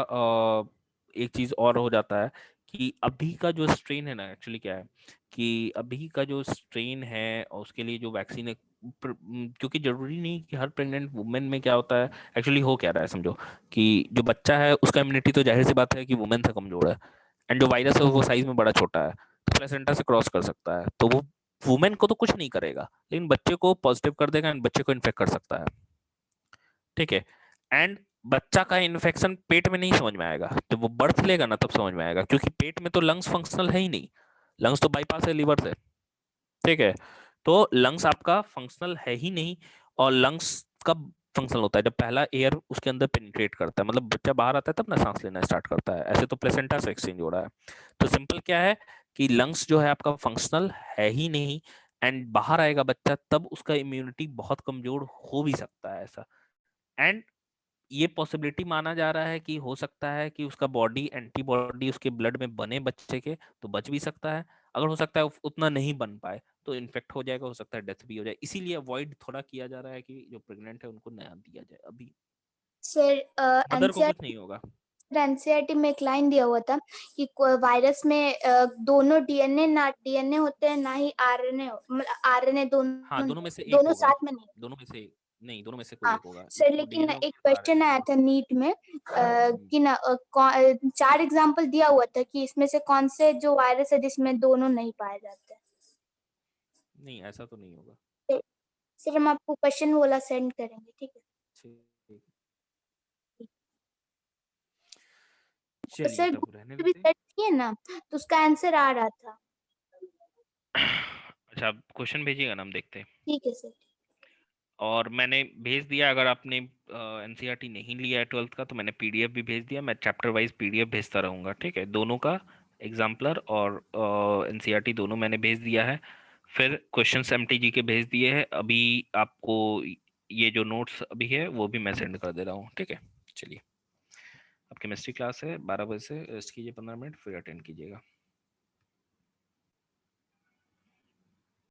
एक चीज और हो जाता है कि अभी का जो स्ट्रेन है ना, एक्चुअली क्या है कि अभी का जो स्ट्रेन है और उसके लिए जो वैक्सीन है, क्योंकि जरूरी नहीं कि हर प्रेग्नेंट वुमेन में क्या होता है, एक्चुअली हो क्या रहा है समझो कि जो बच्चा है उसका इम्यूनिटी तो जाहिर सी बात है कि वुमेन से कमजोर है, एंड जो वायरस है वो साइज में बड़ा छोटा है तो प्लेसेंटा से क्रॉस कर सकता है, तो वो वुमेन को तो कुछ नहीं करेगा लेकिन बच्चे को पॉजिटिव कर देगा एंड बच्चे को इन्फेक्ट कर सकता है, ठीक है। एंड बच्चा का इन्फेक्शन पेट में नहीं समझ में आएगा, जब वो बर्थ लेगा ना तब समझ में आएगा, क्योंकि पेट में तो लंग्स फंक्शनल है ही नहीं, लंग्स तो बाईपास है लीवर से, ठीक है। तो लंग्स आपका फंक्शनल है ही नहीं, और लंग्स का फंक्शनल होता है जब पहला एयर उसके अंदर पेनिट्रेट करता है, मतलब बच्चा बाहर आता है तब ना सांस लेना स्टार्ट करता है, ऐसे तो प्लेसेंटा से एक्सचेंज हो रहा है। तो सिंपल क्या है कि लंग्स जो है आपका फंक्शनल है ही नहीं, एंड बाहर आएगा बच्चा तब उसका इम्यूनिटी बहुत कमजोर हो भी सकता है ऐसा। एंड ये पॉसिबिलिटी माना जा रहा है कि हो सकता है कि उसका बॉडी एंटीबॉडी उसके ब्लड में बने बच्चे के तो बच भी सकता है, अगर हो सकता है उतना नहीं बन पाए तो इन्फेक्ट हो जाएगा, हो सकता है डेथ भी हो जाए, इसीलिए अवॉइड थोड़ा किया जा रहा है कि जो प्रेग्नेंट है उनको नया दिया जाए अभी, सर मदर को कुछ नहीं होगा। एनसीईआरटी में एक लाइन दिया हुआ था कि वायरस में दोनों डीएनए होते हैं, ना ही आरएनए, मतलब आरएनए हाँ दोनों दोनों में से एक दोनों होगा, साथ में नहीं। दोनों में से नहीं, दोनों में से कोई हाँ एक होगा। सर, तो लेकिन डीएनए एक क्वेश्चन आया था नीट में हम्म, कि ना 4 एग्जांपल दिया हुआ था कि इसमें से कौन से जो वायरस है जिसमें दोनों नहीं पाए जाते हैं। नहीं ऐसा तो नहीं होगा। सर हम आपको क्वेश्चन वाला सेंड करेंगे, ठीक है। ठीक, तो चलिए सर तब रहने भी देते हैं। सर्च किए ना तो उसका आंसर आ रहा था। अच्छा, आप क्वेश्चन भेजिएगा ना, हम देखते हैं। ठीक है सर। और मैंने भेज दिया, अगर आपने एनसीईआरटी नहीं लिया है 12th का तो मैंने पीडीएफ भी भेज दिया। मैं चैप्टर वाइज पीडीएफ भेजता रहूँगा, ठीक है, दोनों का, एग्जाम्पलर और एनसीईआरटी दोनों मैंने भेज दिया है। फिर क्वेश्चंस एमटीजी के भेज दिए हैं। अभी आपको ये जो नोट्स अभी है वो भी मैं सेंड कर दे रहा हूँ, ठीक है। चलिए, अब केमिस्ट्री क्लास है 12 बजे से, रेस्ट कीजिए 15 मिनट, फिर अटेंड कीजिएगा।